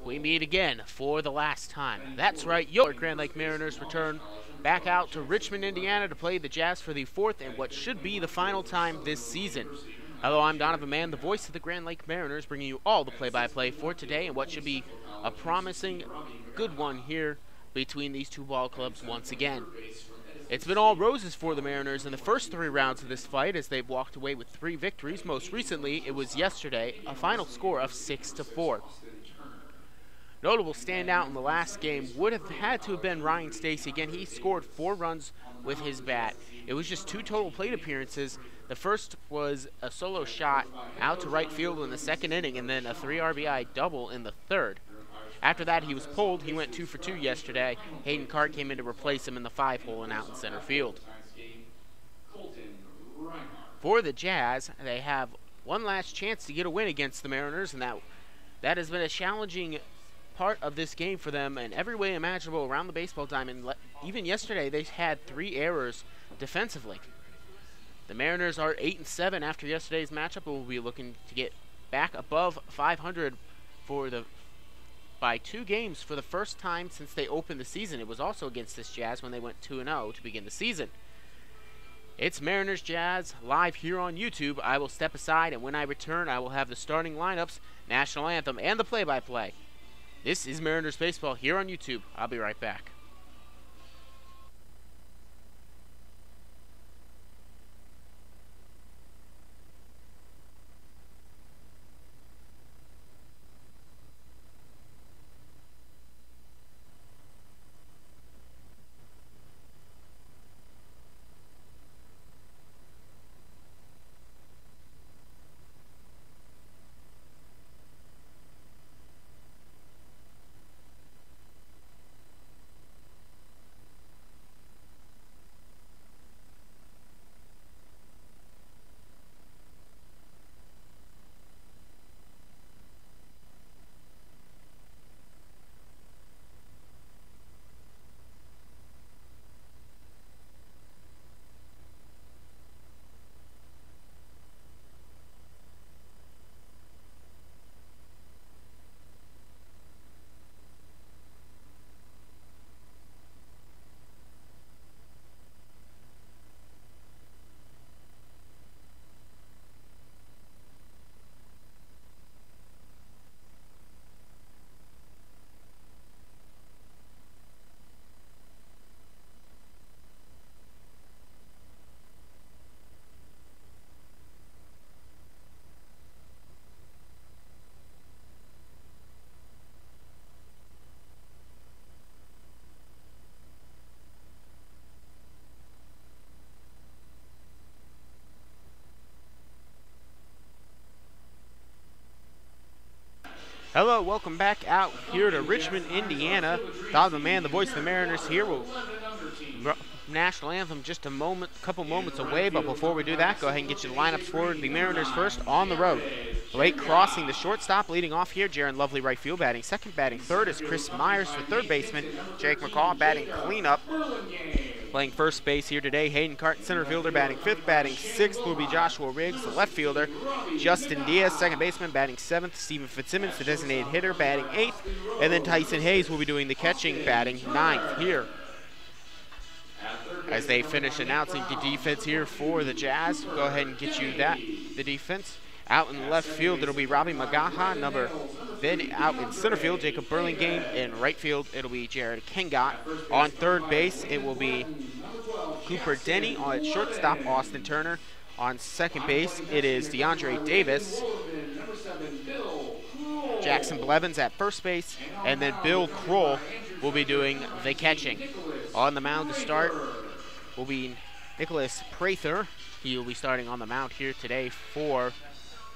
we meet again for the last time. That's right, your Grand Lake Mariners return back out to Richmond, Indiana to play the Jazz for the fourth and what should be the final time this season. Hello, I'm Donovan Mann, the voice of the Grand Lake Mariners, bringing you all the play-by-play for today and what should be a promising good one here between these two ball clubs once again. It's been all roses for the Mariners in the first three rounds of this fight as they've walked away with 3 victories. Most recently, it was yesterday, a final score of 6-4. Notable standout in the last game would have had to have been Ryan Stacy. Again, he scored 4 runs with his bat. It was just 2 total plate appearances. The first was a solo shot out to right field in the second inning and then a 3 RBI double in the third. After that, he was pulled. He went 2 for 2 yesterday. Hayden Cart came in to replace him in the 5-hole and out in center field. For the Jazz, they have one last chance to get a win against the Mariners, and that has been a challenging part of this game for them in every way imaginable around the baseball diamond. Even yesterday, they had 3 errors defensively. The Mariners are 8-7 after yesterday's matchup, and will be looking to get back above 500 by 2 games for the first time since they opened the season. It was also against this Jazz when they went 2-0 to begin the season. It's Mariners Jazz live here on YouTube. I will step aside, and when I return, I will have the starting lineups, national anthem, and the play-by-play. This is Mariners Baseball here on YouTube. I'll be right back. Hello, welcome back out here to Richmond, Indiana. Donovan Mann, the voice of the Mariners here. National anthem just a couple moments away, but before we do that, go ahead and get you the lineups for the Mariners first on the road. Blake crossing the shortstop, leading off here. Jaron Lovely right field batting second. Batting third is Chris Myers for third baseman. Jake McCall batting cleanup. Playing first base here today, Hayden Cart, center fielder, batting fifth. Batting sixth will be Joshua Riggs, the left fielder. Justin Diaz, second baseman, batting seventh. Stephen Fitzsimmons, the designated hitter, batting eighth. And then Tyson Hayes will be doing the catching, batting ninth here. As they finish announcing the defense here for the Jazz, go ahead and get you the defense. Out in left field, it'll be Robbie Magaha, then out in center field, Jacob Burlingame. In right field, it'll be Jared Kengot. On third base, it will be Cooper Denny. On shortstop, Austin Turner. On second base, it is DeAndre Davis. Jackson Blevins at first base, and then Bill Kroll will be doing the catching. On the mound to start will be Nicholas Prather. He will be starting on the mound here today for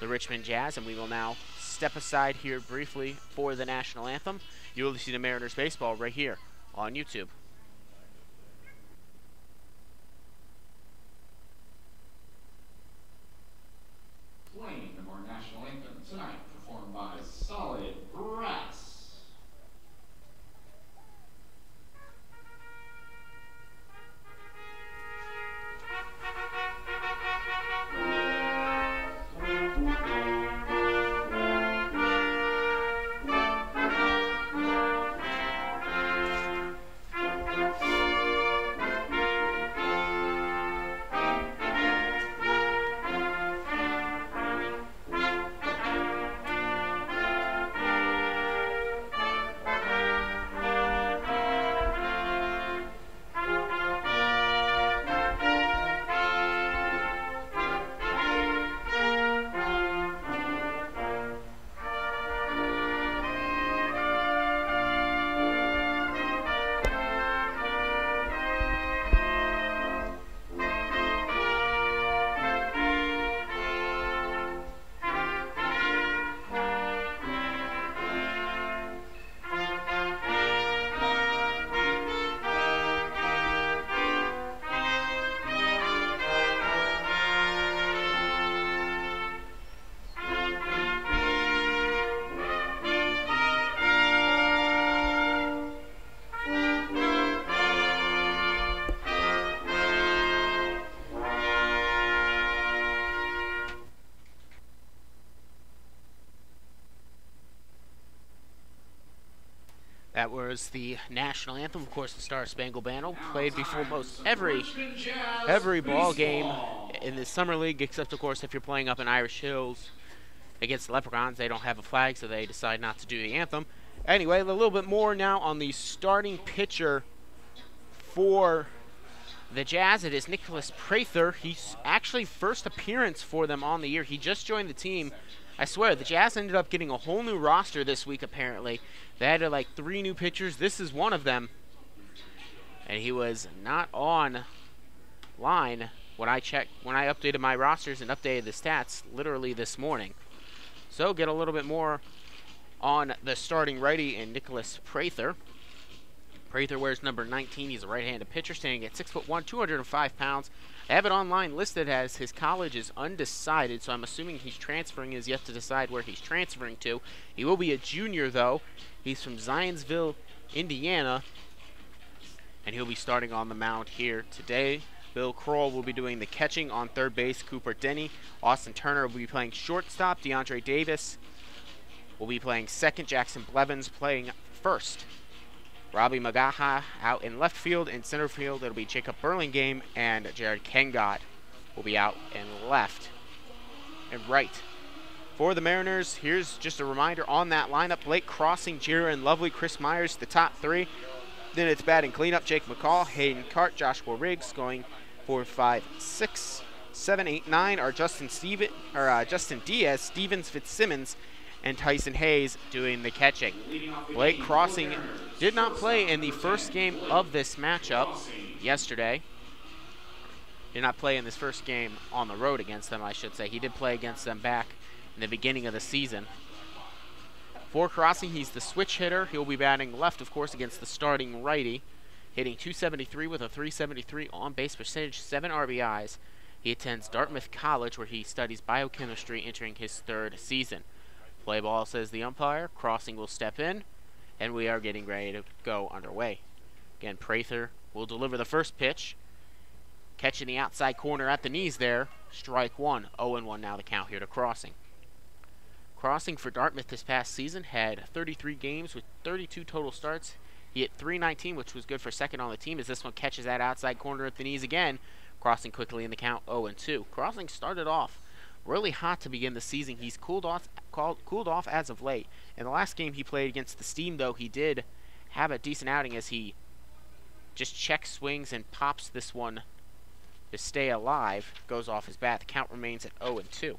the Richmond Jazz, and we will now step aside here briefly for the national anthem. You will see the Mariners baseball right here on YouTube. Playing our national anthem tonight, performed by Solid Brass. That was the national anthem, of course, the Star Spangled Banner, played before most every ball game in the summer league, except of course if you're playing up in Irish Hills against the Leprechauns. They don't have a flag, so they decide not to do the anthem. Anyway, a little bit more now on the starting pitcher for the Jazz. It is Nicholas Prather. He's actually first appearance for them on the year. He just joined the team. I swear, the Jazz ended up getting a whole new roster this week, apparently. They had like 3 new pitchers. This is one of them. And he was not on line when I updated my rosters and updated the stats literally this morning. So get a little bit more on the starting righty in Nicholas Prather. Prather wears number 19. He's a right-handed pitcher, standing at 6'1", 205 pounds. I have it online listed as his college is undecided, so I'm assuming he's transferring. He is yet to decide where he's transferring to. He will be a junior, though. He's from Zionsville, Indiana, and he'll be starting on the mound here today. Bill Kroll will be doing the catching on third base. Cooper Denny. Austin Turner will be playing shortstop. DeAndre Davis will be playing second. Jackson Blevins playing first. Robbie Magaha out in left field. In center field, it'll be Jacob Burlingame, and Jared Kengott will be out in left and right. For the Mariners, here's just a reminder on that lineup. Blake Crossing, Jaron Lovely, Chris Myers, the top 3. Then it's batting cleanup. Jake McCall, Hayden Cart, Joshua Riggs going 4, 5, 6, 7, 8, 9 are Justin Diaz, Stevens Fitzsimmons, and Tyson Hayes doing the catching. Blake Crossing did not play in the first game of this matchup yesterday. Did not play in this first game on the road against them, I should say. He did play against them back in the beginning of the season. For Crossing, he's the switch hitter. He'll be batting left, of course, against the starting righty, hitting .273 with a .373 on-base percentage, 7 RBIs. He attends Dartmouth College, where he studies biochemistry, entering his 3rd season. Play ball, says the umpire. Crossing will step in, and we are getting ready to go underway. Again, Prather will deliver the first pitch. Catching the outside corner at the knees there. Strike 1. 0-1 now the count here to Crossing. Crossing for Dartmouth this past season had 33 games with 32 total starts. He hit .319, which was good for second on the team, as this one catches that outside corner at the knees again. Crossing quickly in the count, 0-2. Crossing started off really hot to begin the season. He's cooled off as of late. In the last game he played against the Steam, though, he did have a decent outing as he just checks swings and pops this one to stay alive. Goes off his bat. The count remains at 0-2.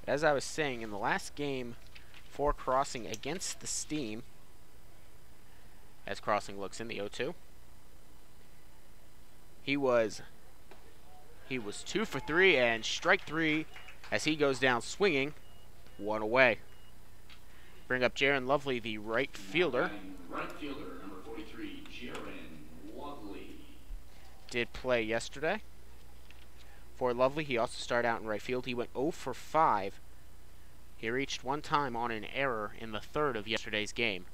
As I was saying, in the last game for Crossing against the Steam, as Crossing looks in the 0-2, he was 2 for 3 and strike 3 as he goes down swinging, 1 away. Bring up Jaron Lovely, the right fielder. Right fielder, number 43, Jaron Lovely. Did play yesterday. For Lovely, he also started out in right field. He went 0 for 5. He reached 1 time on an error in the 3rd of yesterday's game.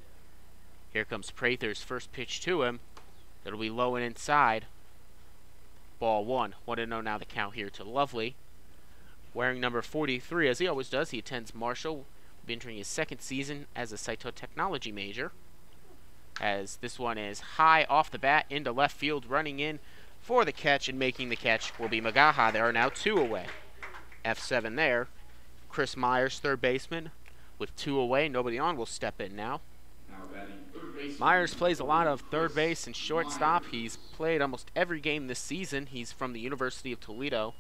Here comes Prather's first pitch to him. It'll be low and inside. Ball 1. 1-0 now the count here to Lovely. Wearing number 43, as he always does, he attends Marshall. Will be entering his 2nd season as a cytotechnology major. As this one is high off the bat into left field, running in for the catch, and making the catch will be Magaha. There are now 2 away. F7 there. Chris Myers, third baseman, with 2 away. Nobody on will step in now. Myers plays a lot of third base and shortstop. He's played almost every game this season. He's from the University of Toledo,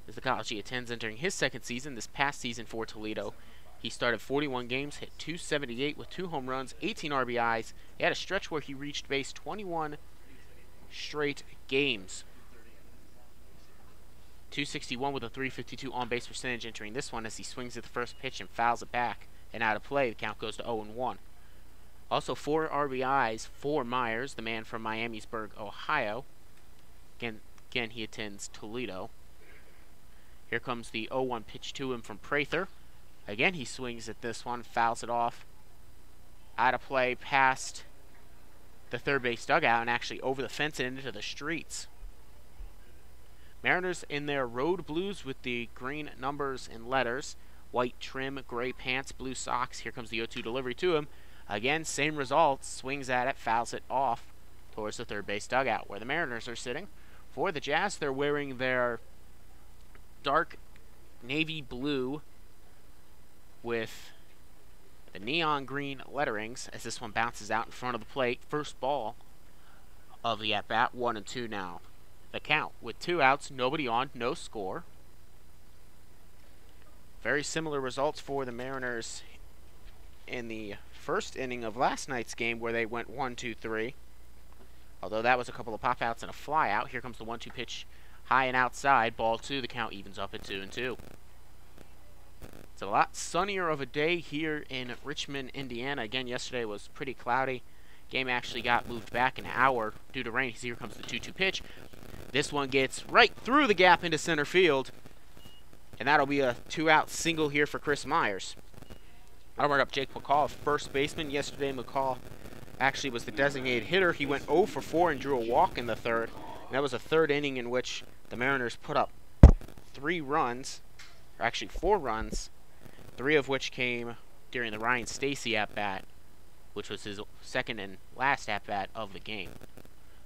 as the college he attends, entering his 2nd season this past season for Toledo. He started 41 games, hit .278 with 2 home runs, 18 RBIs. He had a stretch where he reached base 21 straight games. .261 with a .352 on-base percentage entering this one, as he swings at the first pitch and fouls it back and out of play. The count goes to 0-1. Also 4 RBIs for Myers, the man from Miamisburg, Ohio. Again, he attends Toledo. Here comes the 0-1 pitch to him from Prather. Again, he swings at this one, fouls it off. Out of play past the third base dugout and actually over the fence and into the streets. Mariners in their road blues with the green numbers and letters. White trim, gray pants, blue socks. Here comes the 0-2 delivery to him. Again, same result. Swings at it, fouls it off towards the third base dugout where the Mariners are sitting. For the Jazz, they're wearing their dark navy blue with the neon green letterings as this one bounces out in front of the plate. First ball of the at-bat, 1-2 now. The count with 2 outs, nobody on, no score. Very similar results for the Mariners in the first inning of last night's game where they went 1-2-3. Although that was a couple of pop-outs and a fly-out. Here comes the 1-2 pitch, high and outside, ball 2. The count evens up at 2-2. It's a lot sunnier of a day here in Richmond, Indiana. Again, yesterday was pretty cloudy. Game actually got moved back an hour due to rain. Here comes the 2-2 pitch. This one gets right through the gap into center field. And that'll be a 2-out single here for Chris Myers. I'll bring up Jake McCall, first baseman. Yesterday, McCall actually was the designated hitter. He went 0 for 4 and drew a walk in the third. And that was a third inning in which the Mariners put up 3 runs, or actually 4 runs, 3 of which came during the Ryan Stacy at-bat, which was his second and last at-bat of the game.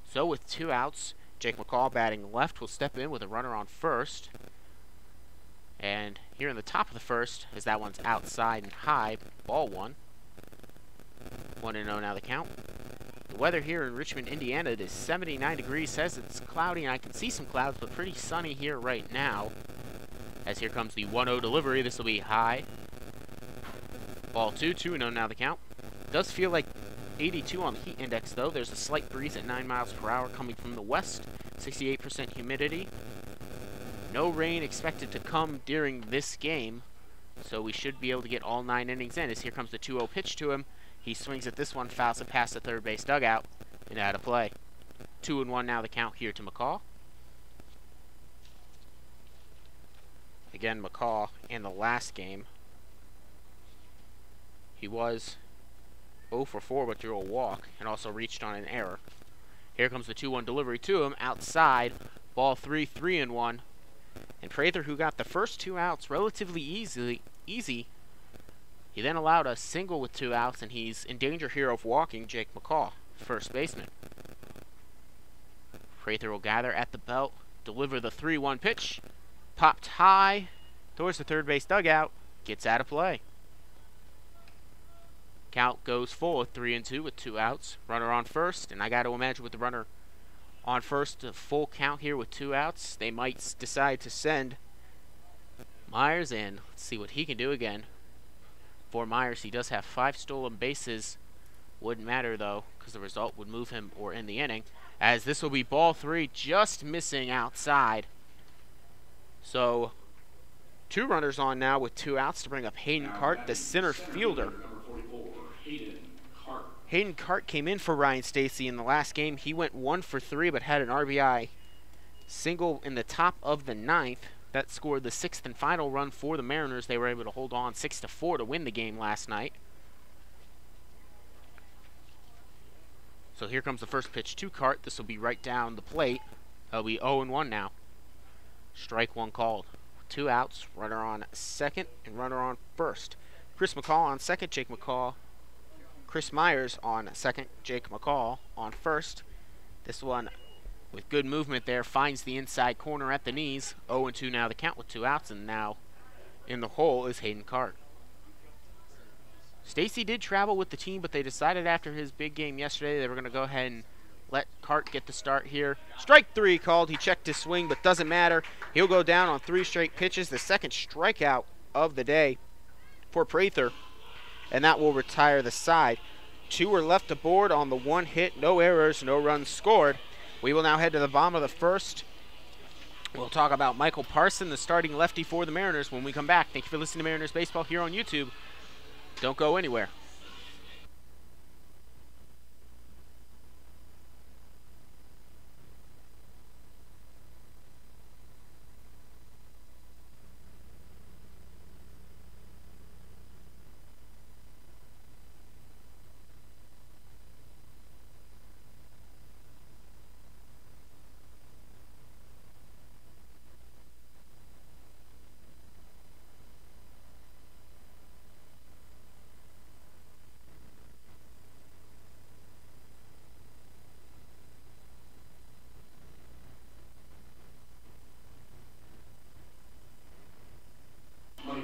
So with 2 outs, Jake McCall batting left will step in with a runner on first. And here in the top of the first, as that one's outside and high, ball 1. 1-0 now the count. The weather here in Richmond, Indiana, it is 79 degrees. Says it's cloudy, and I can see some clouds, but pretty sunny here right now. As here comes the 1-0 delivery. This will be high. Ball 2, 2-0 now the count. Does feel like 82 on the heat index, though. There's a slight breeze at 9 miles per hour coming from the west. 68% humidity. No rain expected to come during this game, so we should be able to get all 9 innings in. As here comes the 2-0 pitch to him. He swings at this one, fouls it past the third base dugout, and out of play. 2-1 now the count here to McCall. Again, McCall in the last game, he was 0 for 4 but drew a walk and also reached on an error. Here comes the 2-1 delivery to him, outside, ball 3, 3-1. And Prather, who got the first 2 outs relatively easy, he then allowed a single with 2 outs, and he's in danger here of walking Jake McCall, first baseman. Prather will gather at the belt, deliver the 3-1 pitch, popped high towards the third base dugout, gets out of play. Count goes full at 3-2 with 2 outs. Runner on first, and I got to imagine with the runner on first, a full count here with 2 outs, they might decide to send Myers in. Let's see what he can do again. For Myers, he does have 5 stolen bases. Wouldn't matter, though, because the result would move him or end the inning. As this will be ball 3, just missing outside. So, 2 runners on now with 2 outs to bring up Hayden Cart, the center fielder. Hayden Cart came in for Ryan Stacy in the last game. He went 1 for 3 but had an RBI single in the top of the 9th. That scored the 6th and final run for the Mariners. They were able to hold on 6-4 to win the game last night. So here comes the first pitch to Cart. This will be right down the plate. It'll be 0-1 now. Strike 1 called. 2 outs, runner on second and runner on first. Chris McCall on second, Jake McCall. Chris Myers on second, Jake McCall on first. This one, with good movement there, finds the inside corner at the knees. 0-2 now the count with 2 outs, and now in the hole is Hayden Cart. Stacy did travel with the team, but they decided after his big game yesterday they were going to go ahead and let Cart get the start here. Strike 3 called. He checked his swing, but doesn't matter. He'll go down on 3 straight pitches, the second strikeout of the day for Prather, and that will retire the side. 2 were left aboard on the 1 hit, no errors, no runs scored. We will now head to the bottom of the first. We'll talk about Michael Parson, the starting lefty for the Mariners, when we come back. Thank you for listening to Mariners Baseball here on YouTube. Don't go anywhere.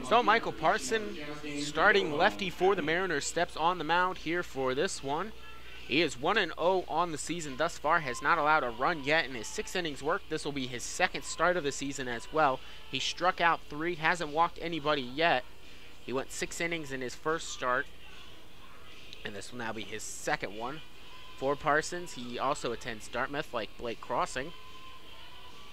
So Michael Parson, starting lefty for the Mariners, steps on the mound here for this one. He is 1-0 on the season thus far, has not allowed a run yet in his 6 innings work. This will be his 2nd start of the season as well. He struck out 3, hasn't walked anybody yet. He went 6 innings in his first start, and this will now be his 2nd one. For Parsons, he also attends Dartmouth like Blake Crossing.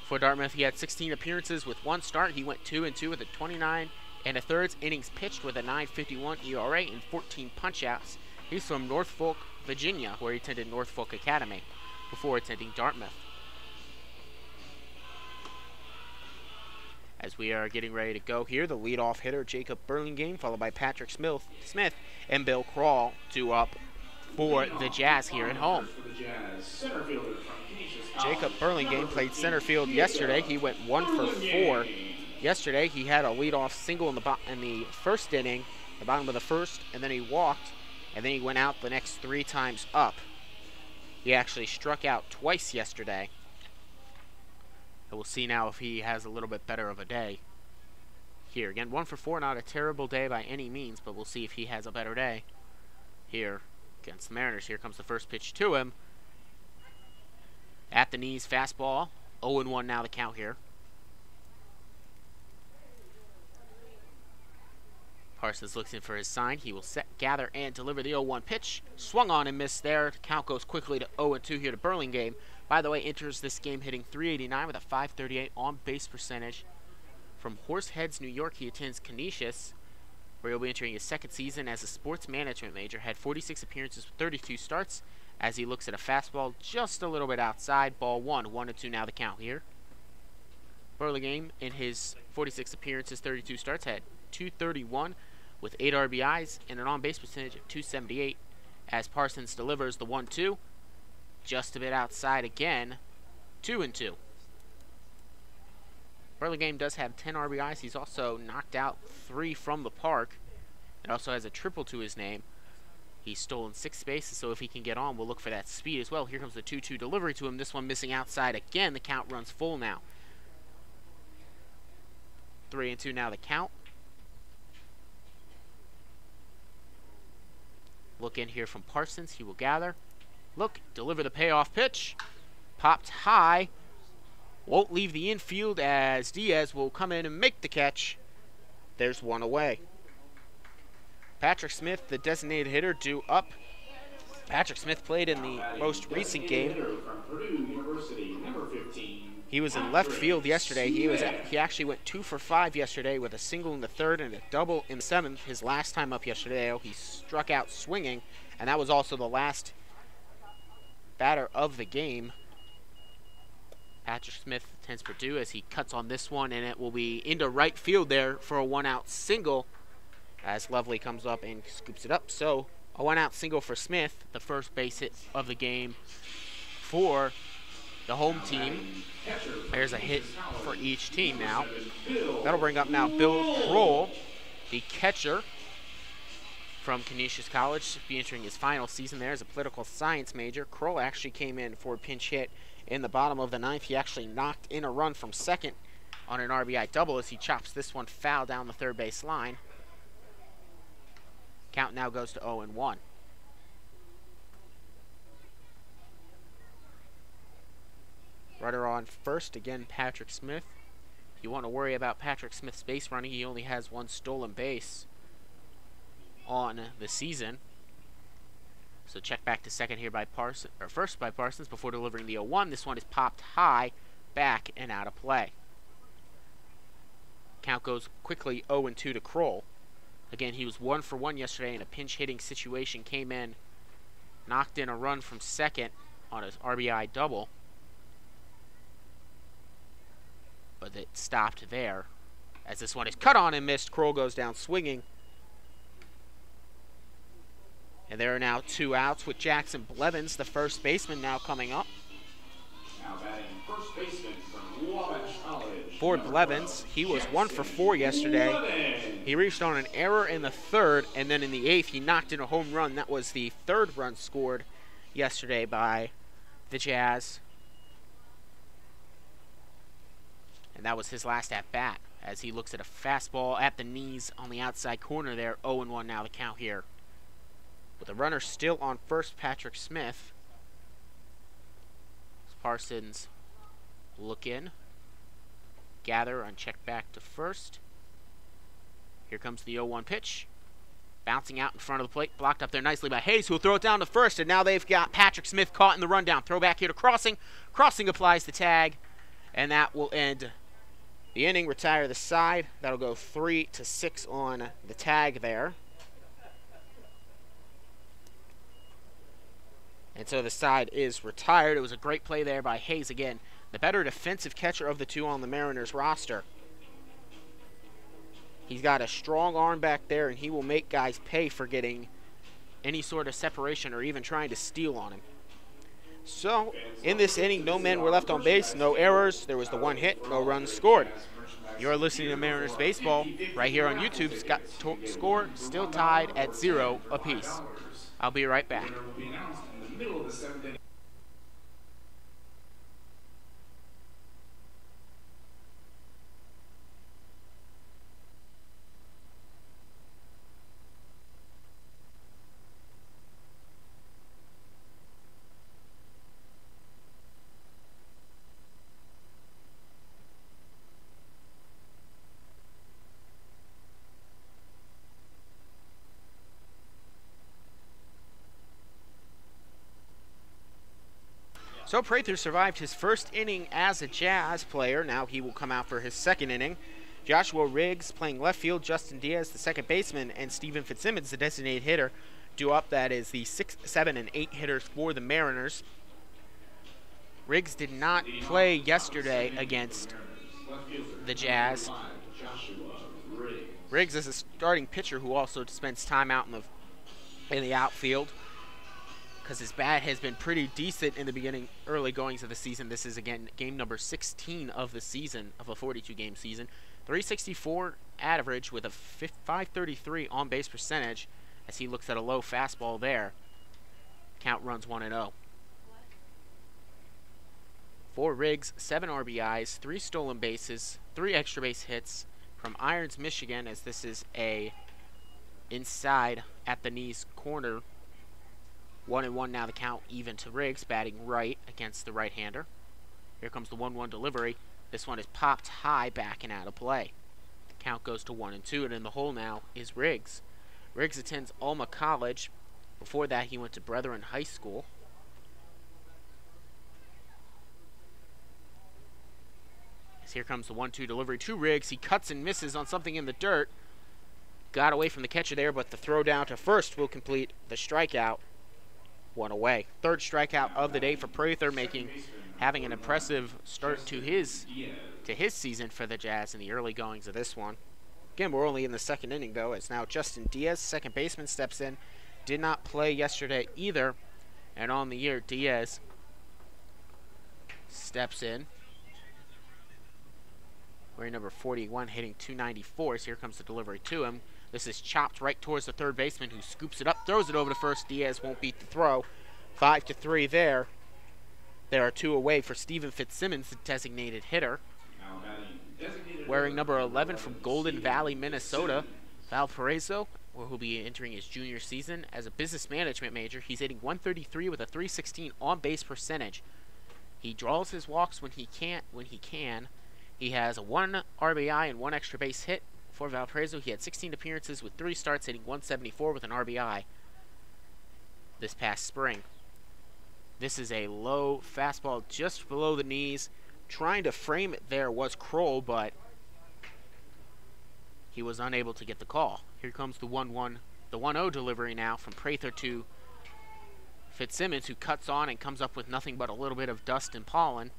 For Dartmouth, he had 16 appearances with 1 start. He went 2-2 with a 29 1/3 innings pitched with a 9.51 ERA and 14 punchouts. He's from Norfolk, Virginia, where he attended Norfolk Academy before attending Dartmouth. As we are getting ready to go here, the leadoff hitter, Jacob Burlingame, followed by Patrick Smith and Bill Krall, 2 up for the Jazz here at home. Jacob Burlingame played center field yesterday. He went 1 for 4. Yesterday, he had a leadoff single in the first inning, the bottom of the first, and then he walked, and then he went out the next 3 times up. He actually struck out twice yesterday. And we'll see now if he has a little bit better of a day here. Again, 1 for 4, not a terrible day by any means, but we'll see if he has a better day here against the Mariners. Here comes the first pitch to him. At the knees, fastball. 0-1 now the count here. Parsons looks in for his sign. He will set, gather, and deliver the 0-1 pitch. Swung on and missed there. The count goes quickly to 0-2 here to Burlingame. By the way, enters this game hitting .389 with a .538 on-base percentage. From Horseheads, New York, he attends Canisius, where he'll be entering his 2nd season as a sports management major. Had 46 appearances with 32 starts as he looks at a fastball just a little bit outside. Ball 1, 1-2 now the count here. Burlingame, in his 46 appearances, 32 starts, had .231 with 8 RBIs and an on-base percentage of .278 as Parsons delivers the 1-2. Just a bit outside again, 2-2. Burlingame does have 10 RBIs. He's also knocked out 3 from the park. And also has a triple to his name. He's stolen 6 bases, so if he can get on, we'll look for that speed as well. Here comes the 2-2 delivery to him. This one missing outside again. The count runs full now. 3-2 now the count. Look in here from Parsons. He will gather. Look, deliver the payoff pitch. Popped high. Won't leave the infield as Diaz will come in and make the catch. There's 1 away. Patrick Smith, the designated hitter, due up. Patrick Smith played in the most recent game. He was in left field yesterday. He actually went 2 for 5 yesterday with a single in the 3rd and a double in the 7th. His last time up yesterday, he struck out swinging, and that was also the last batter of the game. Patrick Smith attends Purdue as he cuts on this one, and it will be into right field there for a 1-out single as Lovely comes up and scoops it up. So a 1-out single for Smith, the first base hit of the game for the home team. There's a hit for each team now. That'll bring up now Bill Kroll, the catcher from Canisius College, be entering his final season there as a political science major. Kroll actually came in for a pinch hit in the bottom of the 9th. He actually knocked in a run from second on an RBI double as he chops this one foul down the 3rd base line. Count now goes to 0-1. Runner on first, again Patrick Smith. You want to worry about Patrick Smith's base running. He only has 1 stolen base on the season. So check back to second here by Parsons, or first by Parsons before delivering the 0-1. This one is popped high, back, and out of play. Count goes quickly 0-2 to Kroll. Again, he was 1 for 1 yesterday in a pinch hitting situation. Came in, knocked in a run from second on his RBI double. But it stopped there. As this one is cut on and missed, Kroll goes down swinging. And there are now 2 outs with Jackson Blevins, the first baseman, now coming up. Now batting first baseman from Wabash College. For Blevins, he was 1 for 4 yesterday. He reached on an error in the 3rd, and then in the 8th, he knocked in a home run. That was the 3rd run scored yesterday by the Jazz. And that was his last at bat. as he looks at a fastball at the knees on the outside corner there. 0-1 now the count here. With the runner still on first, Patrick Smith. Parsons look in. Gather and check back to first. Here comes the 0-1 pitch. Bouncing out in front of the plate. Blocked up there nicely by Hayes, who will throw it down to first. And now they've got Patrick Smith caught in the rundown. Throw back here to Crossing. Crossing applies the tag. And that will end the inning. Retire the side. That'll go 3-6 on the tag there. And so the side is retired. It was a great play there by Hayes again. The better defensive catcher of the two on the Mariners roster. He's got a strong arm back there, and he will make guys pay for getting any sort of separation or even trying to steal on him. So, in this inning, no men were left on base, no errors. There was the one hit, no runs scored. You're listening to Mariners Baseball right here on YouTube. Score still tied at 0 apiece. I'll be right back. So Prather survived his first inning as a Jazz player. Now he will come out for his second inning. Joshua Riggs playing left field, Justin Diaz, the second baseman, and Stephen Fitzsimmons, the designated hitter, due up. That is the 6, 7, and 8 hitters for the Mariners. Riggs did not play yesterday against the Jazz. Riggs is a starting pitcher who also spends time out in the outfield, because his bat has been pretty decent in the early goings of the season. This is, again, game number 16 of the season, of a 42-game season. 364 average with a 533 on-base percentage as he looks at a low fastball there. Count runs 1-0. For Riggs, 7 RBIs, 3 stolen bases, 3 extra base hits from Irons, Michigan, as this is a inside at the knees corner. 1-1 now the count, even to Riggs, batting right against the right-hander. Here comes the 1-1 delivery. This one is popped high, back and out of play. Count goes to 1-2, and in the hole now is Riggs. Riggs attends Alma College. Before that, he went to Brethren High School. As here comes the 1-2 delivery to Riggs. He cuts and misses on something in the dirt. Got away from the catcher there, but the throw down to first will complete the strikeout. One away. Third strikeout of the day for Prather, having an impressive start to his season for the Jazz in the early goings of this one. Again, we're only in the second inning, though, as now Justin Diaz, second baseman, steps in. Did not play yesterday either. And on the year, Diaz steps in. Wearing number 41, hitting 294. So here comes the delivery to him. This is chopped right towards the third baseman, who scoops it up, throws it over to first. Diaz won't beat the throw. 5-3 there. There are 2 away for Stephen Fitzsimmons, the designated hitter. Wearing number 11 from Golden Valley, Minnesota, Valparaiso, where he'll be entering his junior season as a business management major. He's hitting 133 with a 316 on-base percentage. He draws his walks when he can. He has a 1 RBI and 1 extra base hit. For Valparaiso, he had 16 appearances with 3 starts, hitting 174 with an RBI this past spring. This is a low fastball just below the knees. Trying to frame it there was Kroll, but he was unable to get the call. Here comes the 1-0 delivery now from Prather to Fitzsimmons, who cuts on and comes up with nothing but a little bit of dust and pollen.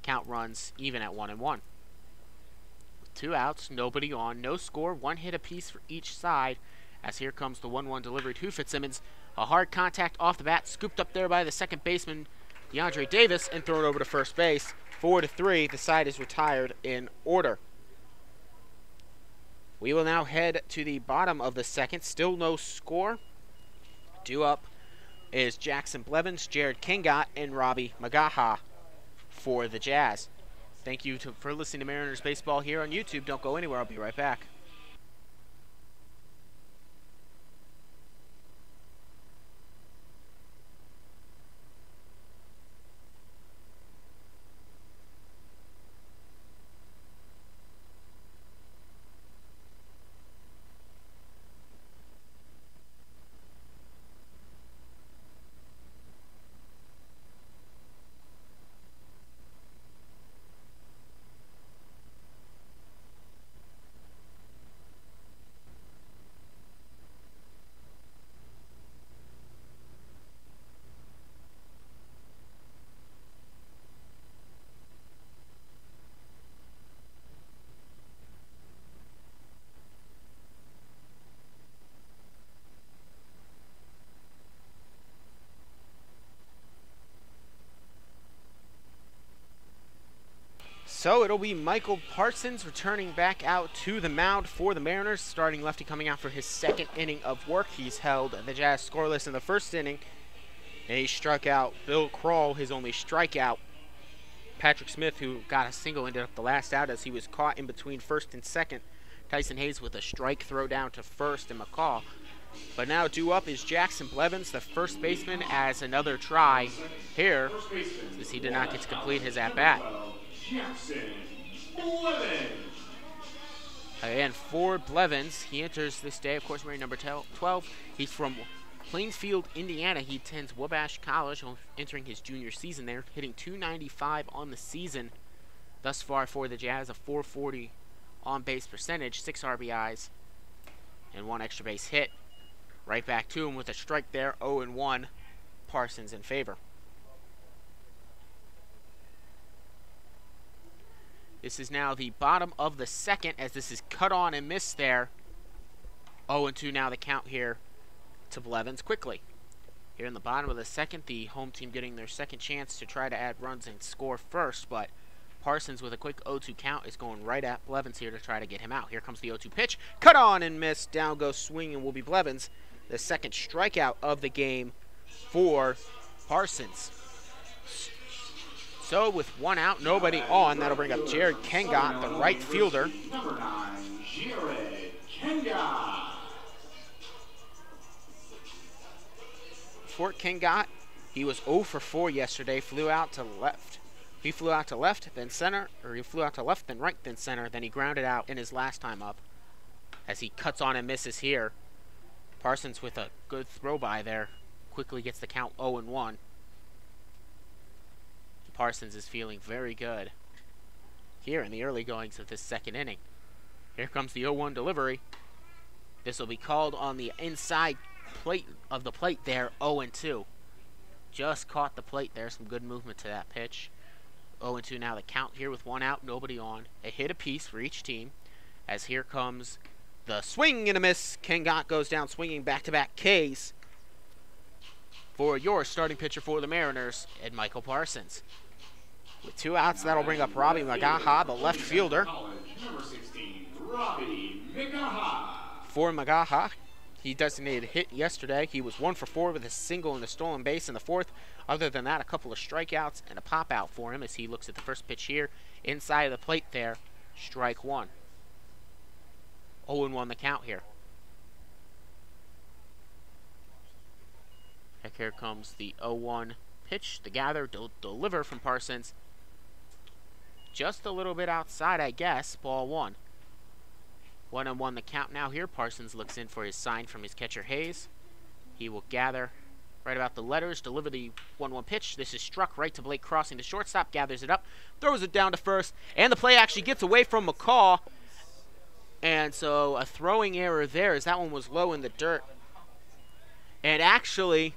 Count runs even at 1-1. 2 outs, nobody on, no score, 1 hit apiece for each side. As here comes the 1-1 delivery to Fitzsimmons. A hard contact off the bat, scooped up there by the second baseman, DeAndre Davis, and thrown over to first base. 4-3, the side is retired in order. We will now head to the bottom of the second. Still no score. Due up is Jackson Blevins, Jared Kingot, and Robbie Magaha for the Jazz. Thank you for listening to Mariners Baseball here on YouTube. Don't go anywhere. I'll be right back. So it'll be Michael Parsons returning back out to the mound for the Mariners. Starting lefty coming out for his second inning of work. He's held the Jazz scoreless in the first inning. And he struck out Bill Kroll, his only strikeout. Patrick Smith, who got a single, ended up the last out as he was caught in between first and second. Tyson Hayes with a strike throw down to first, and McCaw. But now due up is Jackson Blevins, the first baseman, as another try here, as he did not get to complete his at-bat. Jackson Blevins. Again, for Blevins, he enters this day, of course, wearing number 12. He's from Plainfield, Indiana. He attends Wabash College, entering his junior season there, hitting .295 on the season thus far for the Jazz, a .440 on-base percentage, 6 RBIs, and 1 extra base hit. Right back to him with a strike there, 0-1, Parsons in favor. This is now the bottom of the second, as this is cut on and missed there. 0-2 now the count here to Blevins quickly. Here in the bottom of the second, the home team getting their second chance to try to add runs and score first, but Parsons with a quick 0-2 count is going right at Blevins here to try to get him out. Here comes the 0-2 pitch. Cut on and missed. Down goes swinging will be Blevins. The second strikeout of the game for Parsons. So with 1 out, nobody on, that'll bring up Jared Kengot, the right fielder. Number 9, Jared Kengot. Fort Kengot, he was 0 for 4 yesterday, flew out to left. He flew out to left, then center, or he flew out to left, then right, then center, then he grounded out in his last time up as he cuts on and misses here. Parsons with a good throw by there, quickly gets the count 0-1. Parsons is feeling very good here in the early goings of this second inning. Here comes the 0-1 delivery. This will be called on the inside plate of the plate there, 0-2. Just caught the plate there, some good movement to that pitch. 0-2 now the count here with 1 out, nobody on. A hit apiece for each team, as here comes the swing and a miss. Kengot goes down swinging back-to-back Ks for your starting pitcher for the Mariners, Ed Michael Parsons. With 2 outs, that'll bring up Robbie Magaha, the left fielder. Number 16, Robbie Magaha. For Magaha, he designated a hit yesterday. He was 1 for 4 with a single and a stolen base in the fourth. Other than that, a couple of strikeouts and a pop out for him as he looks at the first pitch here. Inside of the plate there, strike 1. 0-1 the count here. Here comes the 0-1 pitch, the gather, deliver from Parsons. Just a little bit outside, I guess, ball 1. 1-1 the count now here. Parsons looks in for his sign from his catcher Hayes. He will gather right about the letters, deliver the 1-1 pitch. This is struck right to Blake crossing the shortstop, gathers it up, throws it down to first, and the play actually gets away from McCaw. And so a throwing error there as that one was low in the dirt. And actually,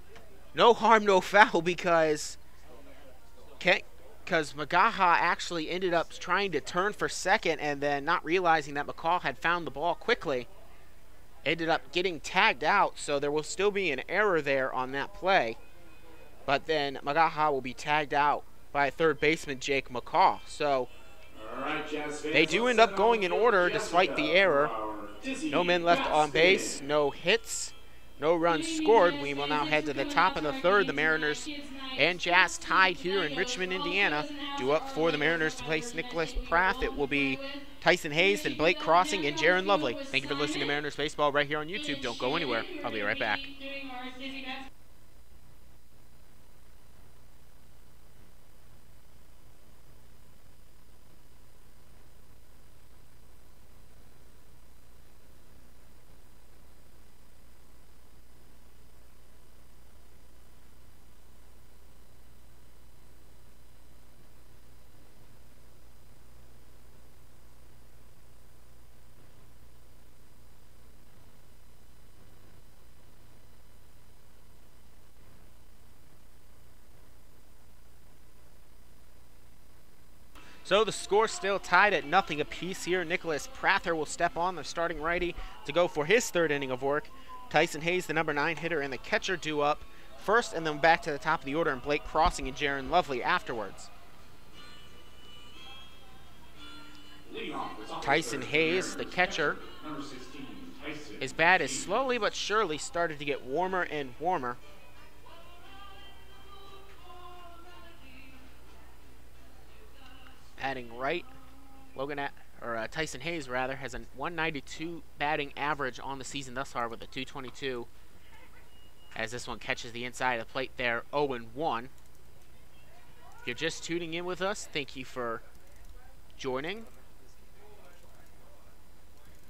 no harm, no foul because Magaha actually ended up trying to turn for second and then not realizing that McCaw had found the ball quickly. Ended up getting tagged out, so there will still be an error there on that play. But then Magaha will be tagged out by third baseman Jake McCaw. So they do end up going in order despite the error. No men left on base, no hits. no runs scored. We will now head to the top of the third. The Mariners and Jazz tied here in Richmond, Indiana. Due up for the Mariners to place Nicholas Prath. It will be Tyson Hayes, then Blake Crossing, and Jaron Lovely. Thank you for listening to Mariners Baseball right here on YouTube. Don't go anywhere. I'll be right back. So the score still tied at 0 apiece here. Nicholas Prather will step on, the starting righty, to go for his third inning of work. Tyson Hayes, the number 9 hitter, and the catcher due up first, and then back to the top of the order, and Blake Crossing and Jaron Lovely afterwards. Tyson Hayes, the catcher, his bat is slowly but surely started to get warmer and warmer. Batting right, Tyson Hayes rather has a 192 batting average on the season thus far with a 222. As this one catches the inside of the plate there, 0-1. If you're just tuning in with us, thank you for joining.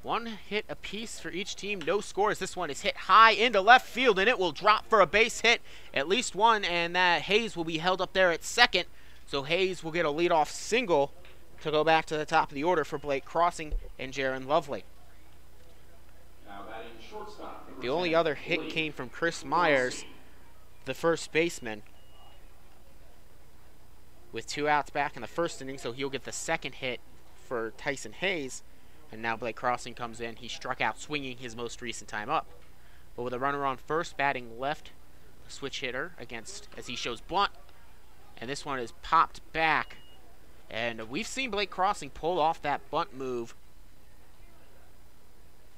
One hit apiece for each team, no scores. This one is hit high into left field, and it will drop for a base hit, at least one, and that Hayes will be held up there at second. So Hayes will get a leadoff single to go back to the top of the order for Blake Crossing and Jaron Lovely. The only other hit came from Chris Myers, the first baseman, with 2 outs back in the first inning, so he'll get the second hit for Tyson Hayes. And now Blake Crossing comes in. He struck out swinging his most recent time up. But with a runner on first, batting left, the switch hitter against, as he shows, bunt. And this one is popped back. And we've seen Blake Crossing pull off that bunt move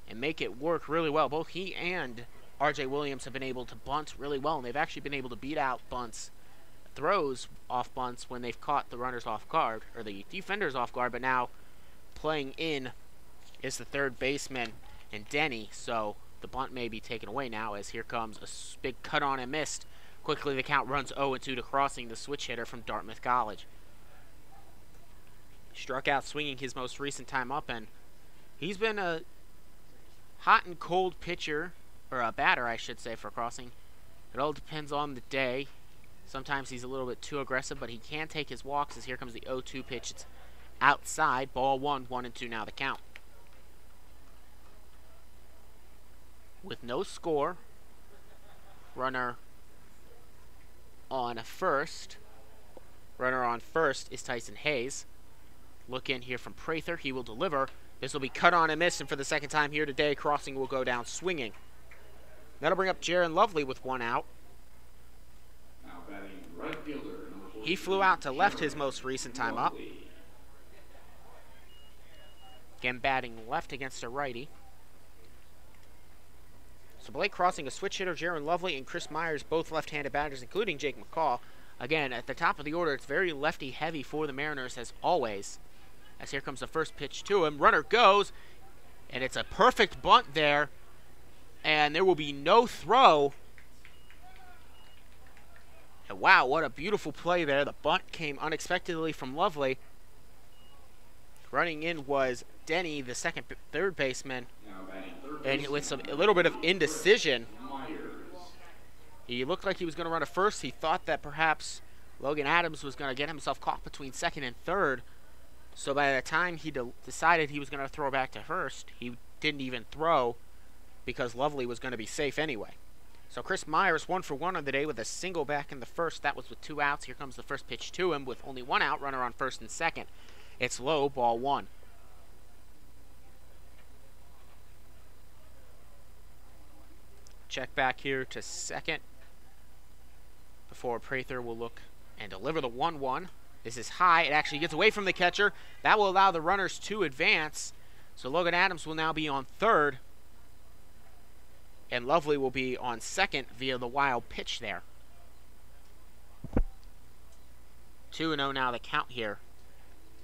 and make it work really well. Both he and R.J. Williams have been able to bunt really well, and they've actually been able to beat out throws off bunts when they've caught the runners off guard, or the defenders off guard, but now playing in is the third baseman and Denny, so the bunt may be taken away now as here comes a big cut on and missed. Quickly, the count runs 0-2 to Crossing, the switch hitter from Dartmouth College. Struck out swinging his most recent time up, and he's been a hot and cold pitcher, or a batter, I should say, for Crossing. It all depends on the day. Sometimes he's a little bit too aggressive, but he can take his walks, as here comes the 0-2 pitch. It's outside, ball 1, 1-2 now the count. With no score, runner on first. Runner on first is Tyson Hayes. Look in here from Prather. He will deliver. This will be cut on and missed, and for the second time here today, Crossing will go down swinging. That'll bring up Jaron Lovely with 1 out. Now batting right fielder, He flew out to left his most recent time up. Again, batting left against a righty. So Blake Crossing, a switch hitter, Jaron Lovely, and Chris Myers, both left-handed batters, including Jake McCall. Again, at the top of the order, it's very lefty-heavy for the Mariners, as always. As here comes the first pitch to him. Runner goes, and it's a perfect bunt there. And there will be no throw. And wow, what a beautiful play there. The bunt came unexpectedly from Lovely. Running in was Denny, the third baseman. And with a little bit of indecision, he looked like he was going to run to first. He thought that perhaps Logan Adams was going to get himself caught between second and third. So by the time he decided he was going to throw back to first, he didn't even throw because Lovely was going to be safe anyway. So Chris Myers 1 for 1 on the day with a single back in the first. That was with 2 outs. Here comes the first pitch to him with only 1 out, runner on first and second. It's low, ball 1. Check back here to second before Prather will look and deliver the 1-1. This is high. It actually gets away from the catcher. That will allow the runners to advance. So Logan Adams will now be on third. And Lovely will be on second via the wild pitch there. 2-0 now the count here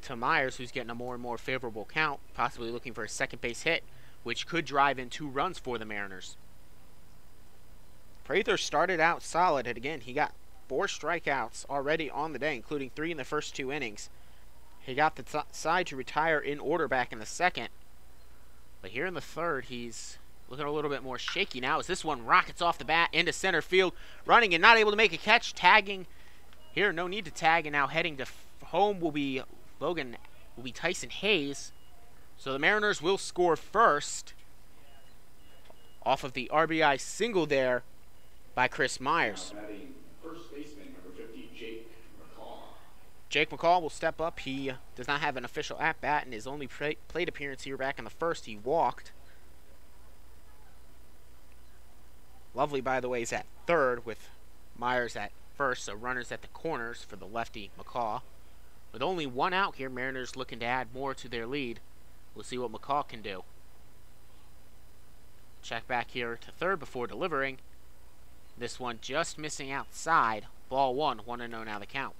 to Myers, who's getting a more and more favorable count, possibly looking for a second base hit, which could drive in 2 runs for the Mariners. Prather started out solid, and again, he got 4 strikeouts already on the day, including 3 in the first 2 innings. He got the side to retire in order back in the second. But here in the third, he's looking a little bit more shaky now as this one rockets off the bat into center field, running and not able to make a catch, tagging. Here, no need to tag, and now heading to home will be Tyson Hayes. So the Mariners will score first off of the RBI single there by Chris Myers. First baseman, number 50, Jake McCall. Jake McCall will step up. He does not have an official at-bat in his only plate appearance here back in the first. He walked. Lovely, by the way, is at third with Myers at first, so runners at the corners for the lefty McCall. With only 1 out here, Mariners looking to add more to their lead. We'll see what McCall can do. Check back here to third before delivering. This one just missing outside. Ball 1, 1-0 now the count.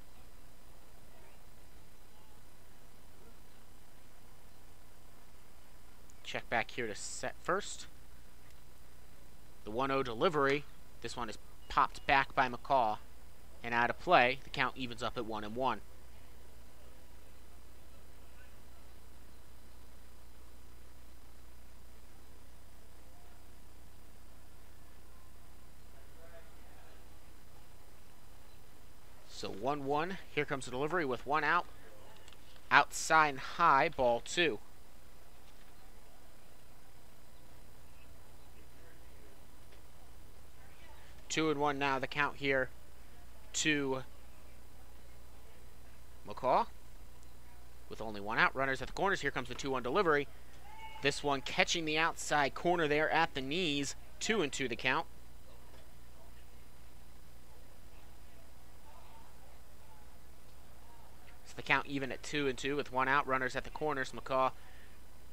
Check back here to set first. The 1-0 delivery. This one is popped back by McCall and out of play. The count evens up at 1-1. So 1-1. Here comes the delivery with 1 out. Outside and high, ball 2. Two and 1 now the count here to McCall. With only 1 out, runners at the corners. Here comes the 2-1 delivery. This one catching the outside corner there at the knees. 2-2 the count. So the count even at 2-2 with 1 out, runners at the corners. McCall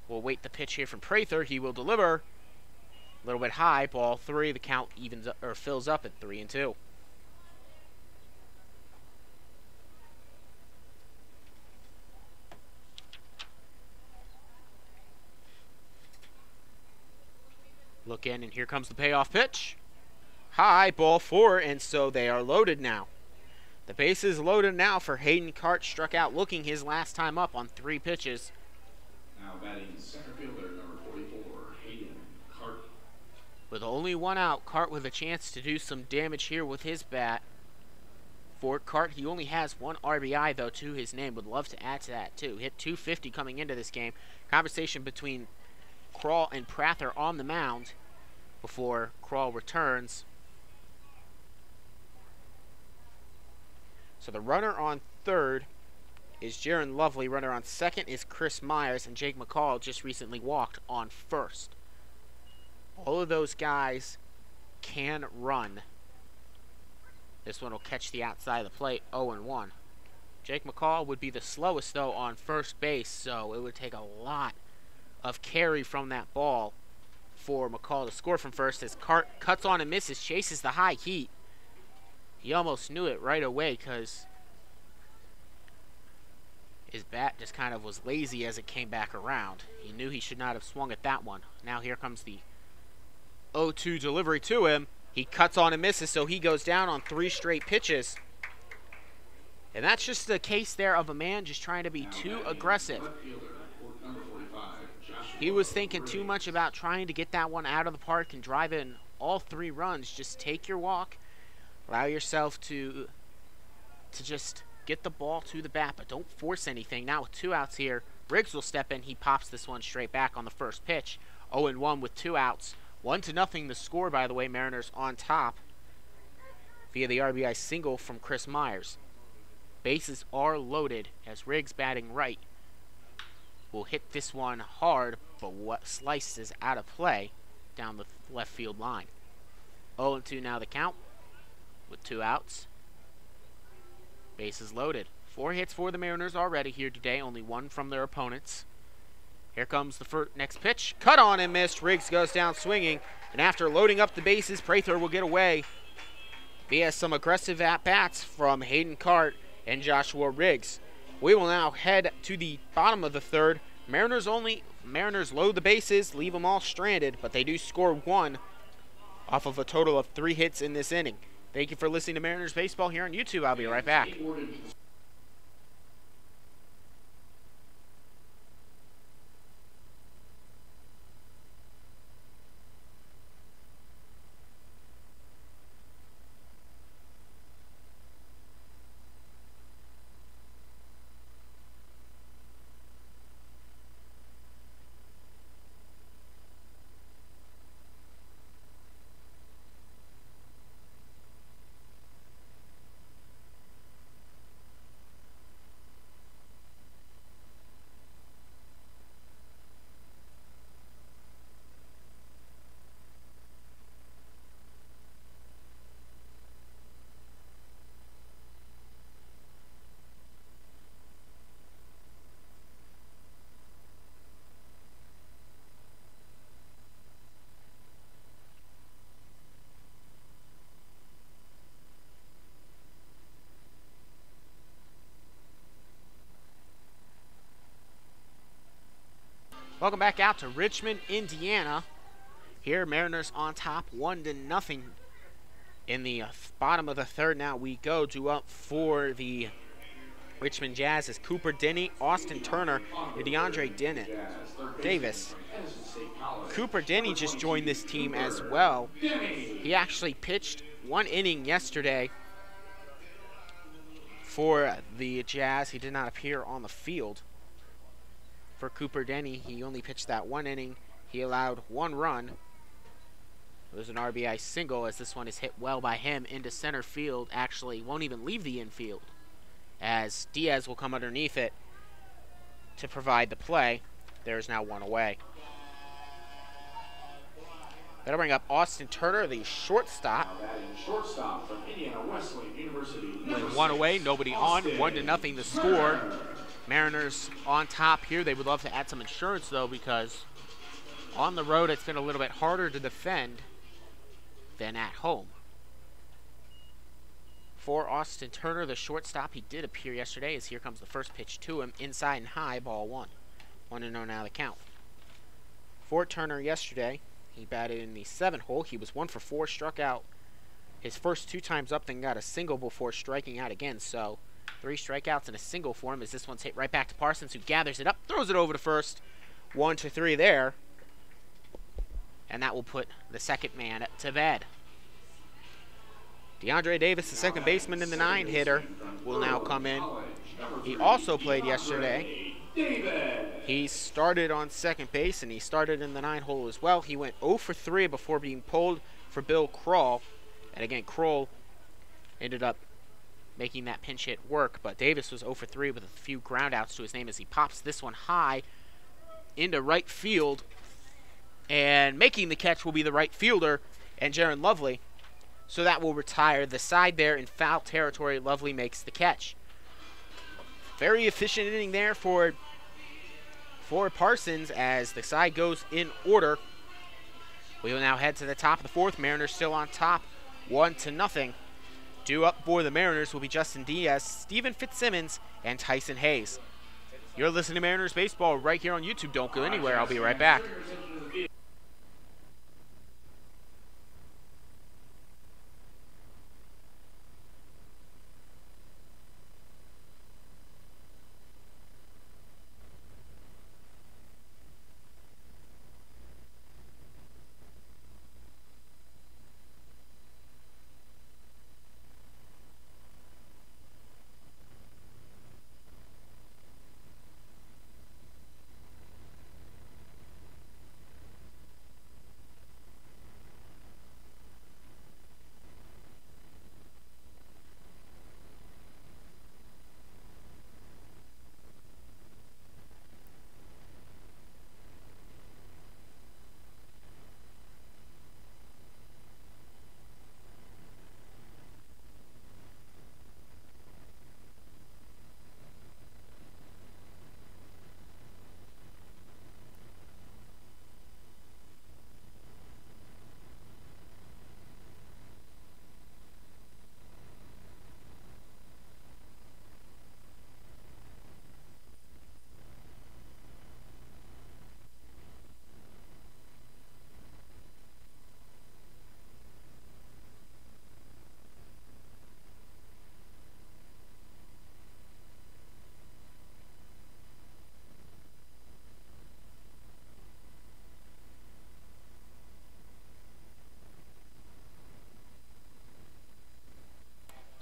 will wait the pitch here from Prather. He will deliver. A little bit high, ball 3. The count evens up, or fills up at 3-2. Look in, and here comes the payoff pitch. High, ball 4, and so they are loaded now. The base is loaded now for Hayden Cart, struck out looking his last time up on 3 pitches. Now batting center fielder, number 44, Hayden Cart. With only 1 out, Cart with a chance to do some damage here with his bat. For Cart, he only has 1 RBI, though, to his name. Would love to add to that, too. Hit .250 coming into this game. Conversation between Krall and Prather on the mound before Krall returns. So the runner on third is Jaron Lovely. Runner on second is Chris Myers, and Jake McCall just recently walked on first. All of those guys can run. This one will catch the outside of the plate, 0-1. Jake McCall would be the slowest, though, on first base, so it would take a lot of carry from that ball for McCall to score from first as Cart cuts on and misses, chases the high heat. He almost knew it right away because his bat just kind of was lazy as it came back around. He knew he should not have swung at that one. Now here comes the 0-2 delivery to him. He cuts on and misses, so he goes down on 3 straight pitches. And that's just the case there of a man just trying to be too aggressive. He was thinking too much about trying to get that one out of the park and drive in all 3 runs. Just take your walk. Allow yourself to just get the ball to the bat, but don't force anything. Now with 2 outs here, Riggs will step in. He pops this one straight back on the first pitch. 0-1 with 2 outs. 1-0 the score, by the way. Mariners on top via the RBI single from Chris Myers. Bases are loaded as Riggs, batting right, will hit this one hard, but what slices out of play down the left field line. 0-2 now the count with 2 outs. Bases loaded. 4 hits for the Mariners already here today, only 1 from their opponents. Here comes the next pitch. Cut on and missed. Riggs goes down swinging. And after loading up the bases, Prather will get away via some aggressive at-bats from Hayden Cart and Joshua Riggs. We will now head to the bottom of the third. Mariners load the bases, leave them all stranded, but they do score one off of a total of 3 hits in this inning. Thank you for listening to Mariners Baseball here on YouTube. I'll be right back. Welcome back out to Richmond, Indiana. Here, Mariners on top, 1-0. In the bottom of the third now we go. Due up for the Richmond Jazz is Cooper Denny, Austin Turner, and DeAndre Davis. Cooper Denny just joined this team as well. He actually pitched 1 inning yesterday for the Jazz. He did not appear on the field. For Cooper Denny, he only pitched that 1 inning. He allowed 1 run. It was an RBI single, as this one is hit well by him into center field. Actually, won't even leave the infield, as Diaz will come underneath it to provide the play. There is now 1 away. That'll bring up Austin Turner, the shortstop. Shortstop from Indiana Wesleyan University. With 1 away, nobody on, 1-0 the score. Mariners on top here. They would love to add some insurance, though, because on the road it's been a little bit harder to defend than at home. For Austin Turner, the shortstop, he did appear yesterday, as here comes the first pitch to him, inside and high, ball 1. 1-0 now the count. For Turner yesterday, he batted in the 7th hole. He was 1 for 4, struck out his first 2 times up, then got a single before striking out again. So 3 strikeouts and a single for him, as this one's hit right back to Parsons, who gathers it up, throws it over to first. 1-3 there. And that will put the second man to bed. DeAndre Davis, the second baseman and the 9-hitter, will now come in. He also played yesterday. He started on second base, and he started in the 9 hole as well. He went 0 for 3 before being pulled for Bill Kroll. And again, Kroll ended up making that pinch hit work, but Davis was 0 for 3 with a few groundouts to his name, as he pops this one high into right field. And making the catch will be the right fielder, and Jaron Lovely. So that will retire the side there in foul territory. Lovely makes the catch. Very efficient inning there for Parsons, as the side goes in order. We will now head to the top of the 4th. Mariners still on top, 1-0. Due up for the Mariners will be Justin Diaz, Steven Fitzsimmons, and Tyson Hayes. You're listening to Mariners Baseball right here on YouTube. Don't go anywhere. I'll be right back.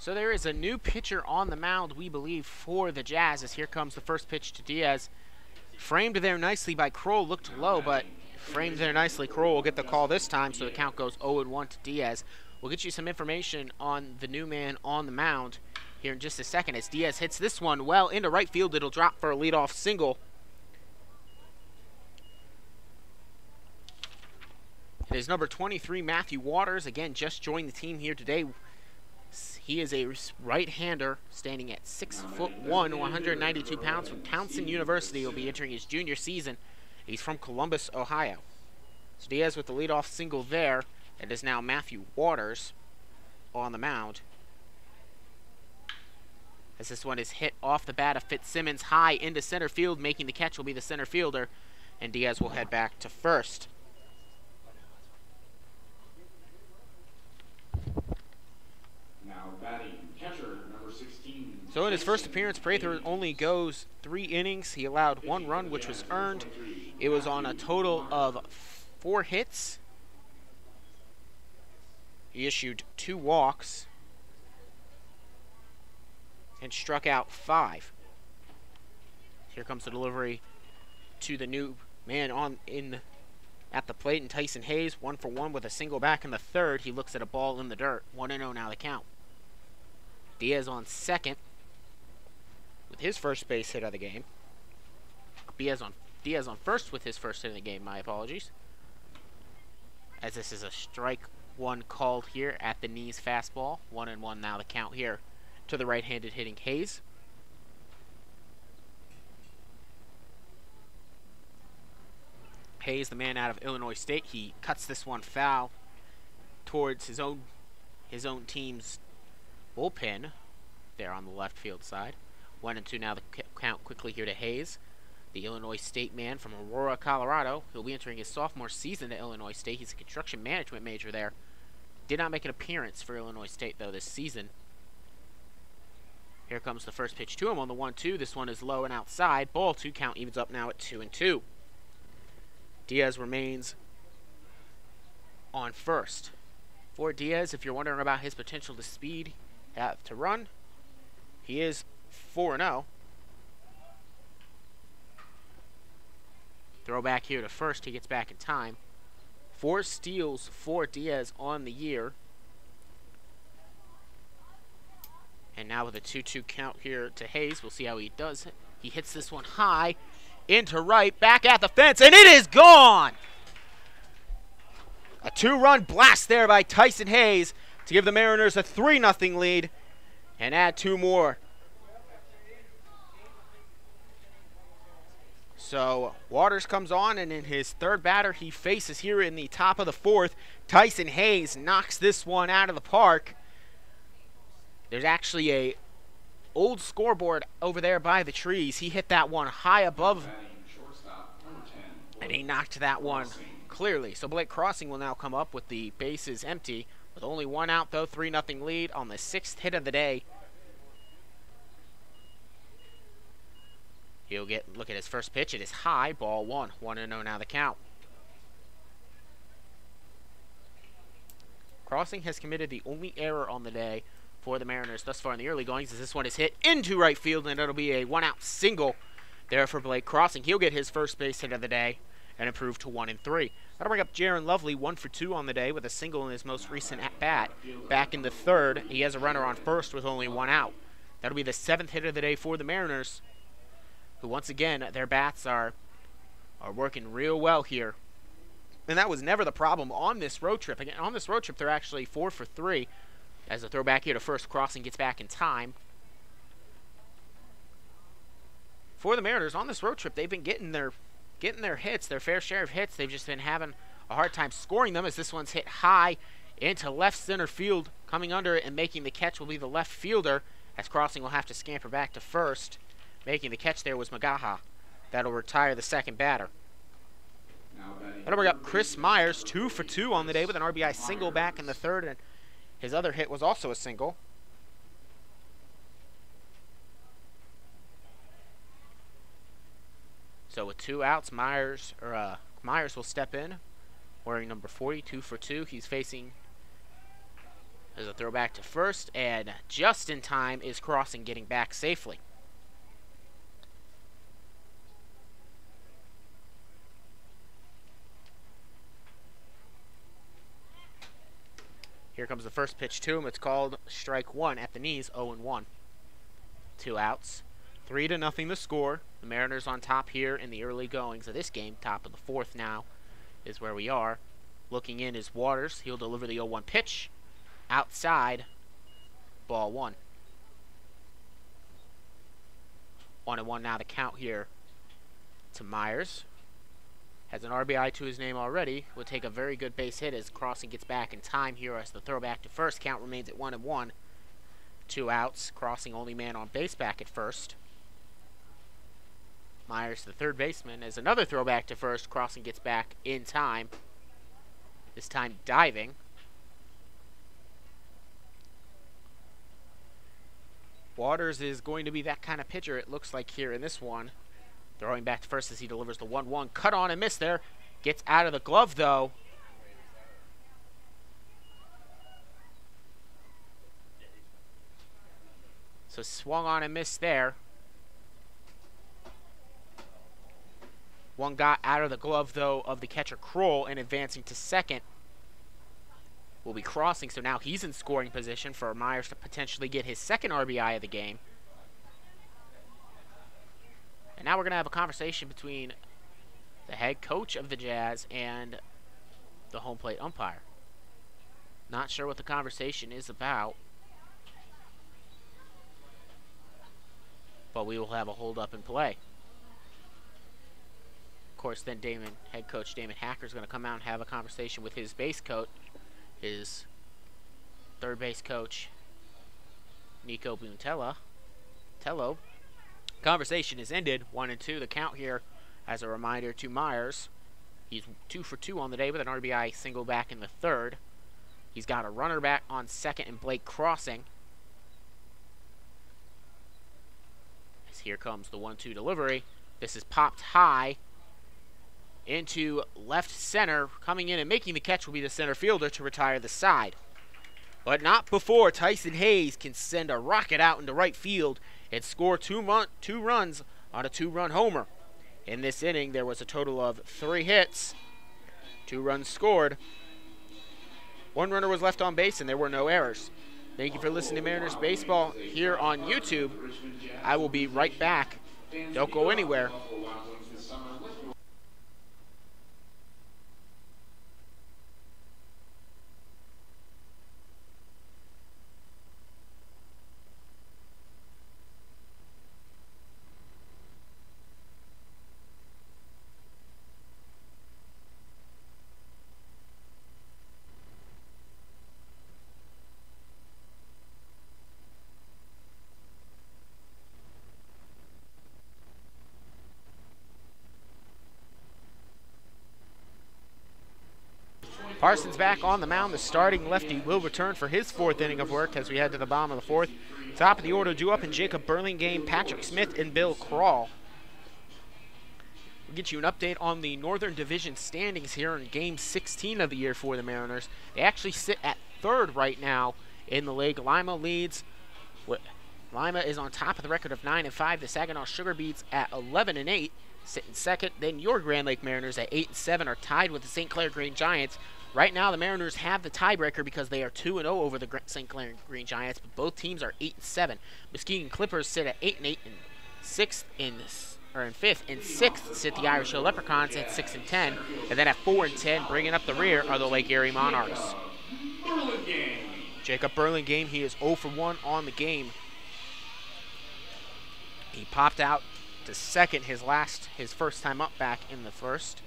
So there is a new pitcher on the mound, we believe, for the Jazz, as here comes the first pitch to Diaz. Framed there nicely by Kroll, looked low, but framed there nicely. Kroll will get the call this time, so the count goes 0-1 to Diaz. We'll get you some information on the new man on the mound here in just a second, as Diaz hits this one well into right field. It'll drop for a leadoff single. It is number 23, Matthew Waters, again, just joined the team here today. He is a right-hander standing at 6'1", 192 pounds from Townsend University. He'll be entering his junior season. He's from Columbus, Ohio. So Diaz with the leadoff single there. It is now Matthew Waters on the mound, as this one is hit off the bat of Fitzsimmons high into center field. Making the catch will be the center fielder, and Diaz will head back to first. So in his first appearance, Prather only goes 3 innings. He allowed 1 run, which was earned. It was on a total of 4 hits. He issued 2 walks and struck out 5. Here comes the delivery to the new man at the plate, and Tyson Hayes, 1 for 1 with a single back in the third. He looks at a ball in the dirt. 1-0 now the count. Diaz on second with his first base hit of the game. Diaz on first with his first hit of the game, my apologies. As this is a strike 1 called here at the knees fastball. 1-1 now the count here to the right-handed hitting Hayes. Hayes, the man out of Illinois State, he cuts this one foul towards his own team's bullpen there on the left field side. 1-2 now the count quickly here to Hayes, the Illinois State man from Aurora, Colorado. He'll be entering his sophomore season at Illinois State. He's a construction management major there. Did not make an appearance for Illinois State, though, this season. Here comes the first pitch to him on the 1-2. This one is low and outside. Ball 2, count evens up now at 2-2. Diaz remains on first. For Diaz, if you're wondering about his potential to speed, to run, he is 4-0. Throw back here to first. He gets back in time. 4 steals for Diaz on the year. And now with a 2-2 count here to Hayes, we'll see how he does it. He hits this one high into right, back at the fence, and it is gone! A 2-run blast there by Tyson Hayes to give the Mariners a 3-0 lead and add 2 more. So Waters comes on, and in his third batter he faces here in the top of the 4th, Tyson Hayes knocks this one out of the park. There's actually a old scoreboard over there by the trees. He hit that one high above, and he knocked that one clearly. So Blake Crossing will now come up with the bases empty, with only 1 out, though. 3-0 lead on the 6th hit of the day. He'll look at his first pitch. It is high, ball 1. 1-0 now the count. Crossing has committed the only error on the day for the Mariners thus far in the early goings, as this one is hit into right field, and it'll be a 1-out single there for Blake Crossing. He'll get his first base hit of the day and improve to 1-3. That'll bring up Jaron Lovely, 1 for 2 on the day with a single in his most recent at-bat. Back in the 3rd, he has a runner on first with only 1 out. That'll be the 7th hit of the day for the Mariners, who once again, their bats are working real well here. And that was never the problem on this road trip. Again, on this road trip, they're actually 4 for 3. As the throw back here to first, Crossing gets back in time. For the Mariners, on this road trip, they've been getting their hits, their fair share of hits. They've just been having a hard time scoring them, as this one's hit high into left center field. Coming under it and making the catch will be the left fielder, as Crossing will have to scamper back to first. Making the catch there was Magaha. That'll retire the second batter. That'll bring up Chris Myers, 2 for 2 on the day with an RBI single back in the 3rd, and his other hit was also a single. So with 2 outs, Myers will step in, wearing number 40, 2 for 2. He's facing There's a throwback to first, and just in time is Crossing getting back safely. Here comes the first pitch to him. It's called strike one at the knees, 0-1. 2 outs. 3-0 the score. The Mariners on top here in the early goings of this game. Top of the fourth now is where we are. Looking in is Waters. He'll deliver the 0-1 pitch. Outside. Ball 1. 1-1 now the count here to Myers. Has an RBI to his name already. Will take a very good base hit as Crossing gets back in time here as the throwback to first. Count remains at 1-1. 2 outs. Crossing only man on base back at first. Myers, the third baseman, as another throwback to first. Crossing gets back in time. This time diving. Waters is going to be that kind of pitcher, it looks like here in this one. Throwing back to first as he delivers the 1-1. Cut on and miss there. Gets out of the glove, though. So swung on and missed there. One got out of the glove, though, of the catcher Kroll, and advancing to second will be Crossing. So now he's in scoring position for Myers to potentially get his second RBI of the game. And now we're going to have a conversation between the head coach of the Jazz and the home plate umpire. Not sure what the conversation is about, but we will have a hold-up in play. Of course, then head coach Damon Hacker is going to come out and have a conversation with his base coach, his third base coach, Nico Buntello. Conversation is ended, 1-2. The count here, as a reminder to Myers. He's 2 for 2 on the day with an RBI single back in the third. He's got a runner back on second and Blake Crossing. As here comes the 1-2 delivery. This is popped high into left center. Coming in and making the catch will be the center fielder to retire the side. But not before Tyson Hayes can send a rocket out into right field and score two runs on a 2-run homer. In this inning, there was a total of 3 hits, 2 runs scored. 1 runner was left on base, and there were no errors. Thank you for listening to Mariners Baseball here on YouTube. I will be right back. Don't go anywhere. Parsons back on the mound. The starting lefty will return for his 4th inning of work as we head to the bottom of the 4th. Top of the order due up in Jacob Burlingame, Patrick Smith, and Bill Krall. We'll get you an update on the Northern Division standings here in Game 16 of the year for the Mariners. They actually sit at 3rd right now in the league. Lima leads. Lima is on top of the record of 9-5. The Saginaw Sugar Beets at 11-8. Sit in second. Then your Grand Lake Mariners at 8-7 are tied with the St. Clair Green Giants. Right now, the Mariners have the tiebreaker because they are 2-0 over the St. Clair Green Giants, but both teams are 8-7. Muskegon Clippers sit at 8-8 and 5th and 6th sit the Irish Hill Leprechauns at 6-10, and then at 4-10, bringing up the rear are the Lake Erie Monarchs. Jacob Burlingame, he is 0 for 1 on the game. He popped out to second his first time up back in the first.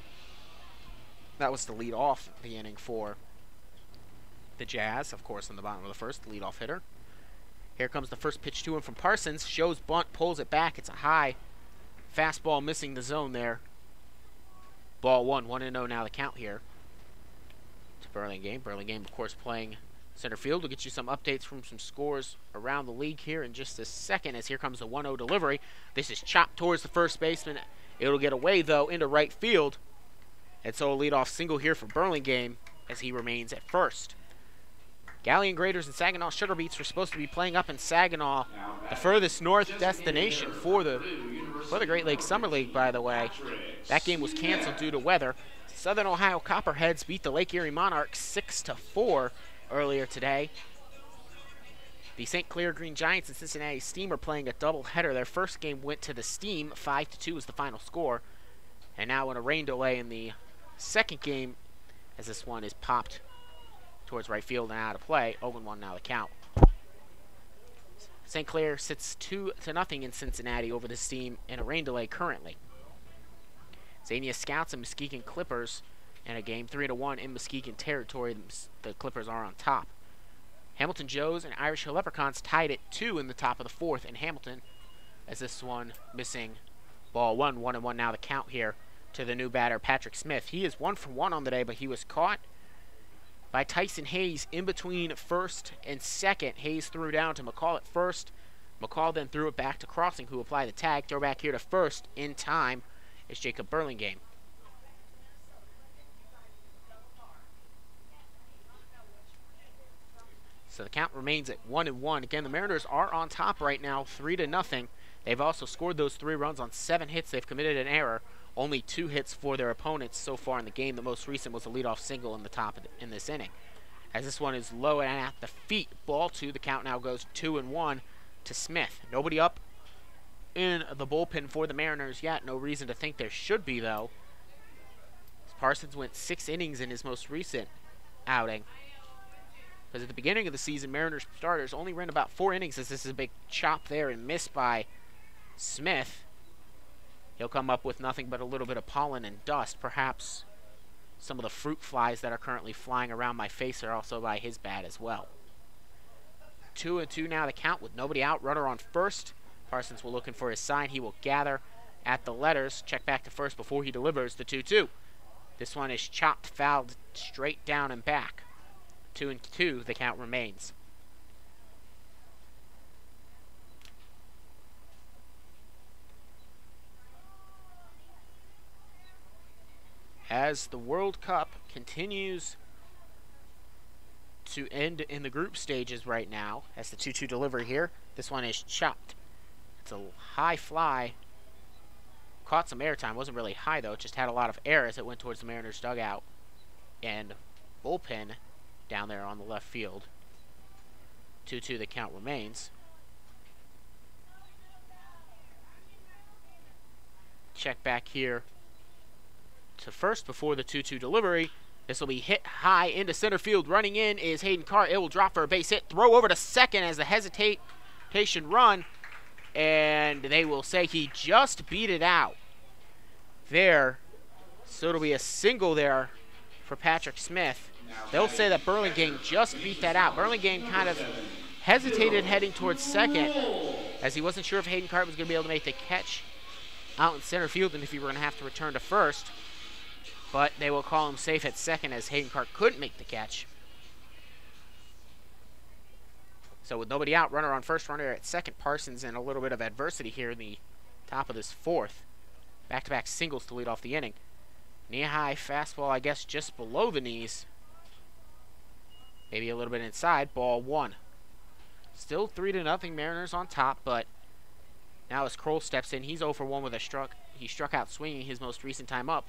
That was to lead off the inning for the Jazz, of course, in the bottom of the first, leadoff hitter. Here comes the first pitch to him from Parsons. Shows bunt, pulls it back. It's a high fastball missing the zone there. Ball 1, 1-0 now the count here to Burlingame. Burlingame, of course, playing center field. We'll get you some updates from some scores around the league here in just a second as here comes the 1-0 delivery. This is chopped towards the first baseman. It'll get away, though, into right field. And so a leadoff single here for Burlingame as he remains at first. Galleon Graders and Saginaw Sugar Beets were supposed to be playing up in Saginaw, the furthest north destination for the Great Lakes Summer League, by the way. That game was canceled due to weather. Southern Ohio Copperheads beat the Lake Erie Monarchs 6-4 earlier today. The St. Clair Green Giants and Cincinnati Steam are playing a doubleheader. Their first game went to the Steam. 5-2 was the final score. And now in a rain delay in the second game, as this one is popped towards right field and out of play. 0-1 now the count. St. Clair sits 2-0 in Cincinnati over the Steam in a rain delay currently. Xenia Scouts and Muskegon Clippers in a game 3-1 in Muskegon territory. The Clippers are on top. Hamilton Joes and Irish Hill Leprechauns tied at 2 in the top of the fourth in Hamilton, as this one missing ball 1-1 now the count here to the new batter Patrick Smith. He is 1 for 1 on the day, but he was caught by Tyson Hayes in between first and second. Hayes threw down to McCall at first. McCall then threw it back to Crossing, who applied the tag. Throw back here to first in time is Jacob Burlingame. So the count remains at 1-1. Again, the Mariners are on top right now, 3-0. They've also scored those 3 runs on 7 hits. They've committed an error. Only 2 hits for their opponents so far in the game. The most recent was a leadoff single in the top of in this inning. As this one is low and at the feet, ball 2. The count now goes 2-1 to Smith. Nobody up in the bullpen for the Mariners yet. No reason to think there should be, though. Parsons went 6 innings in his most recent outing. Because at the beginning of the season, Mariners starters only ran about 4 innings, as this is a big chop there and miss by Smith. He'll come up with nothing but a little bit of pollen and dust. Perhaps some of the fruit flies that are currently flying around my face are also by his bat as well. 2-2 now the count with nobody out. Runner on first. Parsons will looking for his sign. He will gather at the letters. Check back to first before he delivers the 2-2. This one is chopped, fouled straight down and back. 2-2 the count remains. As the World Cup continues to end in the group stages right now, as the 2-2 delivery here, this one is chopped. It's a high fly. Caught some airtime. Wasn't really high, though. It just had a lot of air as it went towards the Mariners' dugout and bullpen down there on the left field. 2-2 the count remains. Check back here to first before the 2-2 delivery. This will be hit high into center field. Running in is Hayden Carr. It will drop for a base hit. Throw over to second as the hesitation run. And they will say he just beat it out there. So it'll be a single there for Patrick Smith. They'll say that Burlingame just beat that out. Burlingame kind of hesitated heading towards second, as he wasn't sure if Hayden Carr was going to be able to make the catch out in center field and if he were going to have to return to first. But they will call him safe at second, as Hayden Carr couldn't make the catch. So with nobody out, runner on first, runner at second. Parsons in a little bit of adversity here in the top of this fourth. Back-to-back singles to lead off the inning. Knee-high fastball, I guess, just below the knees. Maybe a little bit inside. Ball 1. Still 3-0. Mariners on top, but now as Kroll steps in, he's 0 for 1 with a struck. He struck out swinging his most recent time up.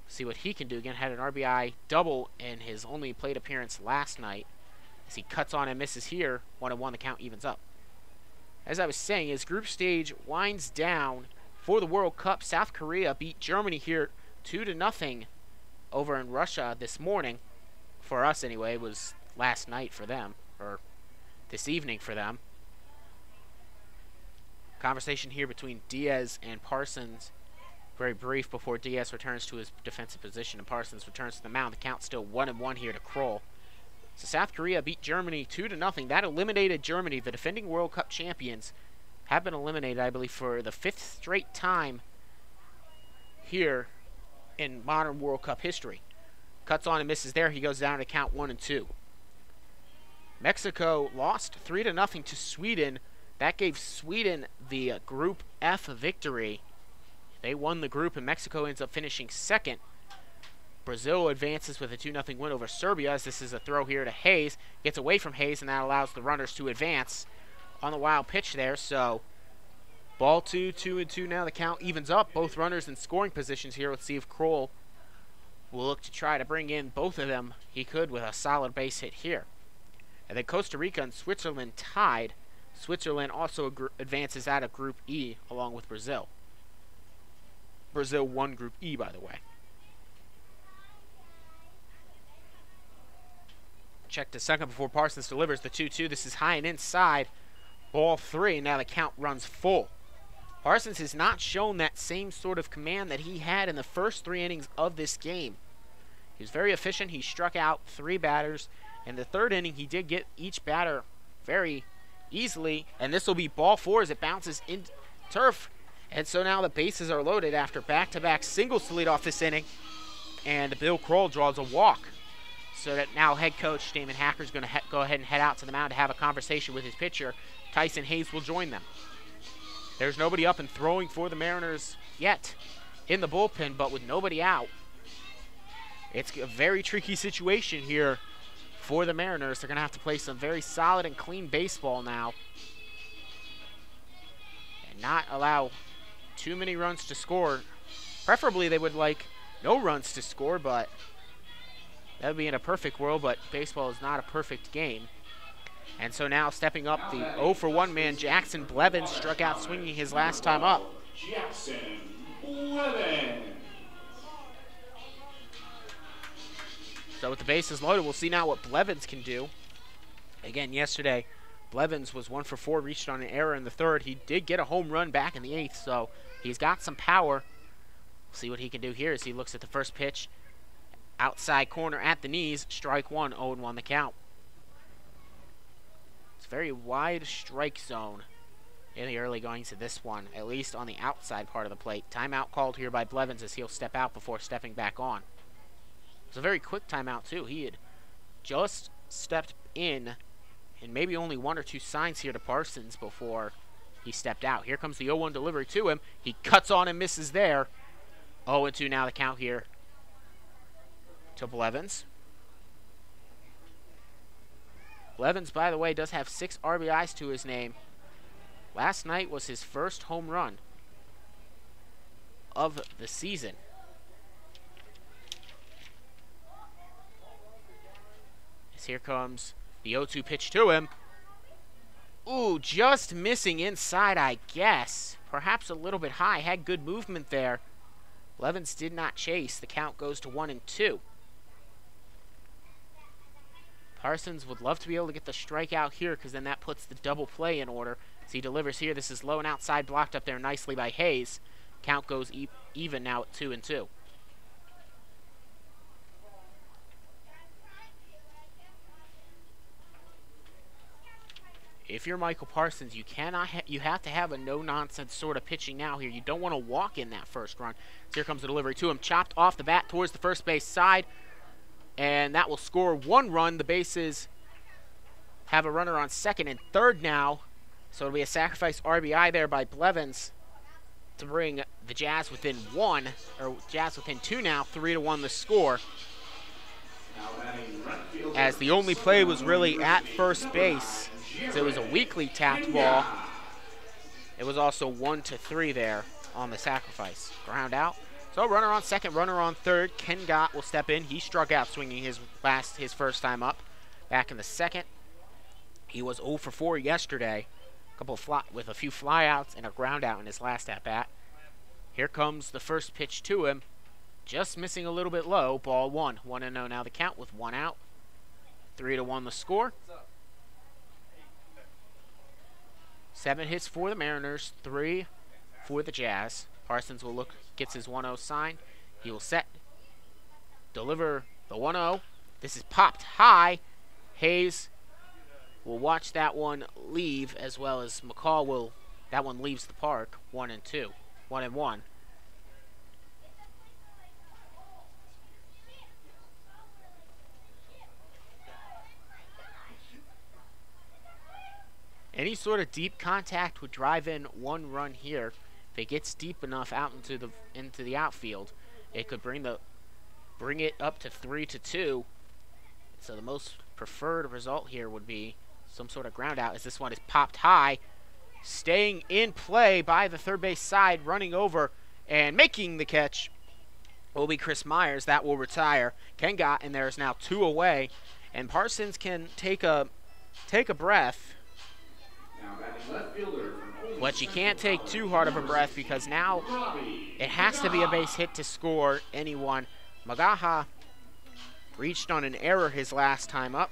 See what he can do. Again, had an RBI double in his only plate appearance last night. As he cuts on and misses here, 1-1, the count evens up. As I was saying, as group stage winds down for the World Cup, South Korea beat Germany here 2-0 over in Russia this morning. For us, anyway, it was last night for them, or this evening for them. Conversation here between Diaz and Parsons. Very brief before Diaz returns to his defensive position and Parsons returns to the mound. The count's still 1-1 here to Kroll. So South Korea beat Germany 2-0. That eliminated Germany. The defending World Cup champions have been eliminated, I believe, for the 5th straight time here in modern World Cup history. Cuts on and misses there. He goes down to count 1-2. Mexico lost 3-0 to Sweden. That gave Sweden the Group F victory. They won the group, and Mexico ends up finishing second Brazil advances with a 2-0 win over Serbia, as this is a throw here to Hayes. Gets away from Hayes, and that allows the runners to advance on the wild pitch there. So ball 2-2 now. The count evens up. Both runners in scoring positions here. Let's see if Kroll will look to try to bring in both of them. He could with a solid base hit here. And then Costa Rica and Switzerland tied. Switzerland also advances out of Group E along with Brazil. Brazil won Group E, by the way. Check to second before Parsons delivers the 2-2. This is high and inside. Ball 3. Now the count runs full. Parsons has not shown that same sort of command that he had in the first 3 innings of this game. He was very efficient. He struck out 3 batters. In the 3rd inning, he did get each batter very easily. And this will be ball 4 as it bounces in turf. And so now the bases are loaded after back-to-back singles to lead off this inning. And Bill Kroll draws a walk. So that now head coach Damon Hacker is going to go ahead and head out to the mound to have a conversation with his pitcher. Tyson Hayes will join them. There's nobody up and throwing for the Mariners yet in the bullpen, but with nobody out, it's a very tricky situation here for the Mariners. They're going to have to play some very solid and clean baseball now and not allow too many runs to score. Preferably they would like no runs to score, but that would be in a perfect world, but baseball is not a perfect game. And so now stepping up, the 0-for-1 man, Jackson Blevins, struck out swinging his last time up. Jackson Blevins. So with the bases loaded, we'll see now what Blevins can do. Again, yesterday, Blevins was 1-for-4, reached on an error in the 3rd. He did get a home run back in the 8th, so he's got some power. We'll see what he can do here as he looks at the first pitch. Outside corner at the knees, strike 1, 0-1 the count. It's a very wide strike zone in the early goings to this one, at least on the outside part of the plate. Timeout called here by Blevins as he'll step out before stepping back on. It's a very quick timeout too. He had just stepped in, and maybe only 1 or 2 signs here to Parsons before he stepped out. Here comes the 0-1 delivery to him. He cuts on and misses there. 0-2 now the count here to Blevins. Blevins, by the way, does have 6 RBIs to his name. Last night was his first home run of the season. As here comes the 0-2 pitch to him. Ooh, just missing inside, I guess. Perhaps a little bit high. Had good movement there. Blevins did not chase. The count goes to 1-2. Parsons would love to be able to get the strikeout here because then that puts the double play in order. As he delivers here, this is low and outside, blocked up there nicely by Hayes. Count goes even now at 2-2. If you're Michael Parsons, you have to have a no-nonsense sort of pitching now here. You don't want to walk in that first run. So here comes the delivery to him, chopped off the bat towards the first base side. And that will score 1 run. The bases have a runner on 2nd and 3rd now. So it'll be a sacrifice RBI there by Blevins to bring the Jazz within 1, or Jazz within 2 now, 3-1 the score. As the only play was really at first base. So it was a weakly tapped ball. It was also 1-3 there on the sacrifice. Ground out. So runner on 2nd, runner on 3rd. Ken Gott will step in. He struck out swinging his first time up back in the 2nd. He was 0-for-4 yesterday. With a few flyouts and a ground out in his last at bat. Here comes the first pitch to him. Just missing a little bit low. Ball 1. 1-0 now the count with 1 out. 3-1 the score. 7 hits for the Mariners, 3 for the Jazz. Parsons will gets his 1-0 sign. He will set, deliver the 1-0. This is popped high. Hayes will watch that one leave, as well as McCall will. That one leaves the park. 1-2, 1-1. Any sort of deep contact would drive in 1 run here. If it gets deep enough out into the outfield, it could bring the bring it up to 3-2. So the most preferred result here would be some sort of ground out, as this one is popped high. Staying in play by the third base side, running over and making the catch will be Chris Myers. That will retire. Ken got, and there's now 2 away. And Parsons can take a breath. But you can't take too hard of a breath, because now it has to be a base hit to score anyone. Magaha reached on an error his last time up.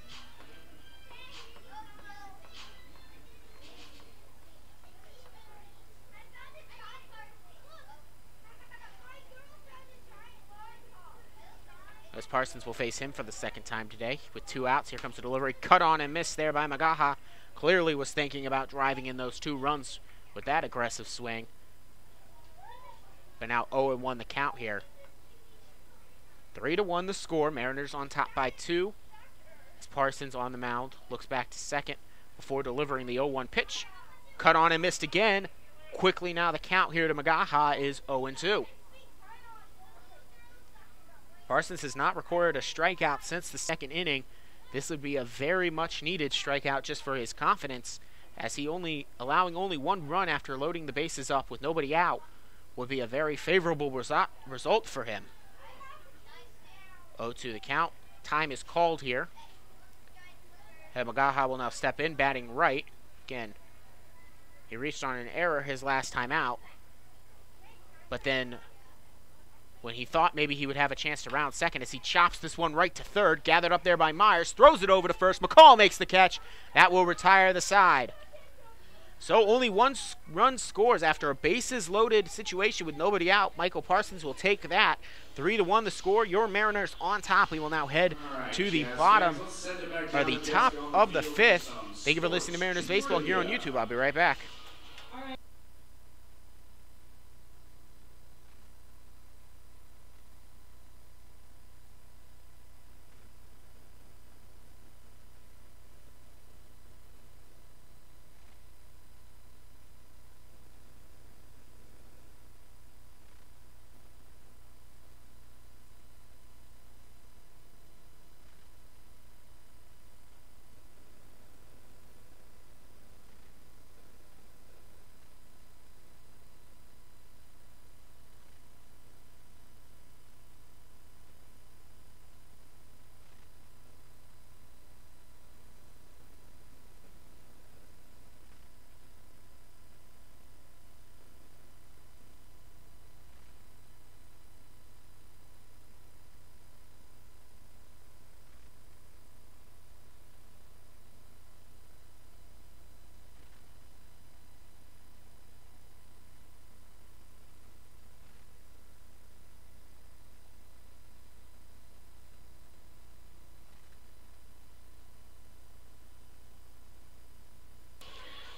As Parsons will face him for the second time today with 2 outs. Here comes the delivery. Cut on and miss there by Magaha. Clearly was thinking about driving in those 2 runs with that aggressive swing. But now 0-1 the count here. 3-1 the score. Mariners on top by 2. As Parsons on the mound looks back to second before delivering the 0-1 pitch. Cut on and missed again. Quickly now the count here to Magaha is 0-2. Parsons has not recorded a strikeout since the second inning. This would be a very much needed strikeout just for his confidence, as he allowing only 1 run after loading the bases up with nobody out would be a very favorable result for him. 0-2 the count. Time is called here. Magaha will now step in, batting right. Again, he reached on an error his last time out, but then when he thought maybe he would have a chance to round second, as he chops this one right to third, gathered up there by Myers, throws it over to first. McCall makes the catch. That will retire the side. So only 1 run scores after a bases-loaded situation with nobody out. Michael Parsons will take that. 3-1 the score. Your Mariners on top. We will now head to the bottom, or the top of the 5th. Thank you for listening to Mariners Baseball here on YouTube. I'll be right back.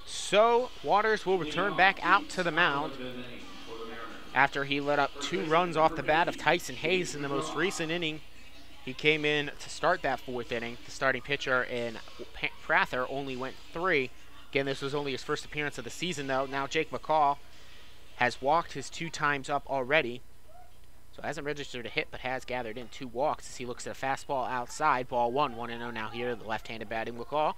So Waters will return back out to the mound after he let up 2 runs off the bat of Tyson Hayes in the most recent inning. He came in to start that 4th inning. The starting pitcher in Prather only went 3. Again, this was only his first appearance of the season, though. Now Jake McCall has walked his 2 times up already. So hasn't registered a hit, but has gathered in 2 walks as he looks at a fastball outside. Ball 1, 1-0 now here, the left-handed batting McCall.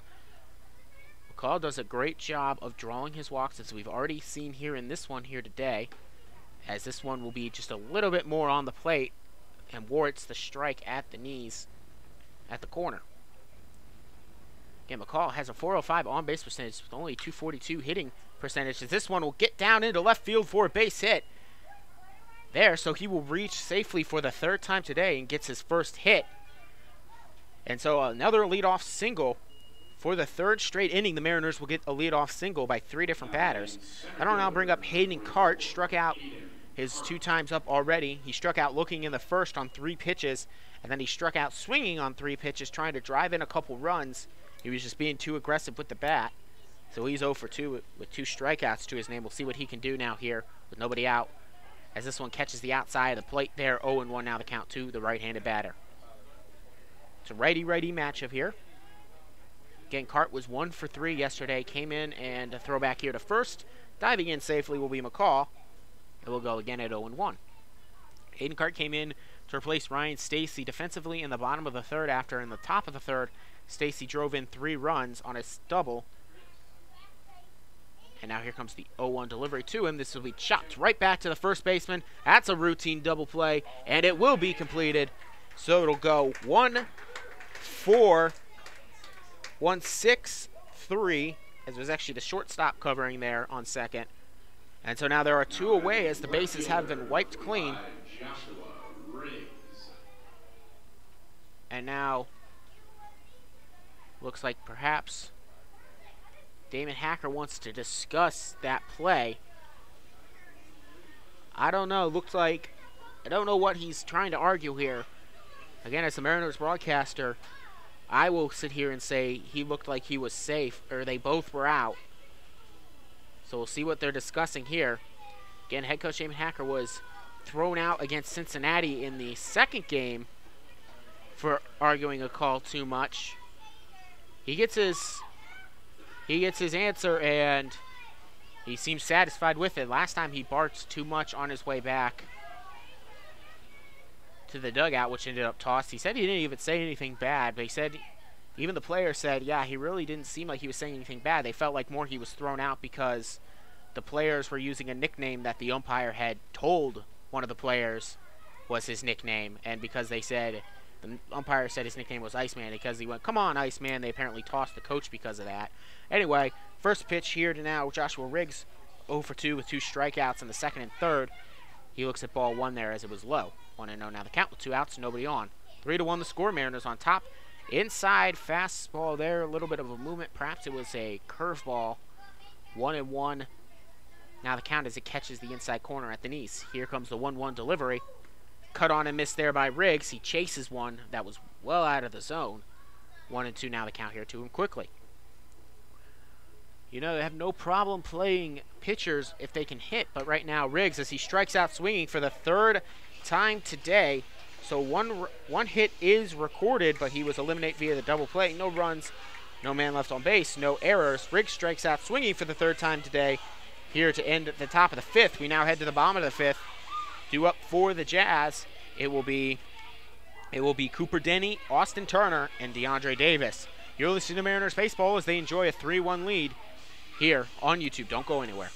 McCall does a great job of drawing his walks, as we've already seen here in this one here today, as this one will be just a little bit more on the plate and warrants the strike at the knees at the corner. Again, McCall has a .405 on-base percentage with only .242 hitting percentage, as this one will get down into left field for a base hit there, so he will reach safely for the 3rd time today and gets his first hit. And so another leadoff single. For the 3rd straight inning, the Mariners will get a leadoff single by 3 different batters. That'll now bring up Hayden Cart, struck out his 2 times up already. He struck out looking in the 1st on 3 pitches, and then he struck out swinging on 3 pitches, trying to drive in a couple runs. He was just being too aggressive with the bat. So he's 0 for 2 with 2 strikeouts to his name. We'll see what he can do now here with nobody out, as this one catches the outside of the plate there. 0-1 now the count to the right-handed batter. It's a righty-righty matchup here. Again, Cart was 1 for 3 yesterday. Came in and a throwback here to first. Diving in safely will be McCall. And we'll go again at 0-1. Aiden Cart came in to replace Ryan Stacy defensively in the bottom of the third after in the top of the third, Stacy drove in 3 runs on his double. And now here comes the 0-1 delivery to him. This will be chopped right back to the first baseman. That's a routine double play, and it will be completed. So it'll go 1-4, 1-6-3, as it was actually the shortstop covering there on second. And so now there are 2 away as the bases have been wiped clean. And now looks like perhaps Damon Hacker wants to discuss that play. I don't know. Looks like I don't know what he's trying to argue here. Again, as the Mariners broadcaster, I will sit here and say he looked like he was safe, or they both were out. So we'll see what they're discussing here. Again, head coach Damon Hacker was thrown out against Cincinnati in the second game for arguing a call too much. He gets his answer, and he seems satisfied with it. Last time he barked too much on his way back to the dugout, which ended up tossed. He said he didn't even say anything bad, but he said, even the player said, yeah, he really didn't seem like he was saying anything bad. They felt like more he was thrown out because the players were using a nickname that the umpire had told one of the players was his nickname, and because they said, the umpire said his nickname was Iceman, because he went, come on, Iceman, they apparently tossed the coach because of that. Anyway, first pitch here to now Joshua Riggs, 0 for 2 with 2 strikeouts in the second and third. He looks at ball 1 there as it was low. 1-0 now the count with 2 outs, nobody on. 3-1 the score, Mariners on top. Inside fastball there, a little bit of a movement. Perhaps it was a curveball. 1-1. Now the count as it catches the inside corner at the knees. Here comes the 1-1 delivery. Cut on and missed there by Riggs. He chases one that was well out of the zone. 1-2 now the count here to him quickly. You know, they have no problem playing pitchers if they can hit, but right now Riggs, as he strikes out swinging for the 3rd time today. So one hit is recorded, but he was eliminated via the double play. No runs, no man left on base, no errors. Riggs strikes out swinging for the 3rd time today. Here to end at the top of the 5th. We now head to the bottom of the 5th. Due up for the Jazz, it will be Cooper Denny, Austin Turner, and DeAndre Davis. You're listening to Mariners Baseball as they enjoy a 3-1 lead here on YouTube. Don't go anywhere.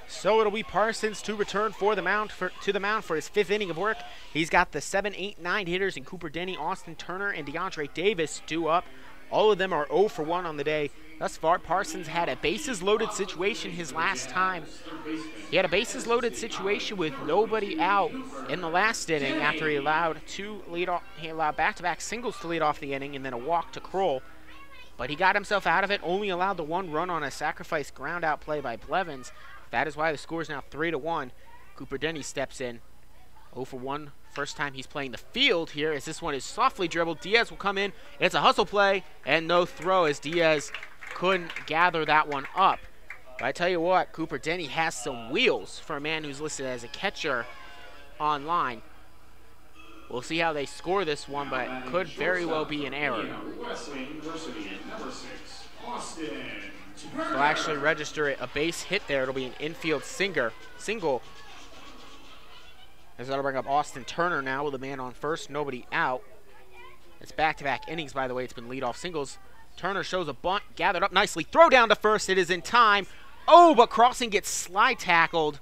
So it'll be Parsons to return to the mound for his 5th inning of work. He's got the 7, 8, 9 hitters in Cooper Denny, Austin Turner, and DeAndre Davis due up. All of them are 0 for 1 on the day. Thus far, Parsons had a bases-loaded situation his last time. He had a bases-loaded situation with nobody out in the last inning after he allowed back-to-back singles to lead off the inning and then a walk to Kroll. But he got himself out of it, only allowed the 1 run on a sacrifice ground-out play by Blevins. That is why the score is now 3-1. Cooper Denny steps in. 0 for 1. First time he's playing the field here as this one is softly dribbled. Diaz will come in. It's a hustle play and no throw as Diaz couldn't gather that one up. But I tell you what, Cooper Denny has some wheels for a man who's listed as a catcher online. We'll see how they score this one, but it could very well be an error. They'll actually register a base hit there. It'll be an infield single. As that'll bring up Austin Turner now with a man on first, nobody out. It's back-to-back innings, by the way. It's been leadoff singles. Turner shows a bunt, gathered up nicely. Throw down to first. It is in time. Oh, but Crossing gets slide tackled.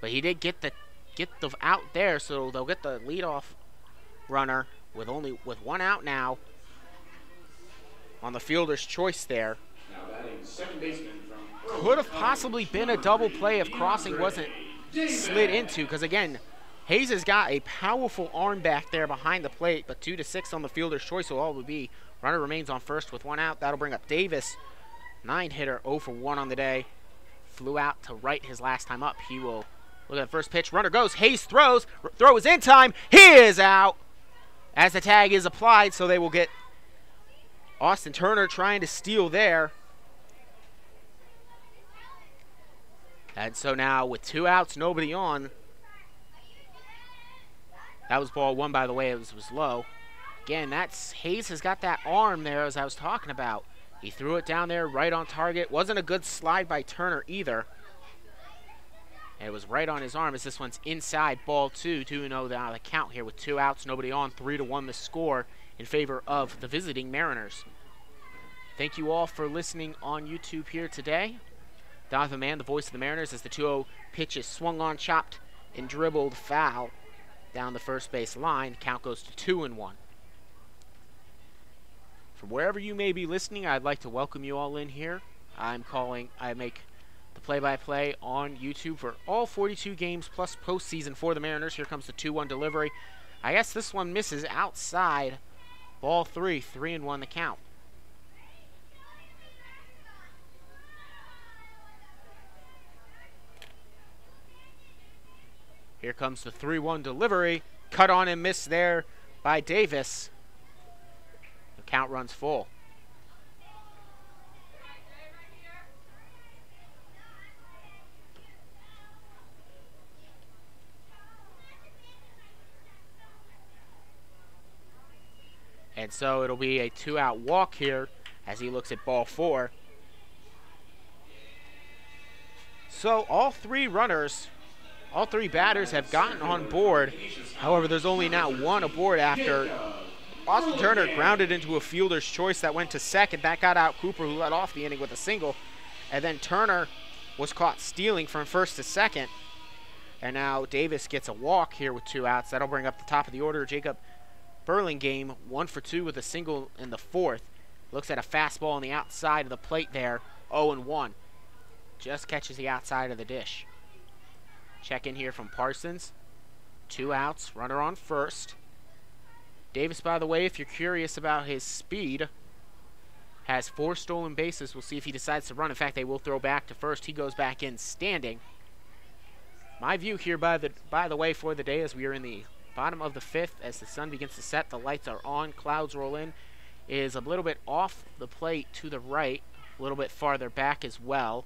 But he did get the get the out there, so they'll get the leadoff runner with one out now on the fielder's choice there. Now batting second baseman from Could have possibly been a double play if crossing wasn't slid into, because again, Hayes has got a powerful arm back there behind the plate, but 2-6 on the fielder's choice, so all would be runner remains on first with one out. That'll bring up Davis, 9-hitter, 0 for 1 on the day. Flew out to right his last time up. He will look at the first pitch. Runner goes. Hayes throws. Throw is in time. He is out as the tag is applied, so they will get Austin Turner trying to steal there. And so now with 2 outs, nobody on. That was ball 1, by the way. It was low. Again, Hayes has got that arm there, as I was talking about. He threw it down there right on target. Wasn't a good slide by Turner either. And it was right on his arm as this one's inside. Ball 2, 2-0 down the count here with 2 outs, nobody on. 3-1 the score in favor of the visiting Mariners. Thank you all for listening on YouTube here today. Donovan Mann, the voice of the Mariners, as the 2-0 pitch is swung on, chopped, and dribbled foul down the first base line. Count goes to 2-1. From wherever you may be listening, I'd like to welcome you all in here. I make the play-by-play on YouTube for all 42 games plus postseason for the Mariners. Here comes the 2-1 delivery. I guess this one misses outside. Ball 3, 3-1 the count. Here comes the 3-1 delivery. Cut on and missed there by Davis. The count runs full. And so it'll be a 2-out walk here as he looks at ball 4. So all three batters have gotten on board. However, there's only now one aboard after Austin Turner grounded into a fielder's choice that went to second. That got out Cooper, who led off the inning with a single. And then Turner was caught stealing from first to second. And now Davis gets a walk here with 2 outs. That'll bring up the top of the order. Jacob Burlingame, 1 for 2 with a single in the 4th. Looks at a fastball on the outside of the plate there, 0-1. Just catches the outside of the dish. Check in here from Parsons. 2 outs, runner on first. Davis, by the way, if you're curious about his speed, has 4 stolen bases. We'll see if he decides to run. In fact, they will throw back to first. He goes back in standing. My view here, by the way, for the day, as we are in the bottom of the 5th, as the sun begins to set, the lights are on, clouds roll in, is a little bit off the plate to the right, a little bit farther back as well.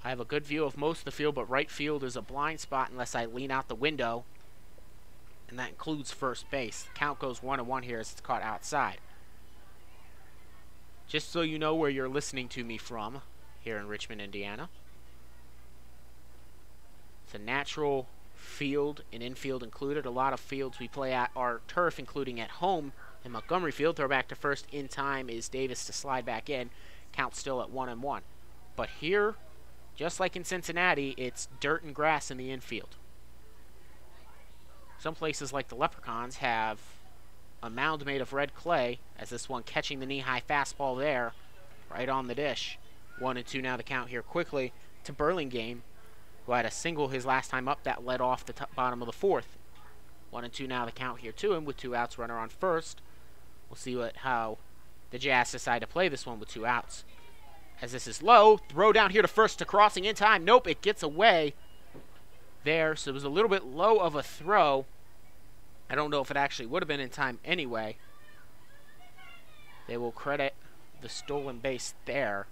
I have a good view of most of the field, but right field is a blind spot unless I lean out the window, and that includes first base. The count goes 1-1 here as it's caught outside. Just so you know where you're listening to me from, here in Richmond, Indiana. It's a natural field and infield included. A lot of fields we play at are turf, including at home in Montgomery Field. Throw back to first in time is Davis to slide back in. Count still at 1-1. But here, just like in Cincinnati, it's dirt and grass in the infield. Some places like the Leprechauns have a mound made of red clay, as this one catching the knee-high fastball there, right on the dish. 1-2 now the count here quickly to Burlingame, who had a single his last time up that led off the bottom of the 4th. 1-2 now the count here to him with 2 outs, runner on first. We'll see how the Jazz decide to play this one with 2 outs. As this is low, throw down here to first to crossing in time. Nope, it gets away there, so it was a little bit low of a throw. I don't know if it actually would have been in time anyway. They will credit the stolen base there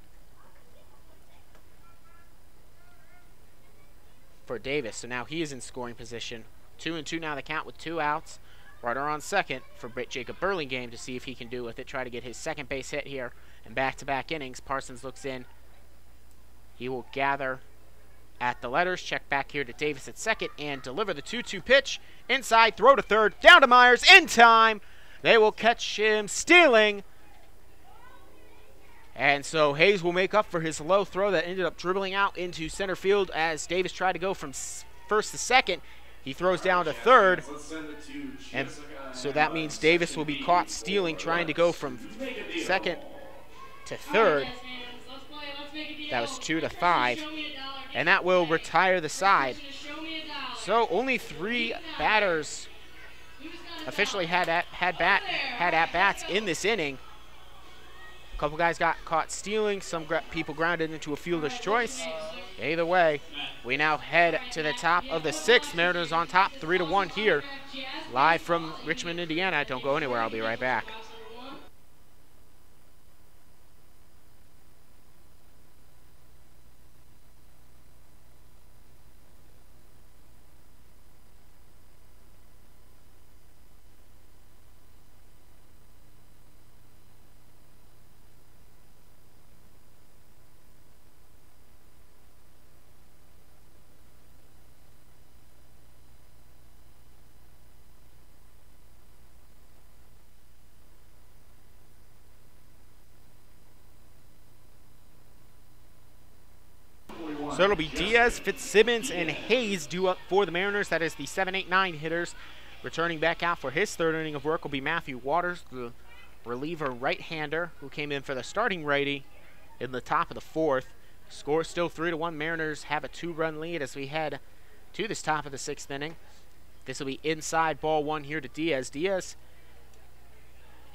for Davis. So now he is in scoring position. 2-2 now the count with 2 outs. Runner on second for Jacob Burlingame to see if he can do with it. Try to get his second base hit here in back-to-back innings. Parsons looks in. He will gather at the letters. Check back here to Davis at second and deliver the 2-2 pitch. Inside, throw to third, down to Myers, in time. They will catch him stealing. And so Hayes will make up for his low throw that ended up dribbling out into center field as Davis tried to go from first to second. He throws down to third. And so that means Davis will be caught stealing, trying to go from second to third. That was 2-5. And that will retire the side. So only 3 batters officially had at-bats in this inning. A couple guys got caught stealing. Some people grounded into a fielder's choice. Either way, we now head to the top of the 6th. Mariners on top, 3-1 here. Live from Richmond, Indiana. Don't go anywhere. I'll be right back. So it'll be Diaz, Fitzsimmons, and Hayes due up for the Mariners. That is the 7, 8, 9 hitters. Returning back out for his 3rd inning of work will be Matthew Waters, the reliever right-hander, who came in for the starting righty in the top of the 4th. Score still 3-1. Mariners have a 2-run lead as we head to this top of the 6th inning. This will be inside ball 1 here to Diaz. Diaz,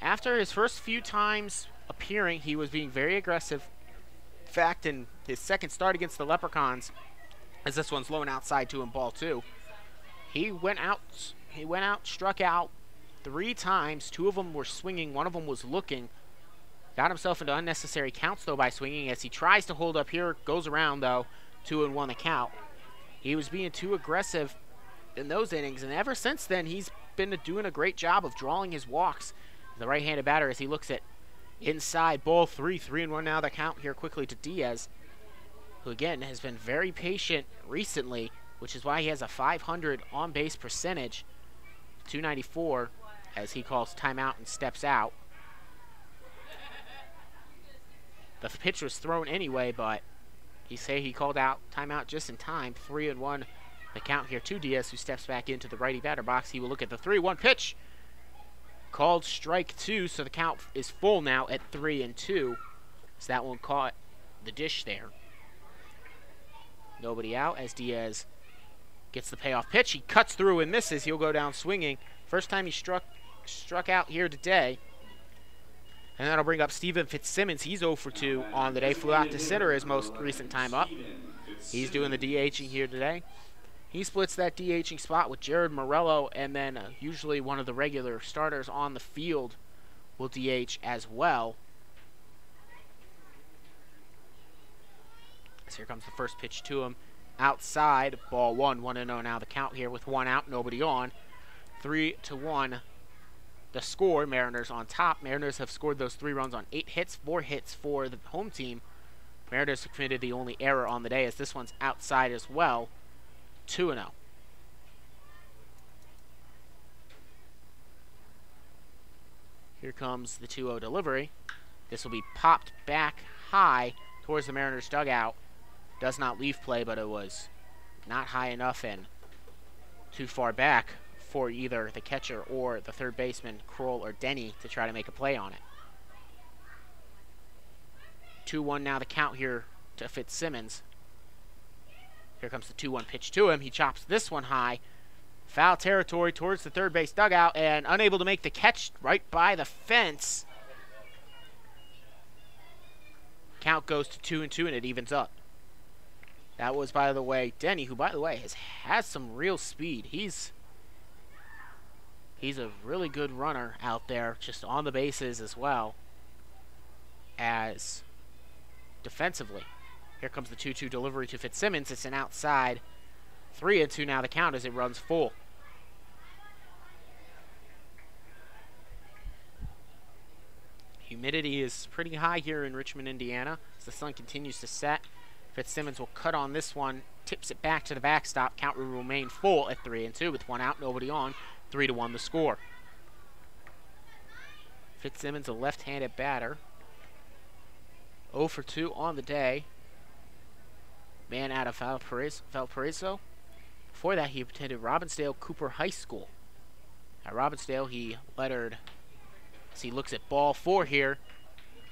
after his first few times appearing, he was being very aggressive. In fact, in his second start against the Leprechauns, as this one's low and outside to him, ball 2, he went out, struck out 3 times. 2 of them were swinging, 1 of them was looking. Got himself into unnecessary counts, though, by swinging as he tries to hold up here. Goes around, though, 2-1 the count. He was being too aggressive in those innings, and ever since then, he's been doing a great job of drawing his walks. The right-handed batter, as he looks at inside ball 3, 3-1 now the count here quickly to Diaz, who again has been very patient recently, which is why he has a 500 on-base percentage, 294, as he calls timeout and steps out. The pitch was thrown anyway, but he called out timeout just in time. 3-1 the count here to Diaz, who steps back into the righty batter box. He will look at the 3-1 pitch. Called strike 2, so the count is full now at 3-2. So that one caught the dish there. Nobody out as Diaz gets the payoff pitch. He cuts through and misses. He'll go down swinging. First time he struck out here today. And that'll bring up Steven Fitzsimmons. He's 0 for 2 on the day. Flew out to center his most recent time up. He's doing the DHing here today. He splits that DHing spot with Jared Morello, and then usually one of the regular starters on the field will DH as well. So here comes the first pitch to him. Outside, ball 1, 1-0 now the count here with 1 out, nobody on. 3-1 the score. Mariners on top. Mariners have scored those 3 runs on 8 hits, 4 hits for the home team. Mariners have committed the only error on the day, as this one's outside as well. 2-0. Here comes the 2-0 delivery. This will be popped back high towards the Mariners dugout. Does not leave play, but it was not high enough and too far back for either the catcher or the third baseman, Kroll or Denny, to try to make a play on it. 2-1 now the count here to Fitzsimmons. Here comes the 2-1 pitch to him. He chops this one high. Foul territory towards the third base dugout, and unable to make the catch right by the fence. Count goes to 2-2, and it evens up. That was, by the way, Denny, who, by the way, has some real speed. He's a really good runner out there, just on the bases as well as defensively. Here comes the 2-2 delivery to Fitzsimmons. It's an outside. 3-2 now the count as it runs full. Humidity is pretty high here in Richmond, Indiana, as the sun continues to set. Fitzsimmons will cut on this one, tips it back to the backstop. Count will remain full at 3-2 with 1 out, nobody on. 3-1 the score. Fitzsimmons, a left-handed batter. 0 for 2 on the day. Man out of Valparaiso. Before that, he attended Robbinsdale Cooper High School. At Robbinsdale, he lettered as he looks at ball 4 here.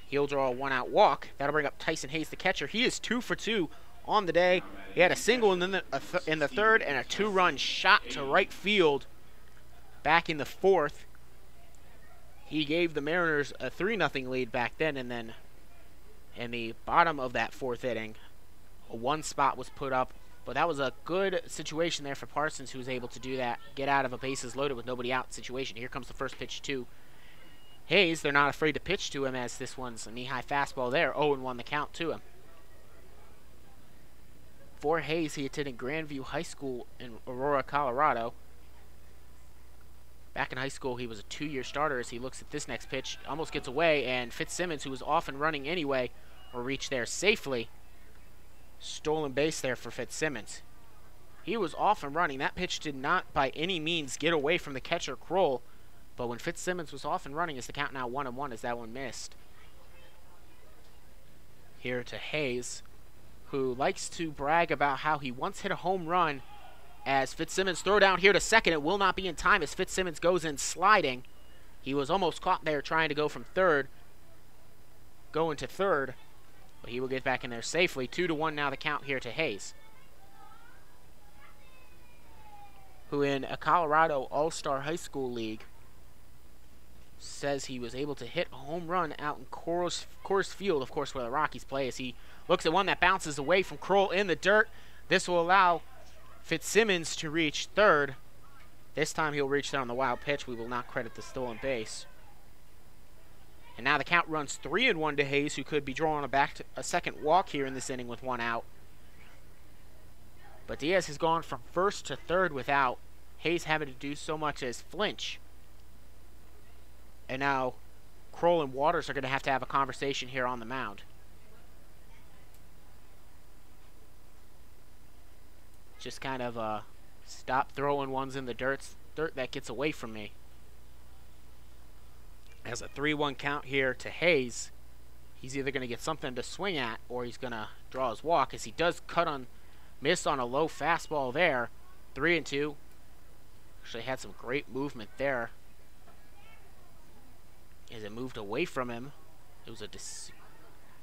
He'll draw a one-out walk. That'll bring up Tyson Hayes, the catcher. He is 2 for 2 on the day. He had a single in the third and a 2-run shot to right field back in the 4th. He gave the Mariners a 3-0 lead back then, and then in the bottom of that 4th inning, a 1 spot was put up. But that was a good situation there for Parsons, who was able to do that, get out of a bases loaded with nobody out situation. Here comes the first pitch to Hayes. They're not afraid to pitch to him, as this one's a knee-high fastball there. 0-1 the count to him. For Hayes, he attended Grandview High School in Aurora, Colorado. Back in high school, he was a 2-year starter. As he looks at this next pitch, almost gets away, and Fitzsimmons, who was off and running anyway, will reach there safely. Stolen base there for Fitzsimmons. He was off and running. That pitch did not by any means get away from the catcher Kroll, but when Fitzsimmons was off and running, is the count now 1-1 as that one missed. Here to Hayes, who likes to brag about how he once hit a home run, as Fitzsimmons throw down here to second. It will not be in time as Fitzsimmons goes in sliding. He was almost caught there trying to go from third, going to third. But he will get back in there safely. 2-1 now the count here to Hayes, who in a Colorado All-Star High School League says he was able to hit a home run out in Coors Field, of course, where the Rockies play, as he looks at one that bounces away from Kroll in the dirt. This will allow Fitzsimmons to reach third. This time he'll reach there on the wild pitch. We will not credit the stolen base. And now the count runs 3-1 to Hayes, who could be drawing a second walk here in this inning with 1 out. But Diaz has gone from first to third without Hayes having to do so much as flinch. And now Kroll and Waters are going to have a conversation here on the mound. Just kind of stop throwing ones in the dirt that gets away from me. As a 3-1 count here to Hayes, he's either going to get something to swing at or he's going to draw his walk, as he does miss on a low fastball there. 3-2. Actually had some great movement there as it moved away from him. It was a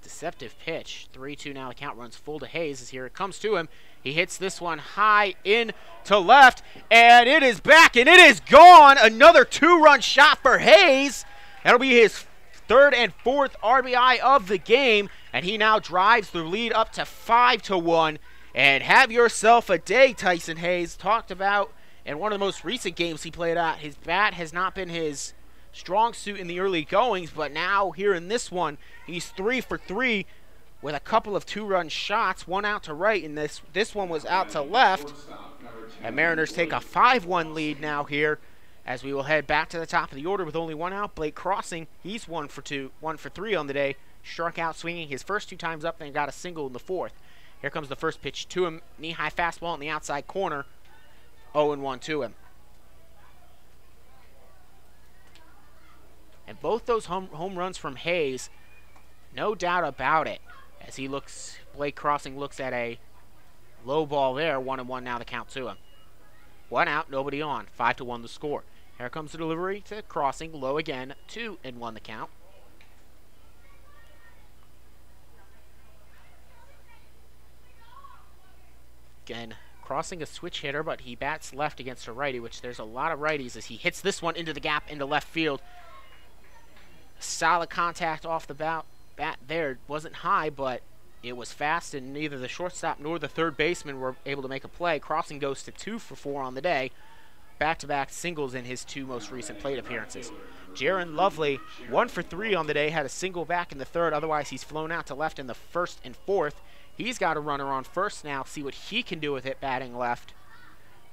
deceptive pitch. 3-2 now the count runs full to Hayes, as here it comes to him. He hits this one high in to left, and it is back, and it is gone. Another 2-run shot for Hayes. That'll be his 3rd and 4th RBI of the game, and he now drives the lead up to 5-1. And have yourself a day, Tyson Hayes. Talked about in one of the most recent games he played at, his bat has not been his strong suit in the early goings, but now here in this one, he's 3 for 3 with a couple of 2-run shots, 1 out to right, and this one was out to left. And Mariners take a 5-1 lead now here, as we will head back to the top of the order with only 1 out. Blake Crossing, he's 1 for 3 on the day. Struck out swinging his first 2 times up, then got a single in the 4th. Here comes the first pitch to him. Knee-high fastball in the outside corner. 0-1 to him. And both those home runs from Hayes, no doubt about it. As Blake Crossing looks at a low ball there. 1-1 now the count to him. 1 out, nobody on. 5-1 the score. Here comes the delivery to Crossing, low again. 2-1 the count. Again, Crossing a switch hitter, but he bats left against a righty, which there's a lot of righties, as he hits this one into the gap into left field. Solid contact off the bat there. Wasn't high, but it was fast, and neither the shortstop nor the third baseman were able to make a play. Crossing goes to 2 for 4 on the day. Back-to-back singles in his 2 most recent plate appearances. Jaron Lovely, 1 for 3 on the day, had a single back in the 3rd. Otherwise, he's flown out to left in the 1st and 4th. He's got a runner on first now. See what he can do with it batting left.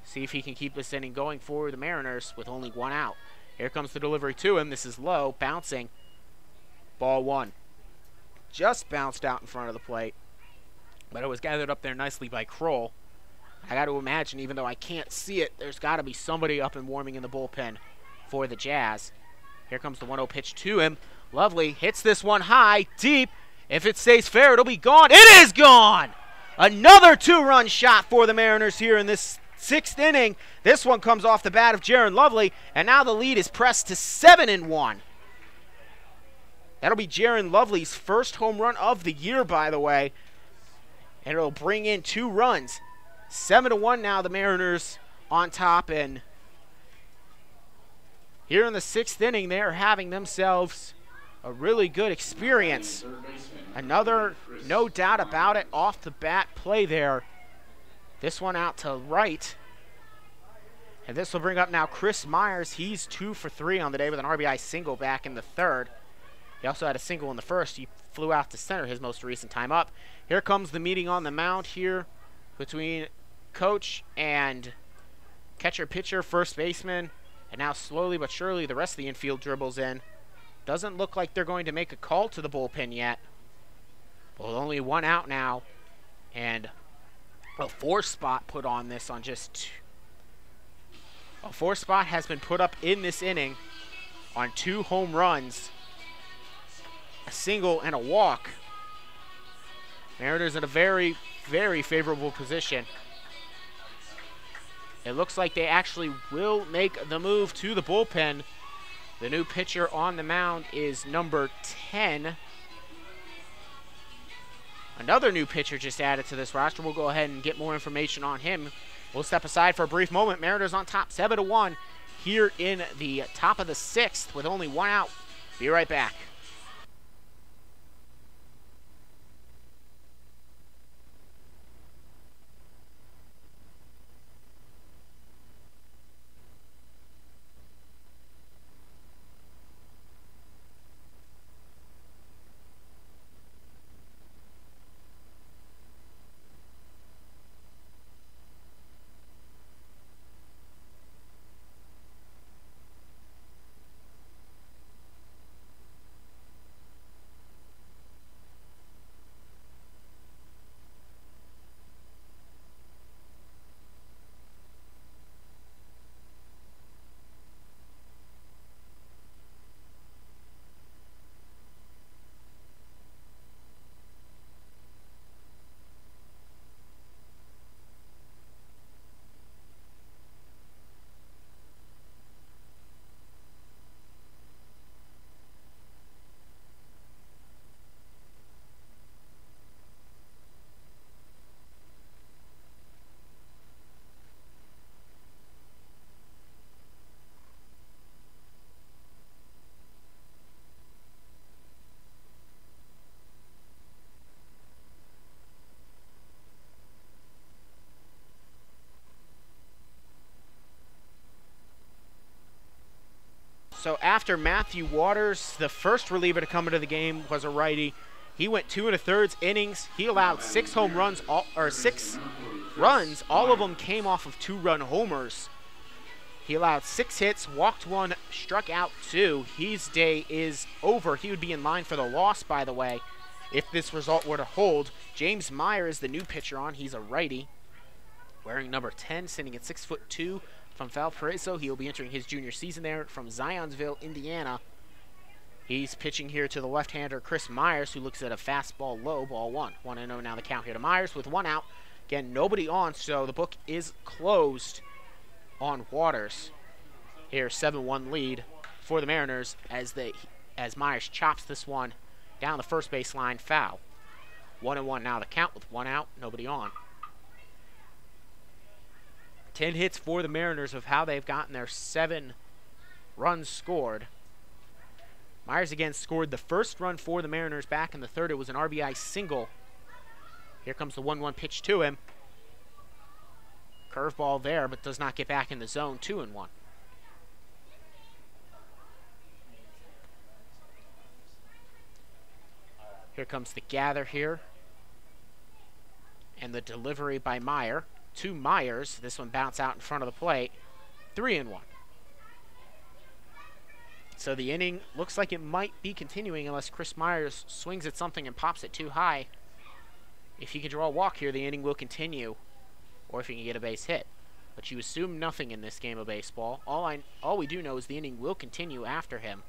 See if he can keep this inning going for the Mariners with only 1 out. Here comes the delivery to him. This is low, bouncing. Ball 1. Just bounced out in front of the plate, but it was gathered up there nicely by Kroll. I got to imagine, even though I can't see it, there's got to be somebody up and warming in the bullpen for the Jazz. Here comes the 1-0 pitch to him. Lovely hits this one high, deep. If it stays fair, it'll be gone. It is gone! Another 2-run shot for the Mariners here in this Sixth inning. This one comes off the bat of Jaron Lovely, and now the lead is pressed to 7-1. That'll be Jaron Lovely's first home run of the year, by the way, and it'll bring in 2 runs. 7-1 now, the Mariners on top, and here in the 6th inning, they're having themselves a really good experience. Another, no doubt about it, off the bat play there. This one out to right. And this will bring up now Chris Myers. He's 2 for 3 on the day with an RBI single back in the 3rd. He also had a single in the 1st. He flew out to center his most recent time up. Here comes the meeting on the mound here between coach and catcher-pitcher, first baseman. And now slowly but surely the rest of the infield dribbles in. Doesn't look like they're going to make a call to the bullpen yet. Well, only 1 out now. And a 4 spot put on this on just a 4 spot has been put up in this inning on 2 home runs, a single and a walk. Mariners in a very, very favorable position. It looks like they actually will make the move to the bullpen. The new pitcher on the mound is number 10. Another new pitcher just added to this roster. We'll go ahead and get more information on him. We'll step aside for a brief moment. Mariners on top 7-1 here in the top of the 6th with only 1 out. Be right back. So after Matthew Waters, the first reliever to come into the game was a righty. He went 2 1/3 innings. He allowed 6 home runs, 6 runs. All of them came off of 2-run homers. He allowed 6 hits, walked 1, struck out 2. His day is over. He would be in line for the loss, by the way, if this result were to hold. James Meyer is the new pitcher on. He's a righty, wearing number 10, sitting at 6'2". From Valparaiso. He'll be entering his junior season there from Zionsville, Indiana. He's pitching here to the left-hander Chris Myers, who looks at a fastball low, ball 1. 1-0 now the count here to Myers with 1 out. Again, nobody on, so the book is closed on Waters. Here, 7-1 lead for the Mariners as Myers chops this one down the first base line, foul. 1-1 now the count with 1 out, nobody on. 10 hits for the Mariners of how they've gotten their 7 runs scored. Myers again scored the first run for the Mariners back in the 3rd. It was an RBI single. Here comes the 1-1 pitch to him. Curveball there, but does not get back in the zone. 2-1. Here comes the gather here. And the delivery by Meyer. To Myers. This one bounced out in front of the plate. 3-1. So the inning looks like it might be continuing unless Chris Myers swings at something and pops it too high. If he can draw a walk here, the inning will continue. Or if he can get a base hit. But you assume nothing in this game of baseball. All we do know is the inning will continue after him,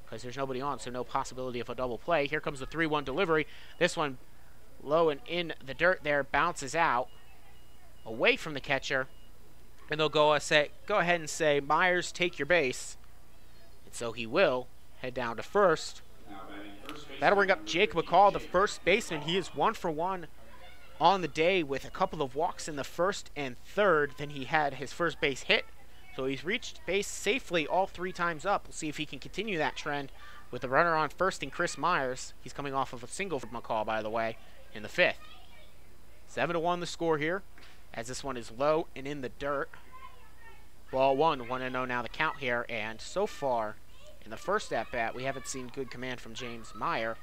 because there's nobody on, so no possibility of a double play. Here comes the 3-1 delivery. This one low and in the dirt there, bounces out away from the catcher. And they'll go ahead and say, Myers, take your base. And so he will head down to first. That'll bring up Jake McCall, the first baseman. He is 1 for 1 on the day with a couple of walks in the first and third. Then he had his first base hit. So he's reached base safely all 3 times up. We'll see if he can continue that trend with the runner on first and Chris Myers. He's coming off of a single for McCall, by the way, in the 5th. 7-1 the score here, as this one is low and in the dirt. Ball 1, 1-0 now the count here. And so far, in the first at-bat, we haven't seen good command from James Meyer.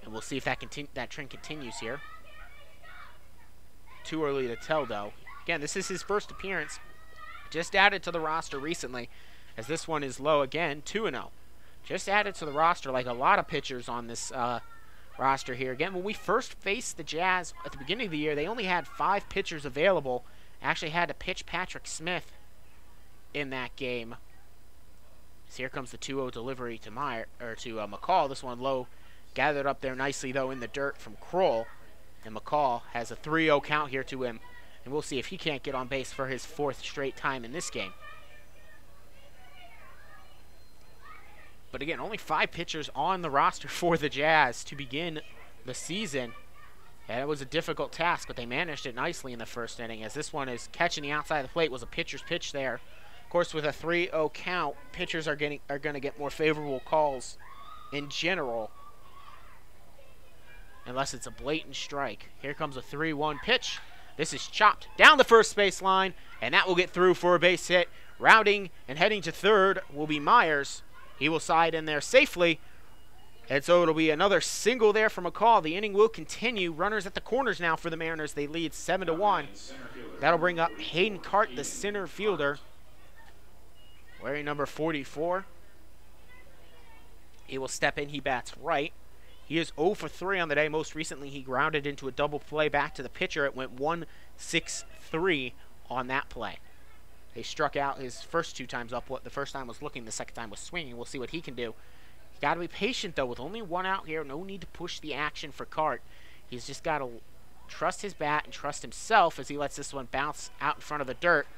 And we'll see if that trend continues here. Too early to tell, though. Again, this is his first appearance. Just added to the roster recently, as this one is low again, 2-0. Just added to the roster like a lot of pitchers on this roster here. Again, when we first faced the Jazz at the beginning of the year, they only had 5 pitchers available. Actually had to pitch Patrick Smith in that game. So here comes the 2-0 delivery to McCall. This one low, gathered up there nicely though in the dirt from Kroll. And McCall has a 3-0 count here to him. And we'll see if he can't get on base for his 4th straight time in this game. But again, only 5 pitchers on the roster for the Jazz to begin the season. And it was a difficult task, but they managed it nicely in the first inning, as this one is catching the outside of the plate. Was a pitcher's pitch there. Of course, with a 3-0 count, pitchers are going to get more favorable calls in general, unless it's a blatant strike. Here comes a 3-1 pitch. This is chopped down the first base line, and that will get through for a base hit. Rounding and heading to third will be Myers. He will slide in there safely. And so it'll be another single there from McCall. The inning will continue. Runners at the corners now for the Mariners. They lead 7-1. That'll bring up Hayden Cart, the center fielder, wearing number 44. He will step in. He bats right. He is 0 for 3 on the day. Most recently, he grounded into a double play back to the pitcher. It went 1-6-3 on that play. They struck out his first 2 times up. The first time was looking, the second time was swinging. We'll see what he can do. He's got to be patient, though, with only 1 out here. No need to push the action for Cart. He's just got to trust his bat and trust himself as he lets this one bounce out in front of the dirt.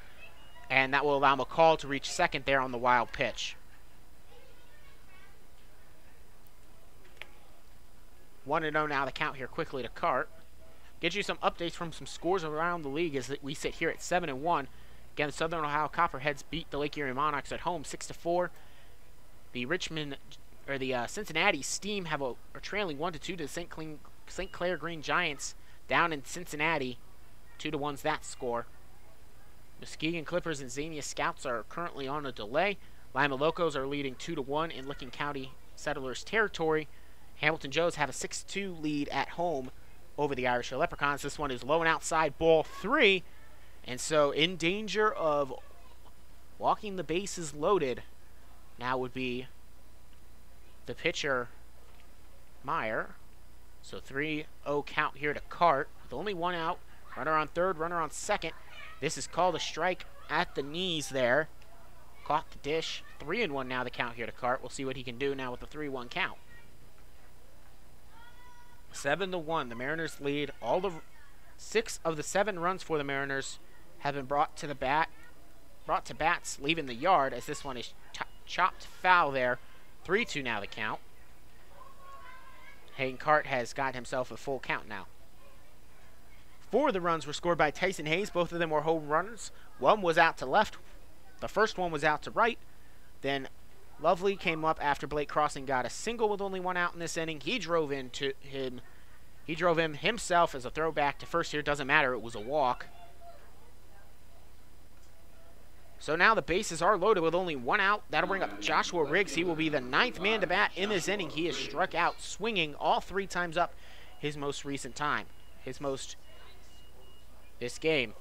And that will allow McCall to reach second there on the wild pitch. 1-0 now the count here quickly to Cart. Get you some updates from some scores around the league as we sit here at 7-1. Again, the Southern Ohio Copperheads beat the Lake Erie Monarchs at home 6-4. The Cincinnati Steam are trailing 1-2 to the St. Clair Green Giants down in Cincinnati. 2-1's that score. Muskegon Clippers and Xenia Scouts are currently on a delay. Lima Locos are leading 2-1 in Licking County Settlers territory. Hamilton Joes have a 6-2 lead at home over the Irish Leprechauns. This one is low and outside, ball 3. And so in danger of walking the bases loaded now would be the pitcher, Meyer. So 3-0 count here to Cart with only 1 out. Runner on third, runner on second. This is called a strike at the knees there. Caught the dish. 3-1 now the count here to Cart. We'll see what he can do now with the 3-1 count. 7-1. The Mariners lead. 6 of the 7 runs for the Mariners have been brought to bats leaving the yard, as this one is chopped foul there. 3-2 now the count. Hayden Cart has got himself a full count now. 4 of the runs were scored by Tyson Hayes. Both of them were home runners. One was out to left. The first one was out to right. Then Lovely came up after Blake Crossing got a single with only 1 out in this inning. He drove him himself as a throwback to first here. Doesn't matter. It was a walk. So now the bases are loaded with only 1 out. That'll bring up Joshua Riggs. He will be the 9th man to bat in this inning. He is struck out swinging all 3 times up his most recent time. This game.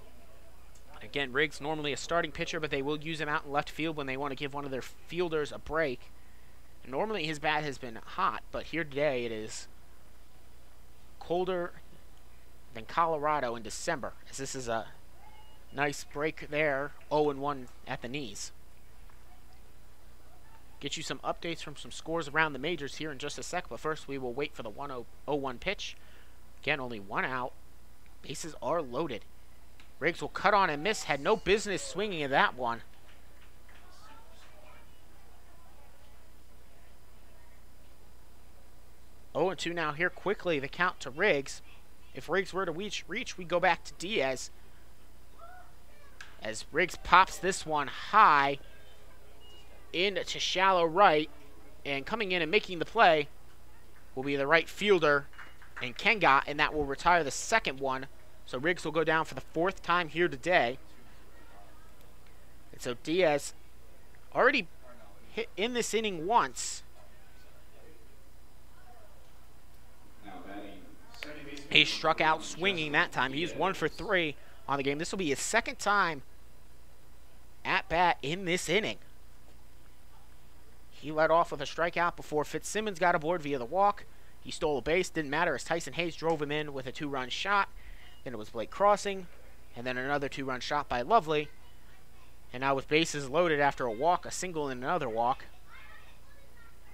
Again, Riggs normally a starting pitcher, but they will use him out in left field when they want to give one of their fielders a break. And normally his bat has been hot, but here today it is colder than Colorado in December, as this is a nice break there. 0-1 at the knees. Get you some updates from some scores around the majors here in just a sec, but first we will wait for the 1-0-1 pitch. Again, only 1 out. Bases are loaded. Riggs will cut on and miss. Had no business swinging in that one. Oh, and 2 now here quickly. The count to Riggs. If Riggs were to reach, we go back to Diaz. As Riggs pops this one high into shallow right. And coming in and making the play will be the right fielder in Kenga, and that will retire the second one. So Riggs will go down for the 4th time here today. And so Diaz already hit in this inning once. He struck out swinging that time. He's 1 for 3 on the game. This will be his 2nd time at bat in this inning. He led off with a strikeout before Fitzsimmons got aboard via the walk. He stole a base. Didn't matter as Tyson Hayes drove him in with a 2-run shot. Then it was Blake Crossing. And then another 2-run shot by Lovely. And now with bases loaded after a walk, a single and another walk,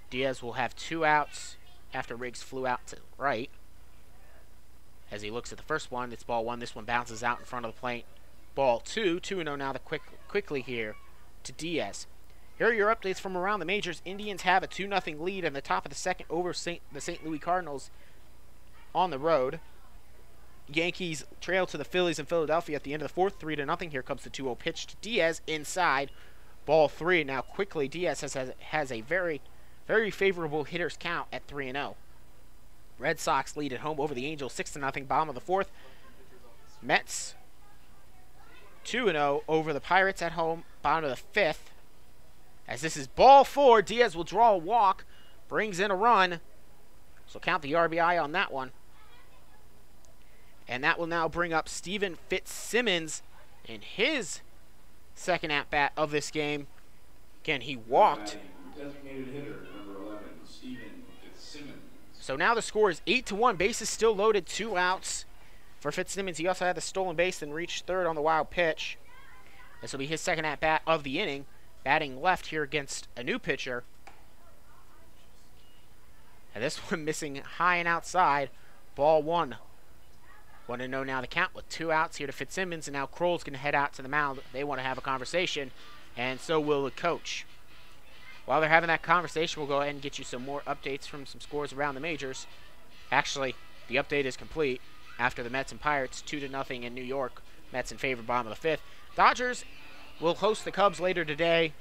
Diaz will have 2 outs after Riggs flew out to right. As he looks at the first one, it's ball 1. This one bounces out in front of the plate. Ball 2. 2-0 now quickly here to Diaz. Here are your updates from around the majors. Indians have a 2-0 lead in the top of the 2nd over the St. Louis Cardinals on the road. Yankees trail to the Phillies in Philadelphia at the end of the 4th, 3-0. Here comes the 2-0 pitch to Diaz inside. Ball 3. Now quickly, Diaz has a very, very favorable hitter's count at 3-0. Red Sox lead at home over the Angels 6-0, bottom of the 4th. Mets 2-0 over the Pirates at home, bottom of the 5th. As this is ball 4, Diaz will draw a walk, brings in a run. So count the RBI on that one. And that will now bring up Stephen Fitzsimmons in his 2nd at-bat of this game. Again, he walked. Designated hitter, number 11, Stephen Fitzsimmons. So now the score is 8-1. Bases still loaded, 2 outs for Fitzsimmons. He also had the stolen base and reached 3rd on the wild pitch. This will be his 2nd at-bat of the inning. Batting left here against a new pitcher. And this one missing high and outside. Ball 1. 1-0 now the count with 2 outs here to Fitzsimmons. And now Kroll's going to head out to the mound. They want to have a conversation. And so will the coach. While they're having that conversation, we'll go ahead and get you some more updates from some scores around the majors. Actually, the update is complete after the Mets and Pirates 2-0 in New York. Mets in favor, bottom of the 5th. Dodgers will host the Cubs later today.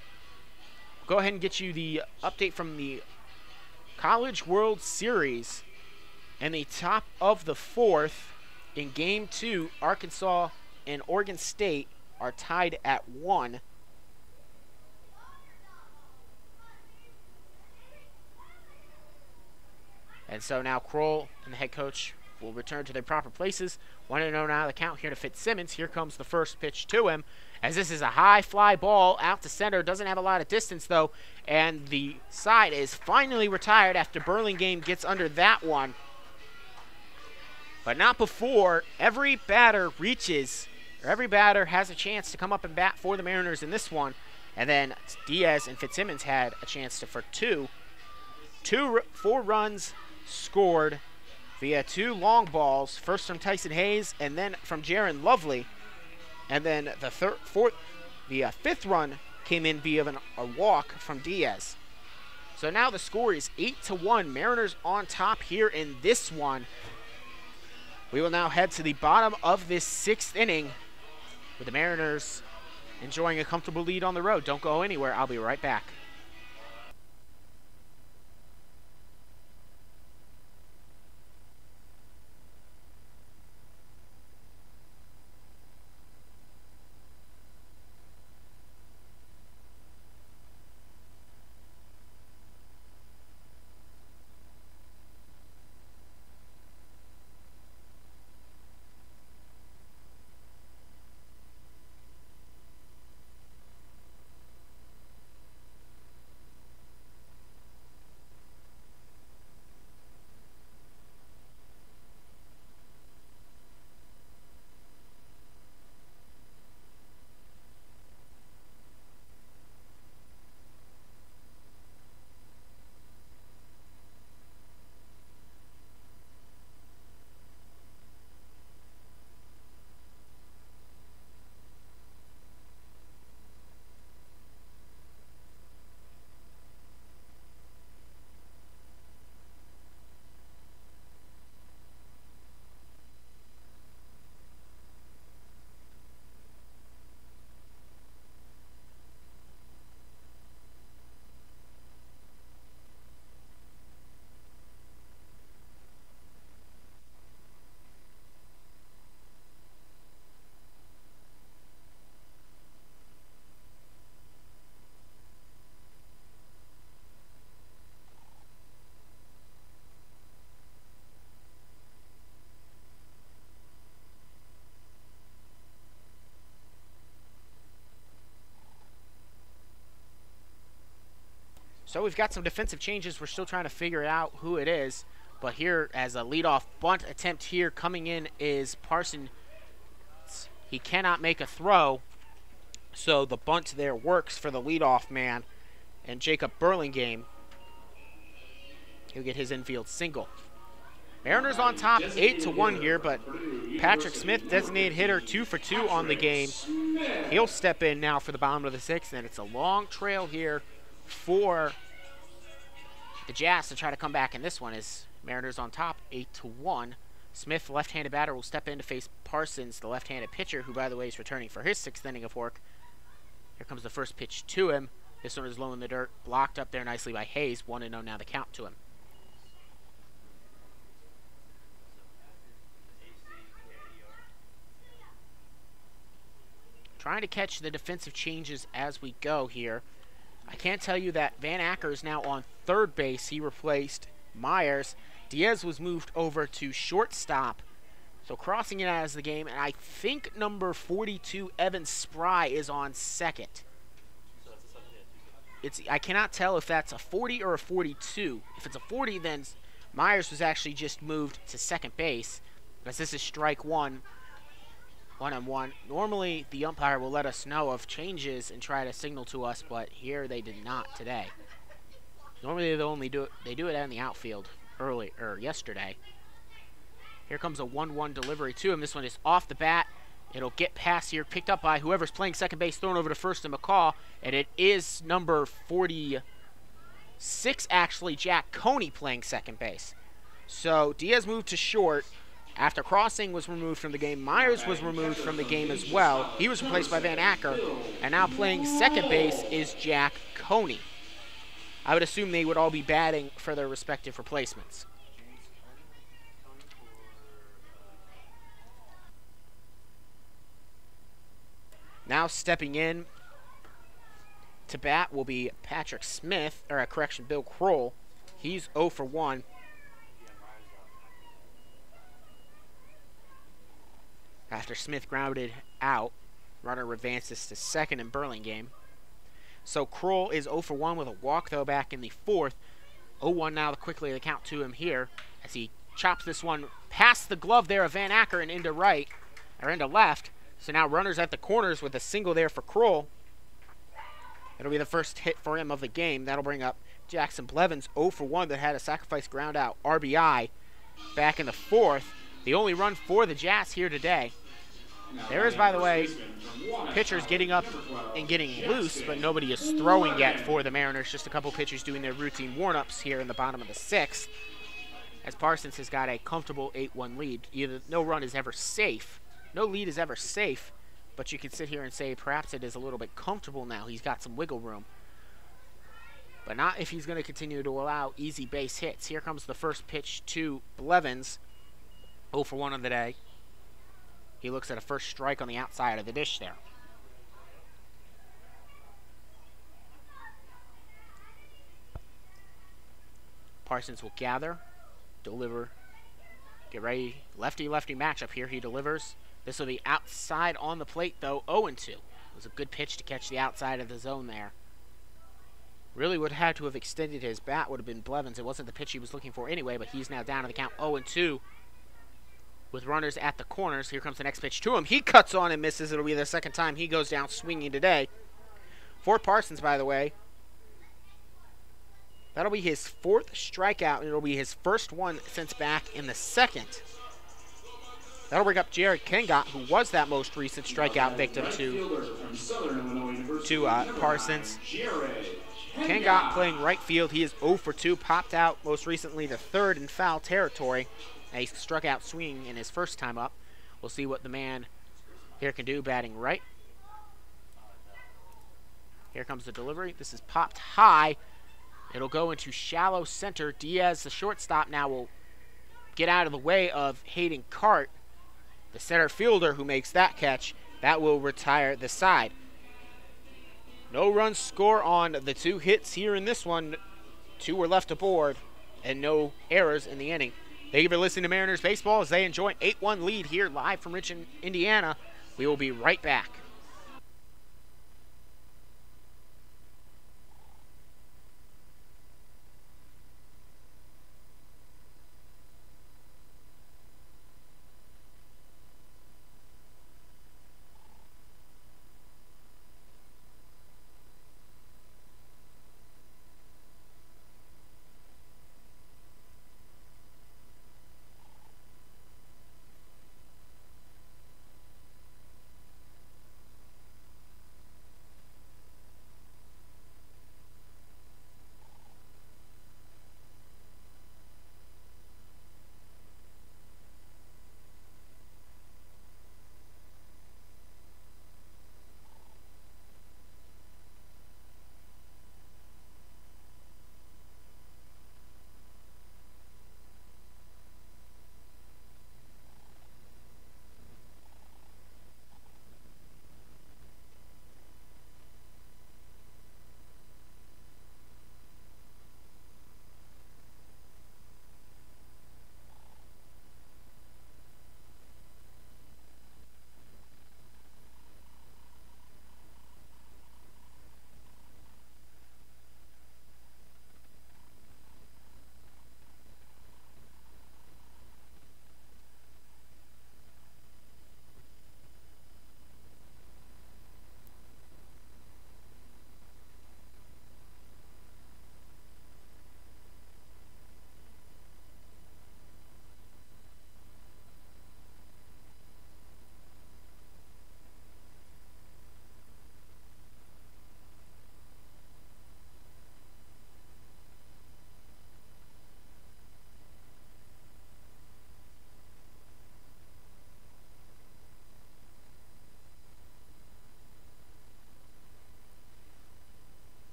Go ahead and get you the update from the College World Series. And the top of the 4th in Game 2, Arkansas and Oregon State are tied at 1. And so now Kroll and the head coach will return to their proper places. 1-0 now the count here to Fitzsimmons. Here comes the first pitch to him. As this is a high fly ball out to center. Doesn't have a lot of distance though. And the side is finally retired after Burlingame gets under that one. But not before every batter reaches, or every batter has a chance to come up and bat for the Mariners in this one. And then Diaz and Fitzsimmons had a chance for 4 runs scored via 2 long balls, first from Tyson Hayes and then from Jaron Lovely. And then the 5th run came in via a walk from Diaz. So now the score is 8-1. Mariners on top here in this one. We will now head to the bottom of this 6th inning with the Mariners enjoying a comfortable lead on the road. Don't go anywhere. I'll be right back. So we've got some defensive changes. We're still trying to figure out who it is. But here, as a leadoff bunt attempt here, coming in is Parsons. He cannot make a throw. So the bunt there works for the leadoff man. And Jacob Burlingame, he'll get his infield single. Mariners on top 8-1 here, but Patrick Smith, designated hitter, 2 for 2 on the game. He'll step in now for the bottom of the 6th, and it's a long trail here for the Jazz to try to come back in this one as Mariners on top 8-1. Smith, left-handed batter, will step in to face Parsons, the left-handed pitcher, who, by the way, is returning for his 6th inning of work. Here comes the first pitch to him. This one is low in the dirt, blocked up there nicely by Hayes. 1-0 now the count to him. Trying to catch the defensive changes as we go here. I can't tell you that Van Acker is now on third base. He replaced Myers. Diaz was moved over to shortstop. So crossing it out as the game. And I think number 42, Evan Spry, is on second. I cannot tell if that's a 40 or a 42. If it's a 40, then Myers was actually just moved to second base. As this is strike one. 1-1. Normally, the umpire will let us know of changes and try to signal to us, but here they did not today. Normally, they do it out in the outfield yesterday. Here comes a 1-1 delivery to him. This one is off the bat. It'll get past here, picked up by whoever's playing second base, thrown over to first to McCall, and it is number 46, actually, Jack Coney playing second base. So Diaz moved to short. After Crossing was removed from the game, Myers was removed from the game as well. He was replaced by Van Acker. And now playing second base is Jack Coney. I would assume they would all be batting for their respective replacements. Now stepping in to bat will be Patrick Smith, or Bill Kroll. He's 0 for 1. After Smith grounded out, runner advances to second in Burlingame. So Kroll is 0 for 1 with a walk, though, back in the 4th. 0-1 now quickly the count to him here as he chops this one past the glove there of Van Acker and into left. So now runners at the corners with a single there for Kroll. It'll be the first hit for him of the game. That'll bring up Jackson Blevins, 0 for 1, that had a sacrifice ground out RBI back in the 4th. The only run for the Jazz here today. There is, by the way, pitchers getting up and getting loose, but nobody is throwing yet for the Mariners. Just a couple pitchers doing their routine warm-ups here in the bottom of the 6th. As Parsons has got a comfortable 8-1 lead. No run is ever safe. No lead is ever safe, but you can sit here and say perhaps it is a little bit comfortable now. He's got some wiggle room. But not if he's going to continue to allow easy base hits. Here comes the first pitch to Blevins. 0 for 1 on the day. He looks at a first strike on the outside of the dish there. Parsons will gather, deliver, get ready. Lefty-lefty matchup here. He delivers. This will be outside on the plate, though. 0-2. It was a good pitch to catch the outside of the zone there. Really would have had to have extended his bat, would have been Blevins. It wasn't the pitch he was looking for anyway, but he's now down to the count 0-2. With runners at the corners. Here comes the next pitch to him. He cuts on and misses. It'll be the second time he goes down swinging today. For Parsons, by the way. That'll be his 4th strikeout, and it'll be his first one since back in the 2nd. That'll bring up Jared Kengott, who was that most recent strikeout victim to Parsons. Kengott playing right field. He is 0 for 2. Popped out most recently to third in foul territory. And he struck out swinging in his first time up. We'll see what the man here can do batting right. Here comes the delivery. This is popped high. It'll go into shallow center. Diaz, the shortstop, now will get out of the way of Hayden Cart, the center fielder who makes that catch. That will retire the side. No runs score on the 2 hits here in this one. 2 were left aboard and no errors in the inning. Thank you for listening to Mariners Baseball as they enjoy an 8-1 lead here live from Richmond, Indiana. We will be right back.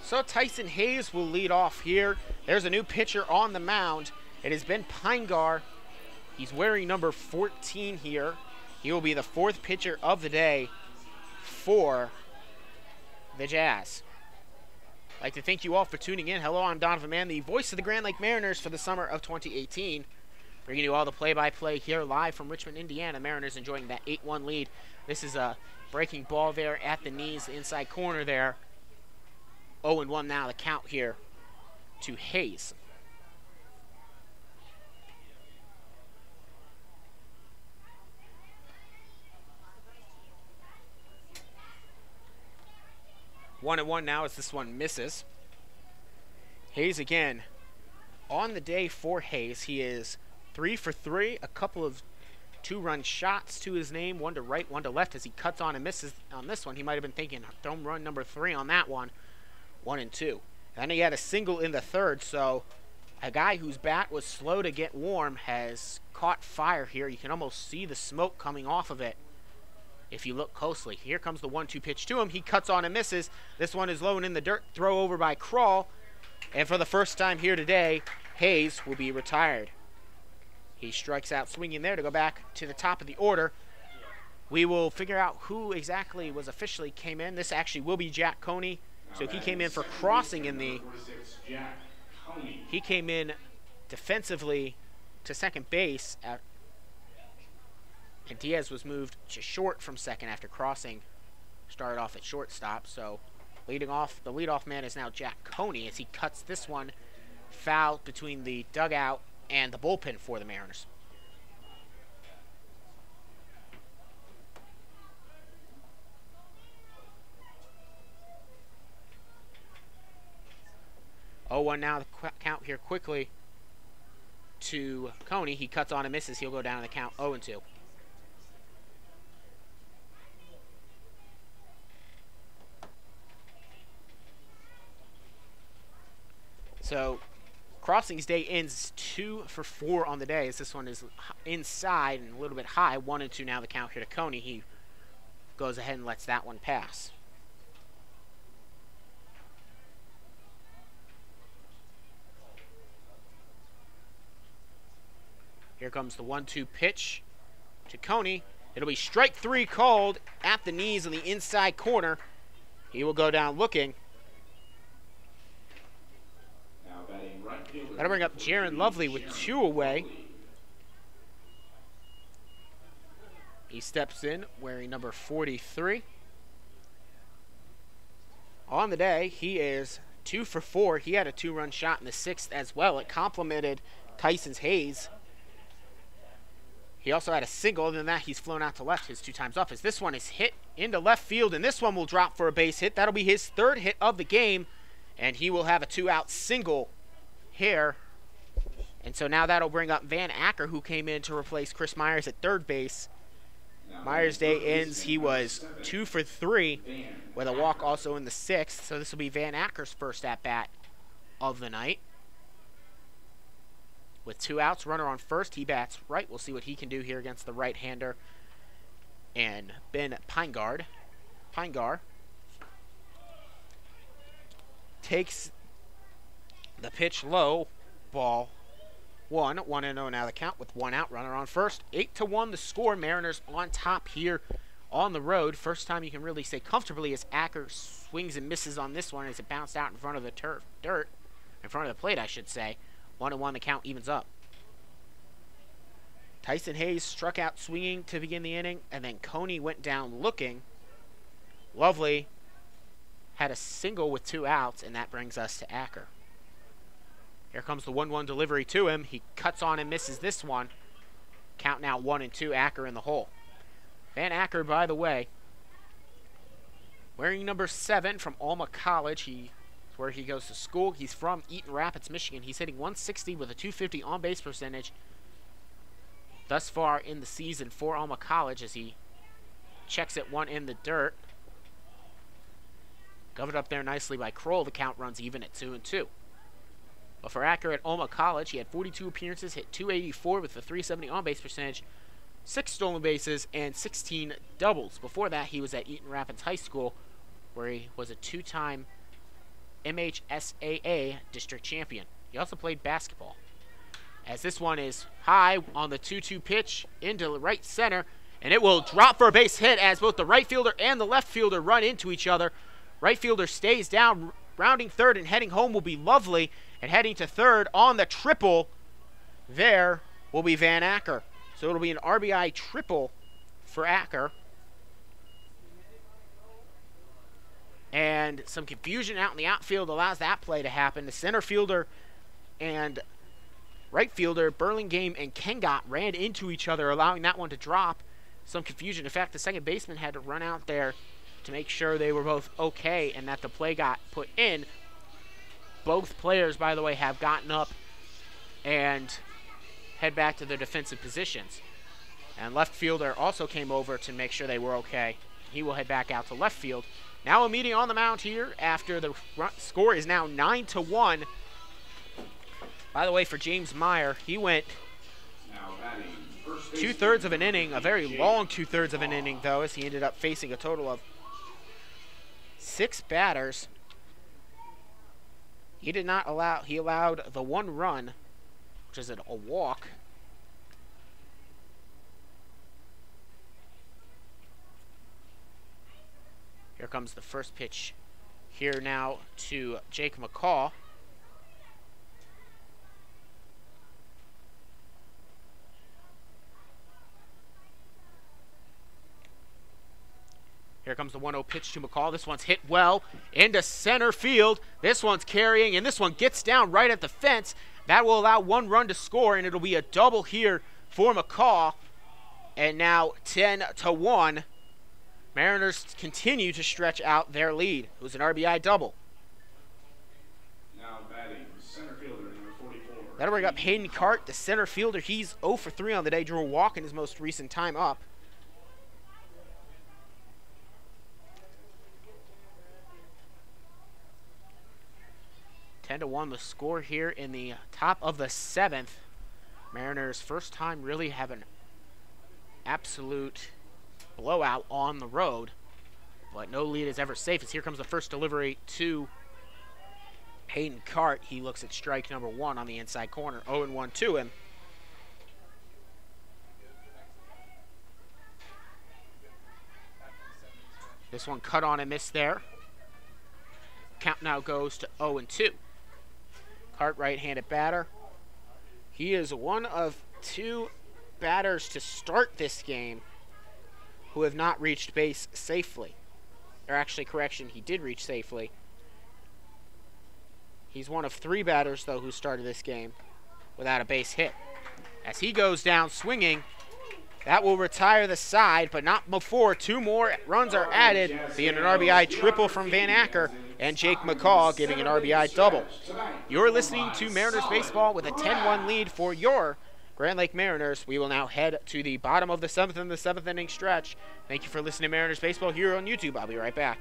So Tyson Hayes will lead off here. There's a new pitcher on the mound. It has been Pinegar. He's wearing number 14 here. He will be the fourth pitcher of the day for the Jazz. I'd like to thank you all for tuning in. Hello, I'm Donovan Mann, the voice of the Grand Lake Mariners for the summer of 2018. Bringing you all the play-by-play here live from Richmond, Indiana. Mariners enjoying that 8-1 lead. This is a breaking ball there at the knees, the inside corner there. 0-1 now, the count here to Hayes. One and one now as this one misses. Hayes again on the day for Hayes. He is 3 for 3, a couple of two-run shots to his name, one to right, one to left as he cuts on and misses on this one. He might have been thinking home run number 3 on that one. 1 and 2. And he had a single in the third, so a guy whose bat was slow to get warm has caught fire here. You can almost see the smoke coming off of it if you look closely. Here comes the 1-2 pitch to him. He cuts on and misses. This one is low and in the dirt. Throw over by Krall. And for the first time here today, Hayes will be retired. He strikes out swinging there to go back to the top of the order. We will figure out who exactly was officially came in. This actually will be Jack Coney. So he came in for crossing in the... He came in defensively to second base. And Diaz was moved to short from second after crossing. Started off at shortstop. So leading off, the leadoff man is now Jack Coney as he cuts this one foul between the dugout and the bullpen for the Mariners. Oh, 1 now, the count here quickly to Coney. He cuts on and misses. He'll go down in the count 0-2. So Crossing's day ends 2 for 4 on the day as this one is inside and a little bit high. 1-2 now the count here to Coney. He goes ahead and lets that one pass. Here comes the 1-2 pitch to Coney. It'll be strike 3 called at the knees on the inside corner. He will go down looking. That'll bring up Jaron Lovely with 2 away. He steps in wearing number 43. On the day, he is 2 for 4. He had a 2-run shot in the 6th as well. It complemented Tyson's Hayes. He also had a single. Other than that, he's flown out to left his 2 times up as this one is hit into left field, and this one will drop for a base hit. That'll be his 3rd hit of the game, and he will have a 2-out single here. And so now that'll bring up Van Acker, who came in to replace Chris Myers at 3rd base. Myers' day ends. He was 2 for 3 with a walk also in the 6th. So this will be Van Acker's first at-bat of the night. With 2 outs, runner on first, he bats right. We'll see what he can do here against the right-hander and Ben Pinegar. Pinegar takes the pitch low, ball 1, 1-0 now the count with 1 out, runner on first. 8-1 the score. Mariners on top here on the road. First time you can really say comfortably as Acker swings and misses on this one as it bounced out in front of the dirt, in front of the plate, I should say. 1-1 the count evens up. Tyson Hayes struck out swinging to begin the inning, and then Coney went down looking. Lovely had a single with 2 outs, and that brings us to Acker. Here comes the 1-1 delivery to him. He cuts on and misses this one. Count now 1-2, Acker in the hole. Van Acker, by the way, wearing number 7 from Alma College. Where he goes to school. He's from Eaton Rapids, Michigan. He's hitting 160 with a 250 on-base percentage thus far in the season for Alma College as he checks it 1 in the dirt. Covered up there nicely by Kroll. The count runs even at 2-2. But for Acker at Alma College, he had 42 appearances, hit 284 with a 370 on-base percentage, 6 stolen bases, and 16 doubles. Before that, he was at Eaton Rapids High School, where he was a 2-time MHSAA district champion. He also played basketball. As this one is high on the 2-2 pitch into right center, and it will drop for a base hit as both the right fielder and the left fielder run into each other. Right fielder stays down, rounding third, and heading home will be Lovely, and heading to third on the triple there will be Van Acker. So it'll be an RBI triple for Acker. And some confusion out in the outfield allows that play to happen. The center fielder and right fielder, Burlingame and Kengot, ran into each other, allowing that one to drop. Some confusion. In fact, the second baseman had to run out there to make sure they were both okay and that the play got put in. Both players, by the way, have gotten up and head back to their defensive positions. And left fielder also came over to make sure they were okay. He will head back out to left field. Now a meeting on the mound here after the score is now 9-1. By the way, for James Meyer, he went 2/3 of an inning, a very long 2/3 of an inning, though, as he ended up facing a total of 6 batters. He did not allow, he allowed the 1 run, which is a walk. Here comes the first pitch here now to Jake McCall. Here comes the 1-0 pitch to McCall. This one's hit well into center field. This one's carrying, and this one gets down right at the fence. That will allow 1 run to score, and it'll be a double here for McCall. And now 10-1. Mariners continue to stretch out their lead. It was an RBI double. Now batting, center fielder, number 44. That'll bring up Hayden Cart, the center fielder. He's 0 for 3 on the day. Drew a walk in his most recent time up. (10-1) the score here in the top of the 7th. Mariners first time really have an absolute blowout on the road, but no lead is ever safe. As here comes the first delivery to Hayden Cart. He looks at strike number 1 on the inside corner. 0-1 to him. This one cut on and missed there. Count now goes to 0-2. Cart, right-handed batter. He is one of 2 batters to start this game who have not reached base safely. Or actually, correction, he did reach safely. He's one of 3 batters, though, who started this game without a base hit. As he goes down swinging, that will retire the side, but not before 2 more runs are added, being an RBI triple from Van Acker and Jake McCall giving an RBI double. You're listening to Mariners Baseball with a 10-1 lead for your Grand Lake Mariners. We will now head to the bottom of the 7th in the 7th inning stretch. Thank you for listening to Mariners Baseball here on YouTube. I'll be right back.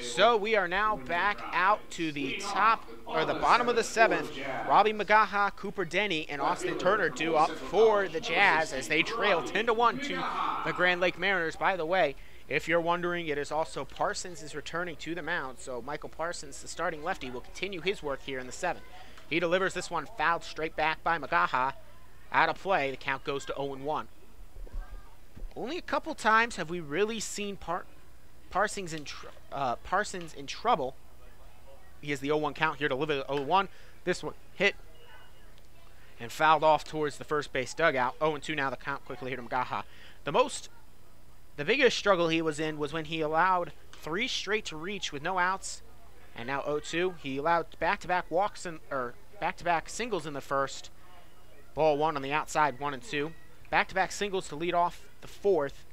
So we are now back out to the top, or the bottom of the 7th. Robbie Magaha, Cooper Denny, and Austin Turner due up for the Jazz as they trail 10-1 to the Grand Lake Mariners. By the way, if you're wondering, it is also Parsons is returning to the mound. So Michael Parsons, the starting lefty, will continue his work here in the 7th. He delivers this one, fouled straight back by Magaha. Out of play, the count goes to 0-1. Only a couple times have we really seen Parsons in trouble. He has the 0-1 count here, delivered 0-1. This one hit and fouled off towards the first base dugout. 0-2 now, the count quickly here to Magaha. The biggest struggle he was in was when he allowed 3 straight to reach with no outs, and now 0-2. He allowed back-to-back back-to-back singles in the first. Ball 1 on the outside, 1-2. Back-to-back singles to lead off the fourth,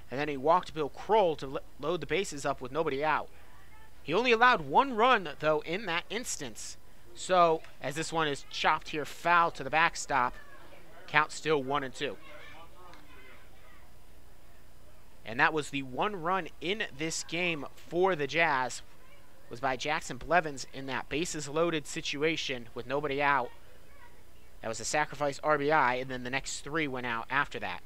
and then he walked Bill Kroll to load the bases up with nobody out. He only allowed 1 run, though, in that instance. So, as this one is chopped here, foul to the backstop, count still 1-2. And that was the 1 run in this game for the Jazz, was by Jackson Blevins in that bases loaded situation with nobody out. That was a sacrifice RBI, and then the next 3 went out after that.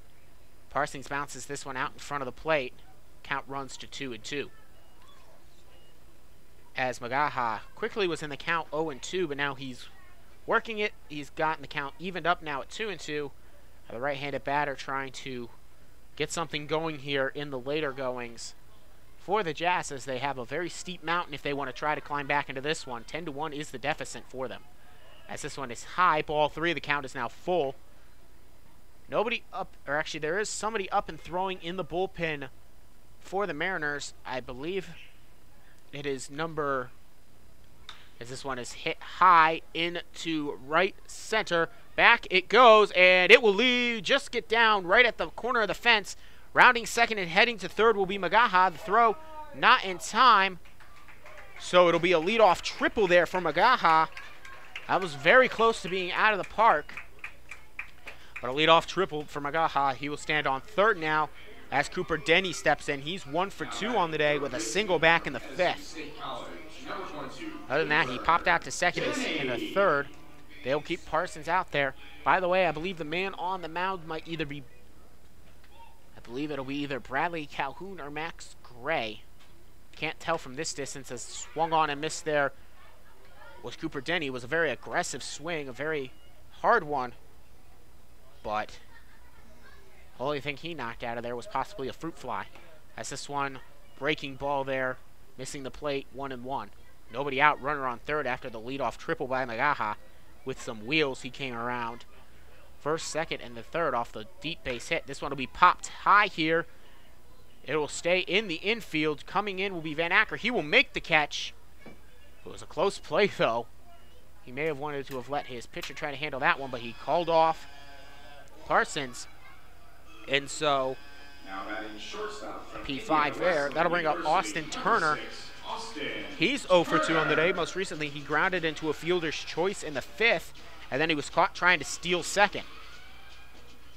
Parsons bounces this one out in front of the plate. Count runs to 2-2. As Magaha quickly was in the count 0-2, but now he's working it. He's gotten the count evened up now at 2-2. The right-handed batter trying to get something going here in the later goings for the Jazz, as they have a very steep mountain if they want to try to climb back into this one. 10-1 is the deficit for them. As this one is high, ball 3, the count is now full. Nobody up, or actually there is somebody up and throwing in the bullpen for the Mariners. I believe it is number, as this one is hit high into right center. Back it goes, and it will just get down right at the corner of the fence. Rounding second and heading to third will be Magaha. The throw not in time, so it'll be a leadoff triple there for Magaha. That was very close to being out of the park. But a leadoff triple for Magaha. He will stand on third now as Cooper Denny steps in. He's 1 for 2 on the day with a single back in the 5th. Other than that, he popped out to second in the third. They'll keep Parsons out there. By the way, I believe the man on the mound might either be, I believe it'll be either Bradley Calhoun or Max Gray. Can't tell from this distance, as swung on and missed there was Cooper Denny. It was a very aggressive swing, a very hard one, but the only thing he knocked out of there was possibly a fruit fly. As this one, breaking ball there, missing the plate, 1-1. Nobody out, runner on third after the leadoff triple by Magaha. With some wheels, he came around. First, second, and the third off the deep base hit. This one will be popped high here. It will stay in the infield. Coming in will be Van Acker. He will make the catch. It was a close play, though. He may have wanted to have let his pitcher try to handle that one, but he called off Parsons. And so, P5 there. That'll bring up Austin Turner. He's 0 for 2 on the day. Most recently, he grounded into a fielder's choice in the 5th, and then he was caught trying to steal second.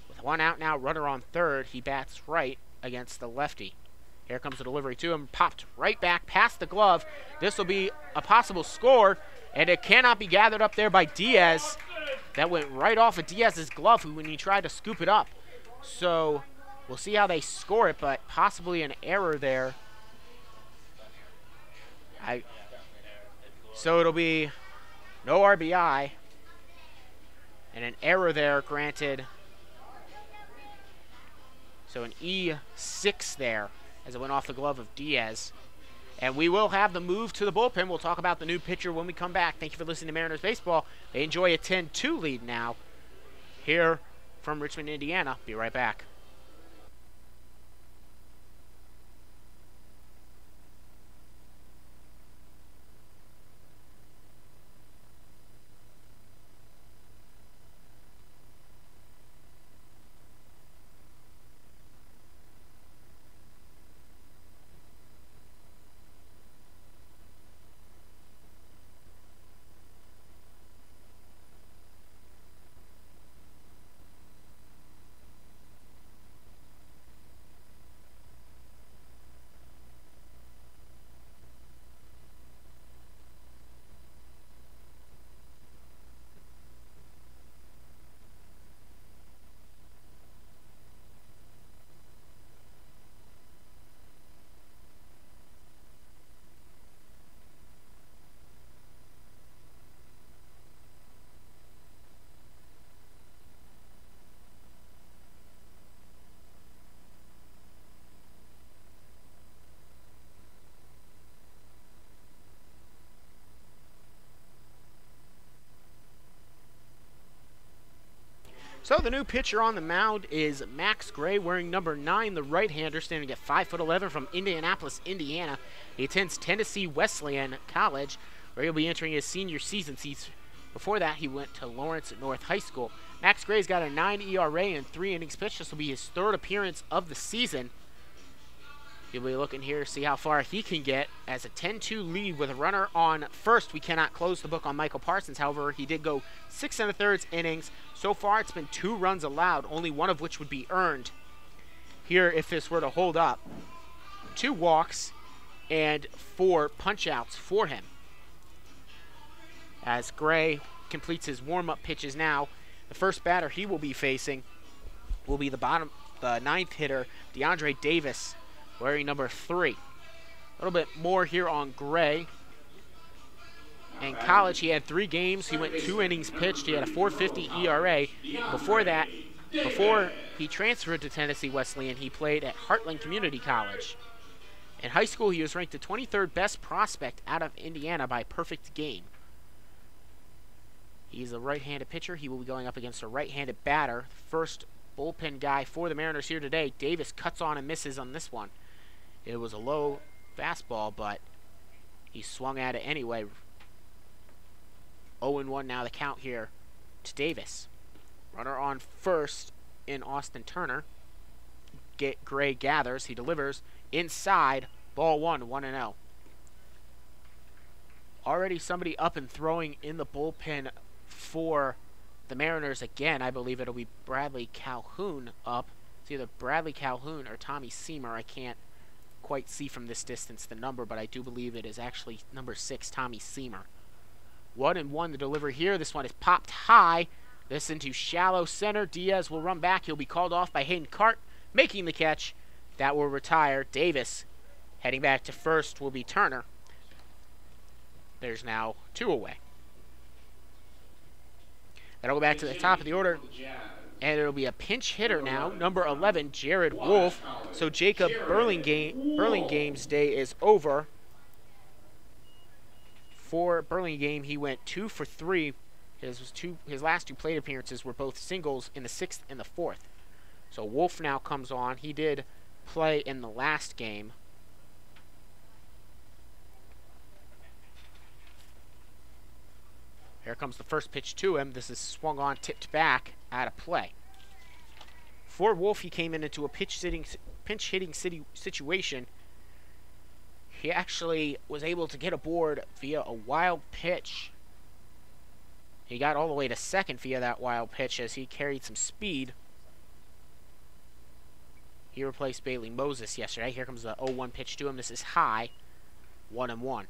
With 1 out now, runner on third, he bats right against the lefty. Here comes the delivery to him, popped right back past the glove. This will be a possible score, and it cannot be gathered up there by Diaz. That went right off of Diaz's glove when he tried to scoop it up. So we'll see how they score it, but possibly an error there. So it'll be no RBI and an error there granted. So an E6 there as it went off the glove of Diaz. And we will have the move to the bullpen. We'll talk about the new pitcher when we come back. Thank you for listening to Mariners Baseball. They enjoy a 10-2 lead now here from Richmond, Indiana. Be right back. So the new pitcher on the mound is Max Gray, wearing number 9, the right-hander, standing at 5'11" from Indianapolis, Indiana. He attends Tennessee Wesleyan College, where he'll be entering his senior season. Before that, he went to Lawrence North High School. Max Gray's got a 9 ERA and 3 innings pitched. This will be his 3rd appearance of the season. He'll be looking here to see how far he can get. As a 10-2 lead with a runner on first, we cannot close the book on Michael Parsons. However, he did go 6 1/3 innings. So far, it's been 2 runs allowed, only one of which would be earned. Here, if this were to hold up, 2 walks and 4 punch-outs for him. As Gray completes his warm-up pitches now, the first batter he will be facing will be the 9th hitter, DeAndre Davis, wearing number 3. A little bit more here on Gray. In college, he had 3 games. He went 2 innings pitched. He had a 4.50 ERA. Before that, before he transferred to Tennessee Wesleyan, he played at Heartland Community College. In high school, he was ranked the 23rd best prospect out of Indiana by perfect game. He's a right-handed pitcher. He will be going up against a right-handed batter. First bullpen guy for the Mariners here today. Davis cuts on and misses on this one. It was a low fastball, but he swung at it anyway. 0-1 now the count here to Davis. Runner on first in Austin Turner. Gray gathers. He delivers inside. Ball 1-0. Already somebody up and throwing in the bullpen for the Mariners again. I believe it'll be Bradley Calhoun up. It's either Bradley Calhoun or Tommy Seamer. I can't quite see from this distance the number, but I do believe it is actually number 6, Tommy Seamer. 1-1 the delivery here. This one is popped high. This into shallow center. Diaz will run back. He'll be called off by Hayden Cart, making the catch. That will retire. Davis heading back to first will be Turner. There's now 2 away. That'll go back to the top of the order. And it'll be a pinch hitter now, number 11, Jared Wolf. So Jacob Burlingame's day is over. For Burlingame, he went 2 for 3. His last 2 plate appearances were both singles in the 6th and the 4th. So Wolf now comes on. He did play in the last game. Here comes the first pitch to him. This is swung on, tipped back, out of play. For Wolf, he came into a pinch-hitting situation. He actually was able to get aboard via a wild pitch. He got all the way to second via that wild pitch as he carried some speed. He replaced Bailey Moses yesterday. Here comes the 0-1 pitch to him. This is high. 1-1.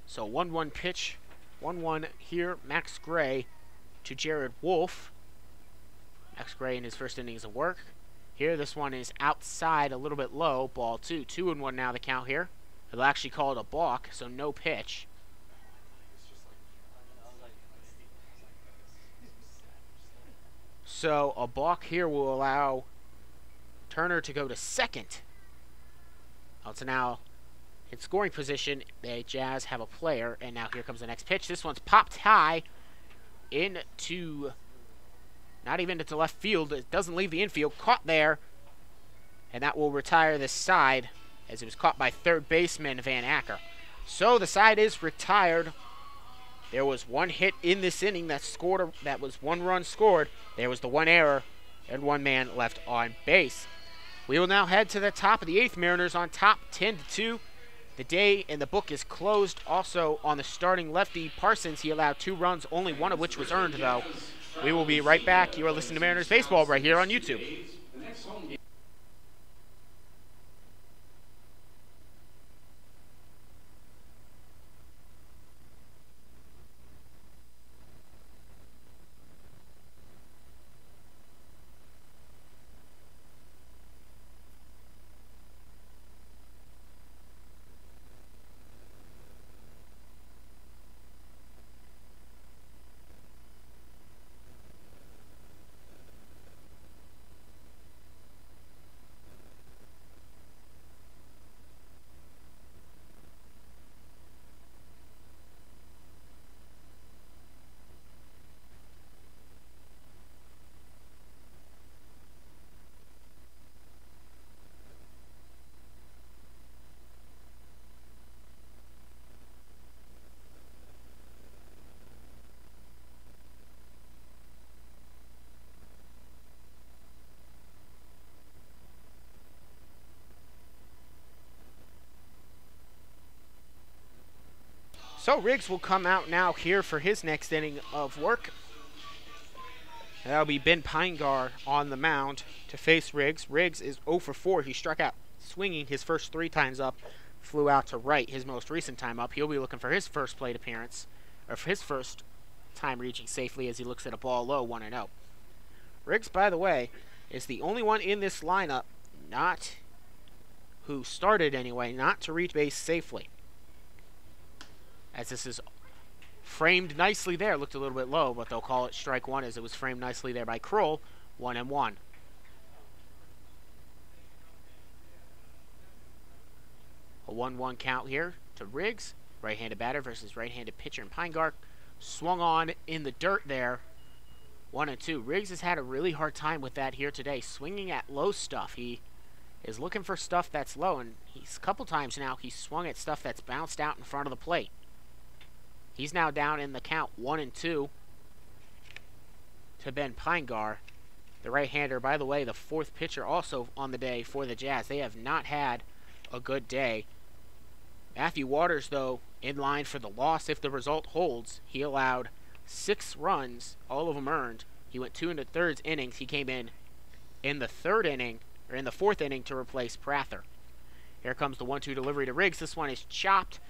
So 1-1 pitch, 1-1 here. Max Gray to Jared Wolf. Max Gray in his first innings of work. Here, this one is outside, a little bit low. Ball 2. 2-1 now the count here. They'll actually call it a balk, so no pitch. So a balk here will allow Turner to go to second. So now in scoring position, the Jazz have a player, and now here comes the next pitch. This one's popped high into, not even into left field. It doesn't leave the infield. Caught there, and that will retire this side as it was caught by third baseman Van Acker. So the side is retired. There was 1 hit in this inning that was 1 run scored. There was the 1 error and 1 man left on base. We will now head to the top of the 8th. Mariners on top, 10-2. The day in the book is closed. Also on the starting lefty, Parsons, he allowed 2 runs, only 1 of which was earned, though. We will be right back. You are listening to Mariners Baseball right here on YouTube. So Riggs will come out now here for his next inning of work. That'll be Ben Pinegar on the mound to face Riggs. Riggs is 0 for 4. He struck out swinging his first 3 times up, flew out to right his most recent time up. He'll be looking for his first plate appearance, or for his first time reaching safely as he looks at a ball low, 1-0. Riggs, by the way, is the only one in this lineup, who started anyway, not to reach base safely. As this is framed nicely there. Looked a little bit low, but they'll call it strike one as it was framed nicely there by Kroll. 1-1. A 1-1 count here to Riggs. Right-handed batter versus right-handed pitcher in Pinegar. Swung on in the dirt there. 1-2. Riggs has had a really hard time with that here today. Swinging at low stuff. He is looking for stuff that's low, and he's a couple times now he's swung at stuff that's bounced out in front of the plate. He's now down in the count 1-2 to Ben Pinegar. The right-hander, by the way, the 4th pitcher also on the day for the Jazz. They have not had a good day. Matthew Waters, though, in line for the loss if the result holds. He allowed 6 runs, all of them earned. He went 2 1/3 innings. He came in the 3rd inning, or in the 4th inning, to replace Prather. Here comes the 1-2 delivery to Riggs. This one is chopped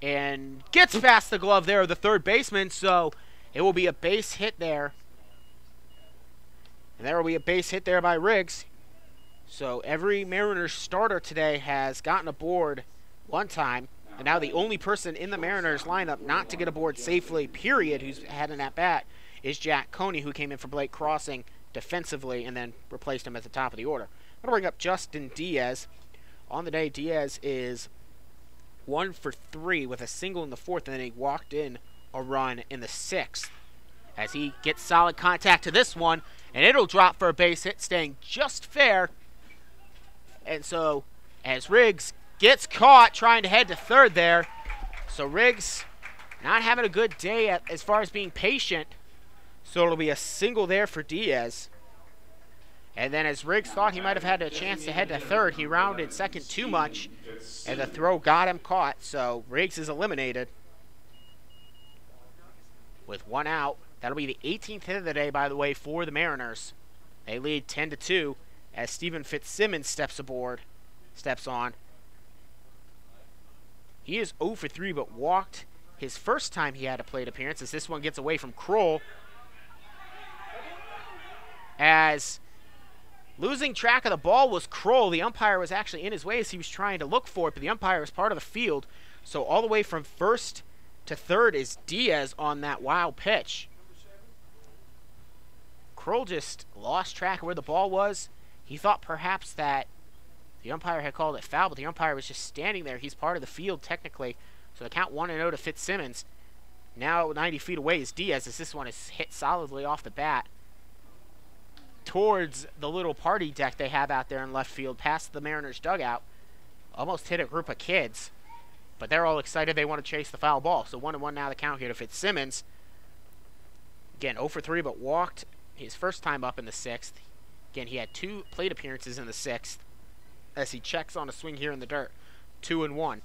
and gets past the glove there of the 3rd baseman, so it will be a base hit there. And there will be a base hit there by Riggs. So every Mariners starter today has gotten aboard one time, and now the only person in the Mariners lineup not to get aboard safely, period, who's had an at-bat, is Jack Coney, who came in for Blake Crossing defensively and then replaced him at the top of the order. I'm going to bring up Justin Diaz. On the day, Diaz is 1 for 3 with a single in the 4th, and then he walked in a run in the 6th. As he gets solid contact to this one, and it'll drop for a base hit, staying just fair. And so, as Riggs gets caught trying to head to 3rd there, so Riggs not having a good day as far as being patient, so it'll be a single there for Diaz. And then as Riggs thought he might have had a chance to head to 3rd, he rounded 2nd too much, and the throw got him caught, so Riggs is eliminated with 1 out. That'll be the 18th hit of the day, by the way, for the Mariners. They lead 10-2 as Stephen Fitzsimmons steps on. He is 0 for 3, but walked his first time he had a plate appearance, as this one gets away from Kroll. As losing track of the ball was Kroll. The umpire was actually in his way as he was trying to look for it, but the umpire was part of the field. So all the way from 1st to 3rd is Diaz on that wild pitch. Kroll just lost track of where the ball was. He thought perhaps that the umpire had called it foul, but the umpire was just standing there. He's part of the field technically. So the count 1-0 to Fitzsimmons. Now 90 feet away is Diaz, as this one is hit solidly off the bat towards the little party deck they have out there in left field, past the Mariners dugout. Almost hit a group of kids, but they're all excited. They want to chase the foul ball. So 1-1 now the count here to Fitzsimmons. Again, 0 for 3, but walked his first time up in the 6th. Again, he had 2 plate appearances in the 6th as he checks on a swing here in the dirt. 2-1.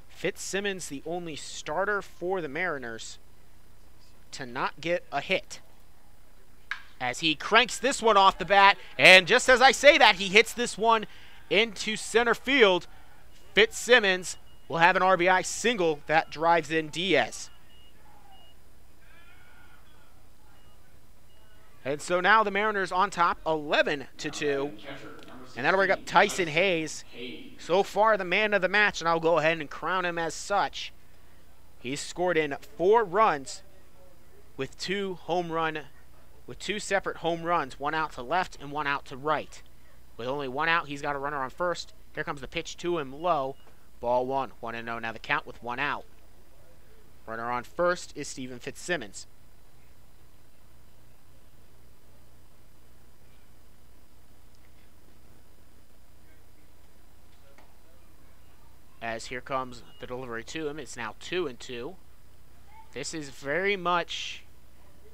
Fitzsimmons, the only starter for the Mariners to not get a hit, as he cranks this one off the bat, and just as I say that, he hits this one into center field. Fitzsimmons will have an RBI single that drives in Diaz. And so now the Mariners on top, 11-2. And that'll bring up Tyson Hayes. So far the man of the match, and I'll go ahead and crown him as such. He's scored in 4 runs with 2 separate home runs, 1 out to left and 1 out to right. With only 1 out, he's got a runner on first. Here comes the pitch to him low. Ball 1, 1-0 now the count with 1 out. Runner on first is Stephen Fitzsimmons. As here comes the delivery to him. It's now 2-2. This is very much,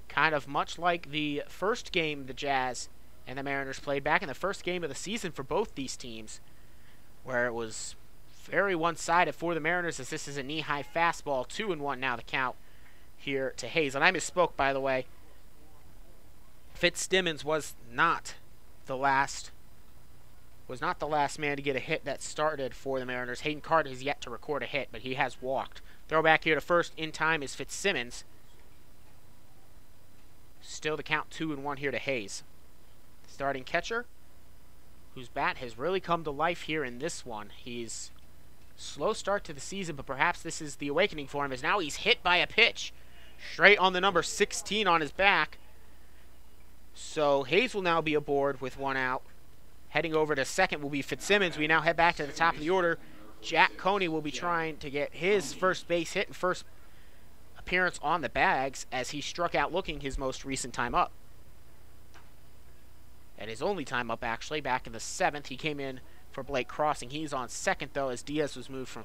kind of much like the first game the Jazz and the Mariners played back in the first game of the season for both these teams. where it was very one-sided for the Mariners, as this is a knee-high fastball. 2-1 now the count here to Hayes. And I misspoke, by the way. Fitzsimmons was not the last man to get a hit that started for the Mariners. Hayden Carter has yet to record a hit, but he has walked. Throw back here to first in time is Fitzsimmons. Still the count 2-1 here to Hayes. Starting catcher, whose bat has really come to life here in this one. He's slow start to the season, but perhaps this is the awakening for him, as now he's hit by a pitch straight on the number 16 on his back. So Hayes will now be aboard with one out. Heading over to second will be Fitzsimmons. We now head back to the top of the order. Jack Coney will be trying to get his first base hit and first appearance on the bags, as he struck out looking his most recent time up. And his only time up, actually, back in the 7th. He came in for Blake Crossing. He's on second, though, as Diaz was moved from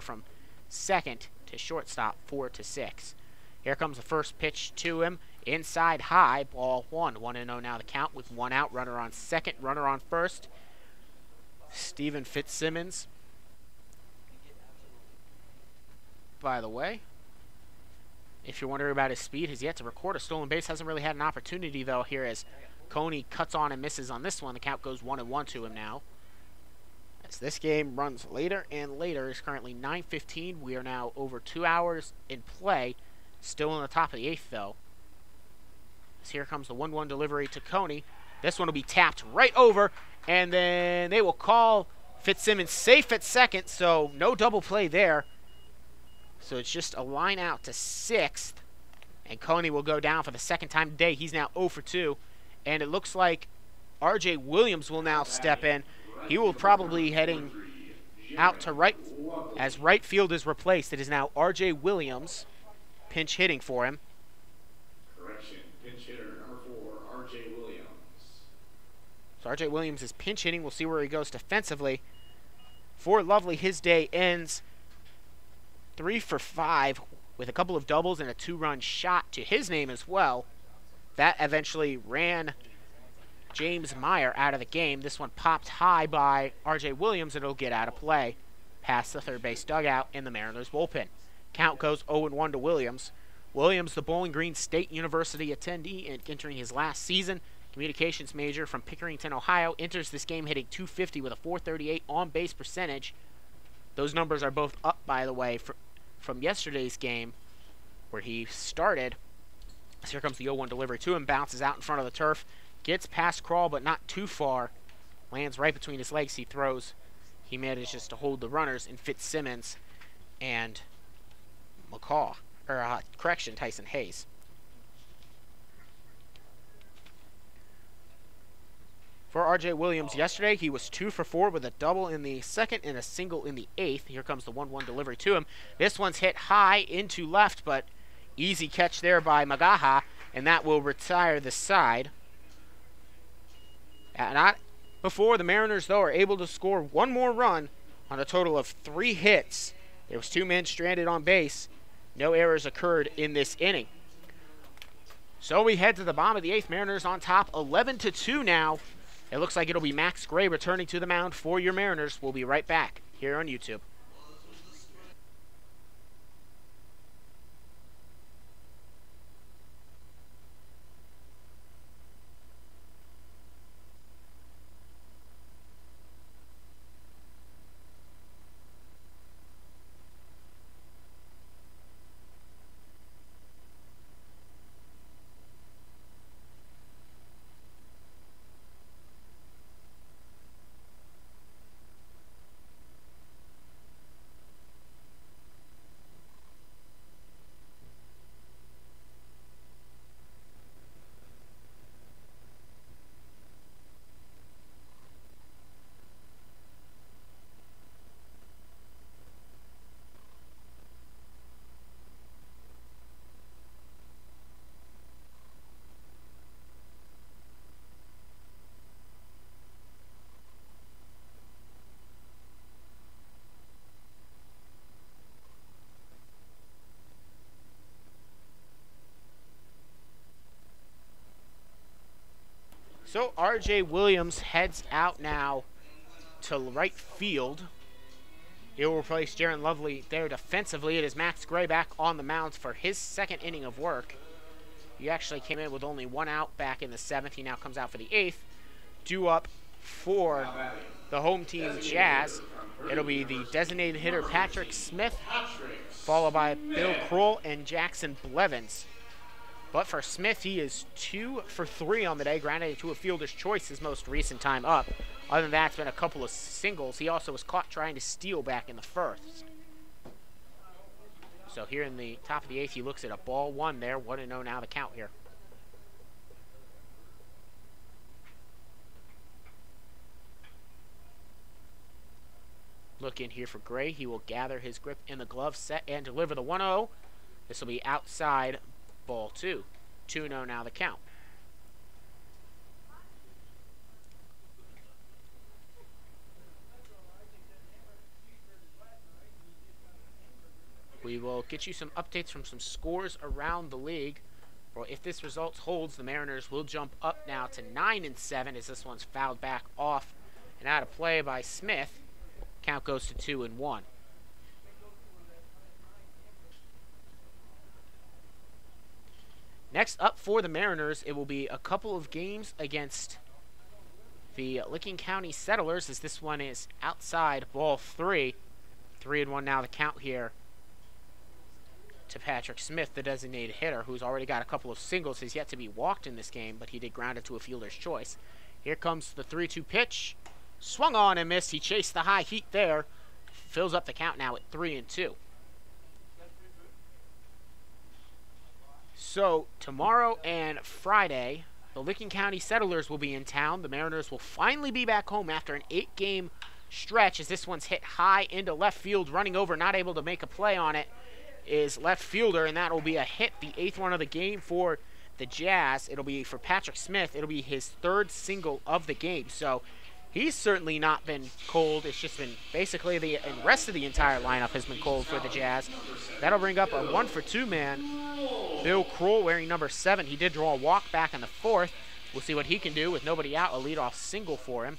from second to shortstop, 4-6. Here comes the first pitch to him. Inside high, ball 1. 1-0 now the count with one out. Runner on second, runner on first. Stephen Fitzsimmons, by the way, if you're wondering about his speed, has yet to record a stolen base. Hasn't really had an opportunity, though, here as Coney cuts on and misses on this one. The count goes 1-1 to him now. As this game runs later and later, it's currently 9:15. We are now over 2 hours in play. Still in the top of the 8th, though. As here comes the 1-1 delivery to Coney. This one will be tapped right over, and then they will call Fitzsimmons safe at second, so no double play there. So it's just a line out to 6th, and Coney will go down for the second time today. He's now 0-2, and it looks like R.J. Williams will now step in. He will probably heading out to right, as right field is replaced. It is now R.J. Williams pinch hitting for him. Correction, pinch hitter number 4, R.J. Williams. So R.J. Williams is pinch hitting. We'll see where he goes defensively. For Lovely, his day ends 3 for 5 with a couple of doubles and a 2-run shot to his name as well. That eventually ran James Meyer out of the game. This one popped high by R.J. Williams, and it'll get out of play past the third base dugout in the Mariners bullpen. Count goes 0-1 to Williams. Williams, the Bowling Green State University attendee and entering his last season, communications major from Pickerington, Ohio, enters this game hitting .250 with a .438 on-base percentage. Those numbers are both up, by the way, from yesterday's game where he started. So here comes the 0-1 delivery to him, bounces out in front of the turf, gets past Crawl but not too far, lands right between his legs. He throws. He manages to hold the runners in Fitzsimmons and Tyson Hayes. For R.J. Williams yesterday, he was 2 for 4 with a double in the 2nd and a single in the 8th. Here comes the 1-1 delivery to him. This one's hit high into left, but easy catch there by Magaha, and that will retire the side. Not before the Mariners, though, are able to score one more run on a total of 3 hits. There was 2 men stranded on base. No errors occurred in this inning. So we head to the bottom of the 8th. Mariners on top, 11-2 now. It looks like it'll be Max Gray returning to the mound for your Mariners. We'll be right back here on YouTube. So R.J. Williams heads out now to right field. He will replace Jaron Lovely there defensively. It is Max Gray back on the mound for his second inning of work. He actually came in with only 1 out back in the 7th. He now comes out for the 8th. Due up for the home team Jazz, it'll be the designated hitter Patrick Smith, followed by Bill Kroll and Jackson Blevins. But for Smith, he is 2 for 3 on the day, grounded to a fielder's choice his most recent time up. Other than that, it's been a couple of singles. He also was caught trying to steal back in the 1st. So here in the top of the 8th, he looks at a ball 1 there. 1-0 now the count here. Look in here for Gray. He will gather his grip in the glove, set, and deliver the 1-0. This will be outside, ball 2. 2-0 now the count. We will get you some updates from some scores around the league. Well, if this result holds, the Mariners will jump up now to 9-7 as this one's fouled back off and out of play by Smith. Count goes to 2-1. Next up for the Mariners, it will be a couple of games against the Licking County Settlers, as this one is outside, ball 3. 3-1 now the count here to Patrick Smith, the designated hitter, who's already got a couple of singles. He's yet to be walked in this game, but he did ground it to a fielder's choice. Here comes the 3-2 pitch. Swung on and missed. He chased the high heat there. Fills up the count now at 3-2. So tomorrow and Friday, the Licking County Settlers will be in town. The Mariners will finally be back home after an 8-game stretch, as this one's hit high into left field. Running over, not able to make a play on it, is left fielder, and that will be a hit, the 8th one of the game for the Jazz. It'll be for Patrick Smith. It'll be his 3rd single of the game. So he's certainly not been cold. It's just been basically the rest of the entire lineup has been cold for the Jazz. That'll bring up a 1-for-2 man. Bill Kroll wearing number 7. He did draw a walk back in the 4th. We'll see what he can do with nobody out. A leadoff single for him.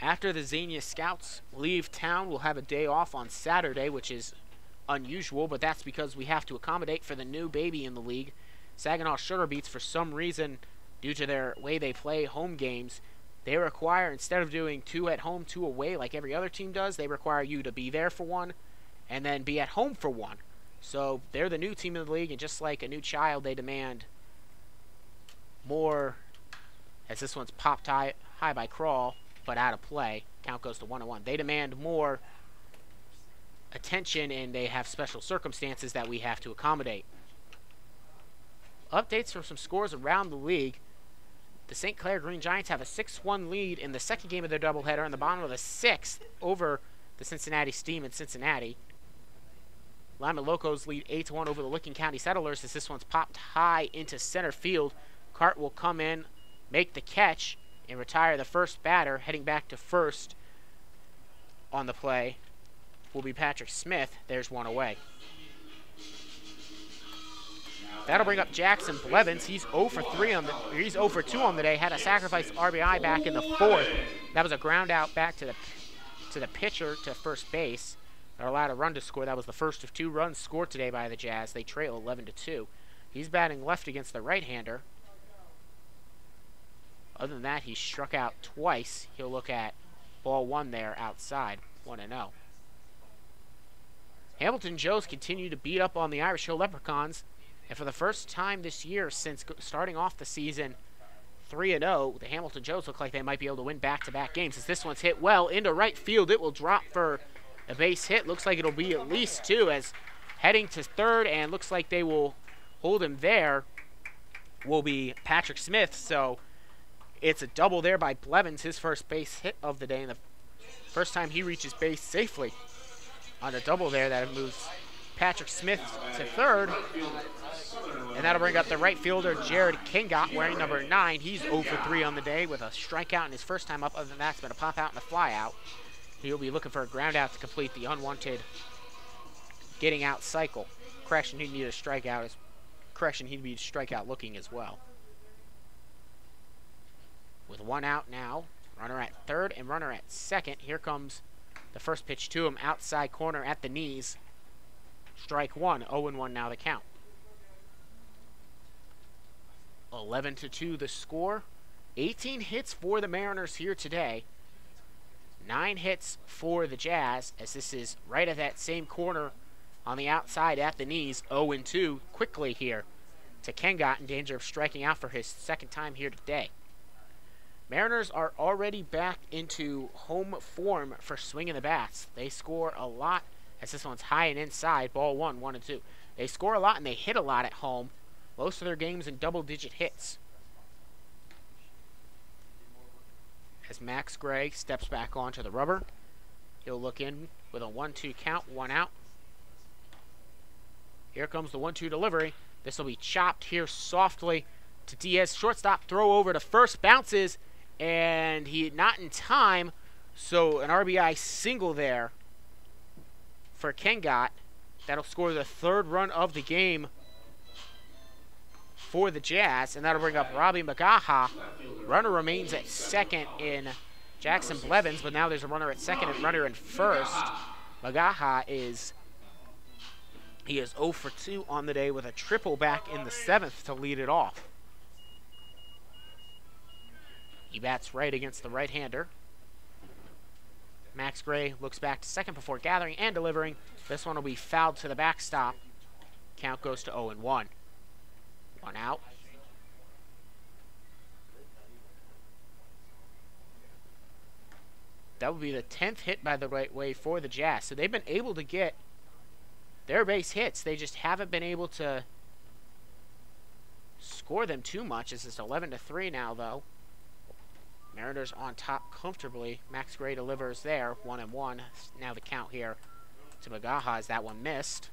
After the Xenia Scouts leave town, we'll have a day off on Saturday, which is unusual, but that's because we have to accommodate for the new baby in the league. Saginaw Sugar Beets, for some reason, due to their way they play home games, they require, instead of doing 2 at home, 2 away like every other team does, they require you to be there for 1 and then be at home for 1. So they're the new team in the league, and just like a new child, they demand more, as this one's popped high by Crawl, but out of play. Count goes to 1-1. They demand more attention, and they have special circumstances that we have to accommodate. Updates from some scores around the league. The St. Clair Green Giants have a 6-1 lead in the second game of their doubleheader in the bottom of the 6th over the Cincinnati Steam in Cincinnati. Lima Locos lead 8-1 over the Licking County Settlers as this one's popped high into center field. Cart will come in, make the catch, and retire the first batter. Heading back to first on the play will be Patrick Smith. There's 1 away. That'll bring up Jackson Blevins. He's 0 for 2 on the day. Had a sacrifice RBI back in the 4th. That was a ground out back to the pitcher to first base. They're allowed a run to score. That was the first of 2 runs scored today by the Jazz. They trail 11-2. He's batting left against the right-hander. Other than that, he struck out twice. He'll look at ball 1 there outside. 1-0. Hamilton Joes continue to beat up on the Irish Hill Leprechauns. And for the first time this year since starting off the season 3-0, the Hamilton Joes look like they might be able to win back-to-back games. As this one's hit well into right field, it will drop for a base hit. Looks like it'll be at least 2, as heading to third, and looks like they will hold him there, will be Patrick Smith. So it's a double there by Blevins, his first base hit of the day, and the first time he reaches base safely on a double there. That moves Patrick Smith to third. And that'll bring up the right fielder, Jared Kingot, wearing number 9. He's 0 for 3 on the day with a strikeout in his first time up. Other than that, it's been a pop out and a fly out. He'll be looking for a ground out to complete the unwanted getting out cycle. Correction, he'd need a strikeout. Correction, he'd be strikeout looking as well. With 1 out now, Runner at third and runner at second. Here comes the first pitch to him, outside corner at the knees. Strike one, 0-1 now the count. 11-2 the score. 18 hits for the Mariners here today. 9 hits for the Jazz, as this is right at that same corner on the outside at the knees. 0-2 quickly here to Kengot, in danger of striking out for his second time here today. Mariners are already back into home form for swinging the bats. They score a lot, as this one's high and inside. Ball one, 1-2. They score a lot and they hit a lot at home. Most of their games in double-digit hits. As Max Gray steps back onto the rubber, he'll look in with a 1-2 count, 1 out. Here comes the 1-2 delivery. This will be chopped here softly to Diaz. Shortstop throw over to first, bounces, and he not in time, so an RBI single there for Kengot. That'll score the 3rd run of the game for the Jazz, and that'll bring up Robbie Magaha. Runner remains at second in Jackson Blevins, but now there's a runner at second and runner in first. Magaha is 0 for 2 on the day with a triple back in the 7th to lead it off. He bats right against the right-hander. Max Gray looks back to second before gathering and delivering. This one will be fouled to the backstop. Count goes to 0-1. 1 out. That would be the 10th hit by the right way for the Jazz. So they've been able to get their base hits. They just haven't been able to score them too much. This is 11-3 now, though. Mariners on top comfortably. Max Gray delivers there, 1-1. Now the count here to Magaha as that one missed.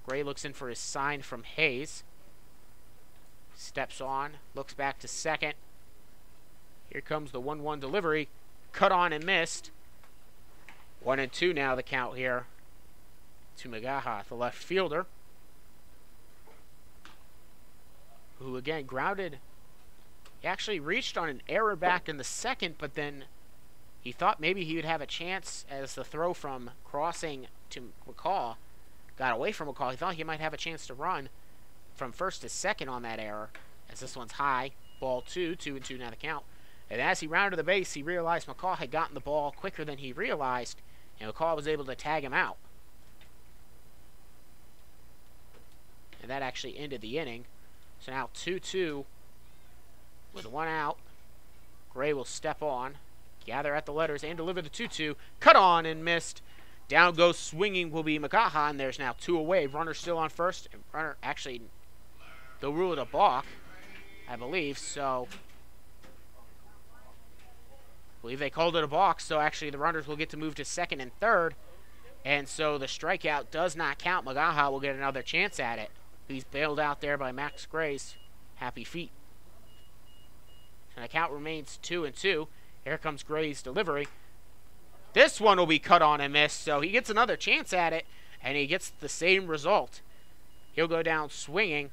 Gray looks in for his sign from Hayes. Steps on, looks back to second. Here comes the 1-1 delivery. Cut on and missed. 1-2 now the count here to Magaha, the left fielder, who again grounded. He actually reached on an error back in the second, but then he thought maybe he would have a chance as the throw from crossing to McCall got away from McCall. He thought he might have a chance to run from first to second on that error, as this one's high. Ball 2, 2-2 now the count. And as he rounded the base, he realized McCall had gotten the ball quicker than he realized, and McCall was able to tag him out. And that actually ended the inning. So now 2-2 with 1 out. Gray will step on, gather at the letters, and deliver the 2-2. Cut on and missed. Down goes swinging will be Magaha, and there's now 2 away. Runner still on first. And runner, actually, they'll rule it a balk, I believe. So I believe they called it a balk. So actually the runners will get to move to second and third. And so the strikeout does not count. Magaha will get another chance at it. He's bailed out there by Max Gray's happy feet. And the count remains 2-2. Here comes Gray's delivery. This one will be cut on and missed, so he gets another chance at it, and he gets the same result. He'll go down swinging.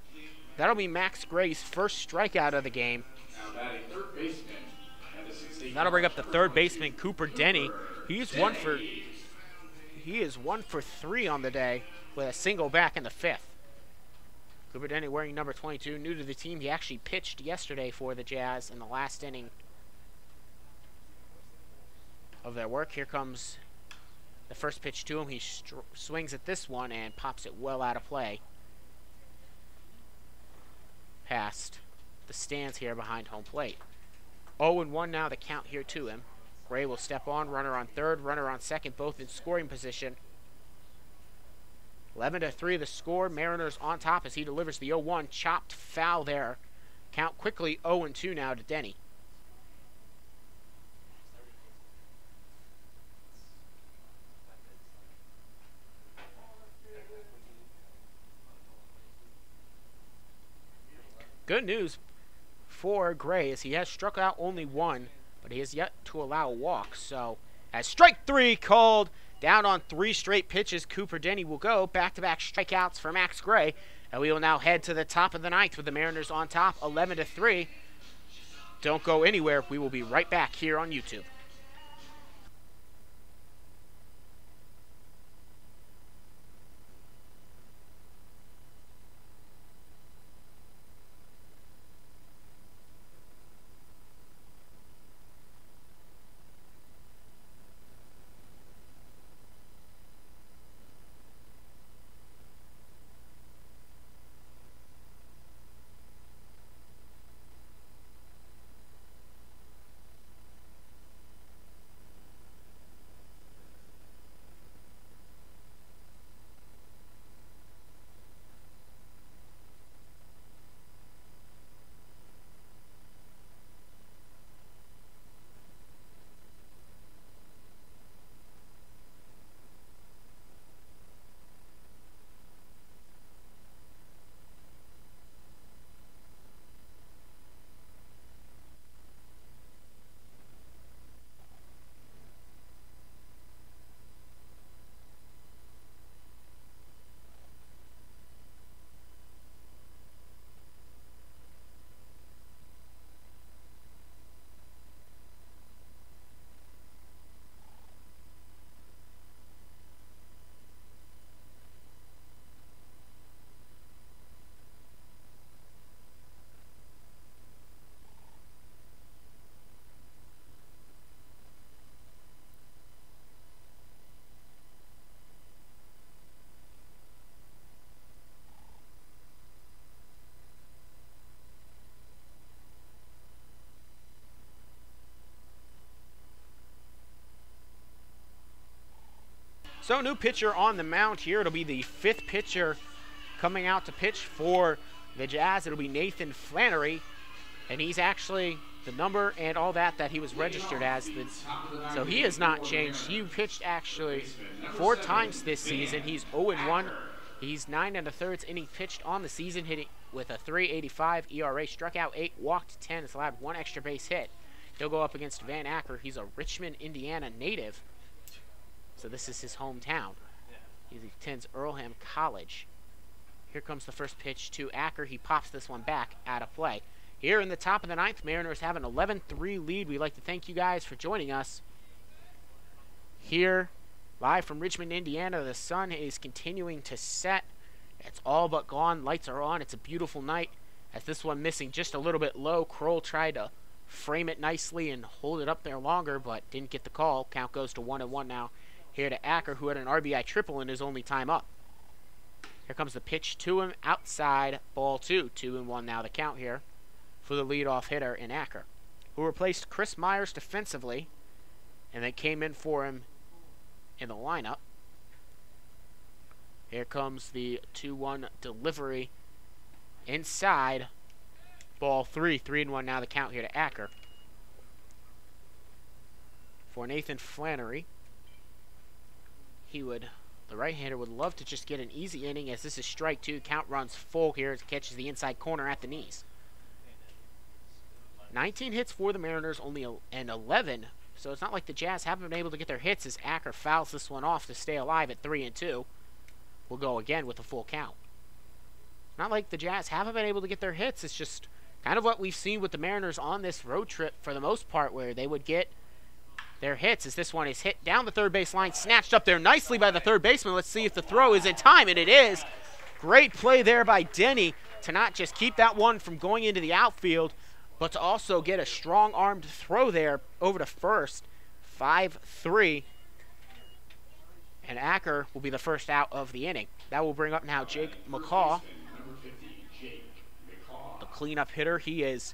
That'll be Max Gray's first strikeout of the game. That'll bring up the third baseman, Cooper Denny. He is 1 for 3 on the day with a single back in the 5th. Cooper Denny wearing number 22, new to the team. He actually pitched yesterday for the Jazz in the last inning of their work. Here comes the first pitch to him. He swings at this one and pops it well out of play. Past the stands here behind home plate. 0-1 now the count here to him. Gray will step on, runner on third, runner on second, both in scoring position. 11-3 the score. Mariners on top as he delivers the 0-1. Chopped foul there. Count quickly 0-2 now to Denny. Good news for Gray as he has struck out only 1, but he has yet to allow a walk. So as strike 3 called, down on 3 straight pitches, Cooper Denny will go. Back-to-back strikeouts for Max Gray. And we will now head to the top of the 9th with the Mariners on top, 11-3. Don't go anywhere. We will be right back here on YouTube. So new pitcher on the mound here. It'll be the 5th pitcher coming out to pitch for the Jazz. It'll be Nathan Flannery, and he's actually the number and all that he was registered as. So he has not changed. He pitched actually 4 times this season. He's 0-1. He's 9 1/3 innings pitched on the season, hitting with a 3.85 ERA. Struck out 8, walked 10, has allowed 1 extra base hit. He'll go up against Van Acker. He's a Richmond, Indiana native. So this is his hometown. He attends Earlham College. Here comes the first pitch to Acker. He pops this one back out of play. Here in the top of the 9th, Mariners have an 11-3 lead. We'd like to thank you guys for joining us. Here, live from Richmond, Indiana, the sun is continuing to set. It's all but gone. Lights are on. It's a beautiful night. As this one missing just a little bit low. Kroll tried to frame it nicely and hold it up there longer, but didn't get the call. Count goes to 1-1 now. Here to Acker, who had an RBI triple in his only time up. Here comes the pitch to him, outside, ball 2. 2-1 now the count here for the leadoff hitter in Acker, who replaced Chris Myers defensively, and they came in for him in the lineup. Here comes the 2-1 delivery inside, ball 3. 3-1 now the count here to Acker. For Nathan Flannery, the right-hander would love to just get an easy inning, as this is strike 2. Count runs full here as it catches the inside corner at the knees. 19 hits for the Mariners, only an 11. So it's not like the Jazz haven't been able to get their hits, as Acker fouls this one off to stay alive at 3-2. We'll go again with a full count. Not like the Jazz haven't been able to get their hits. It's just kind of what we've seen with the Mariners on this road trip for the most part, where they would get their hits, as this one is hit down the third base line, snatched up there nicely by the third baseman. Let's see if the throw is in time, and it is. Great play there by Denny to not just keep that one from going into the outfield, but to also get a strong-armed throw there over to first. 5-3. And Acker will be the first out of the inning. That will bring up now Jake McCaw, the cleanup hitter. He is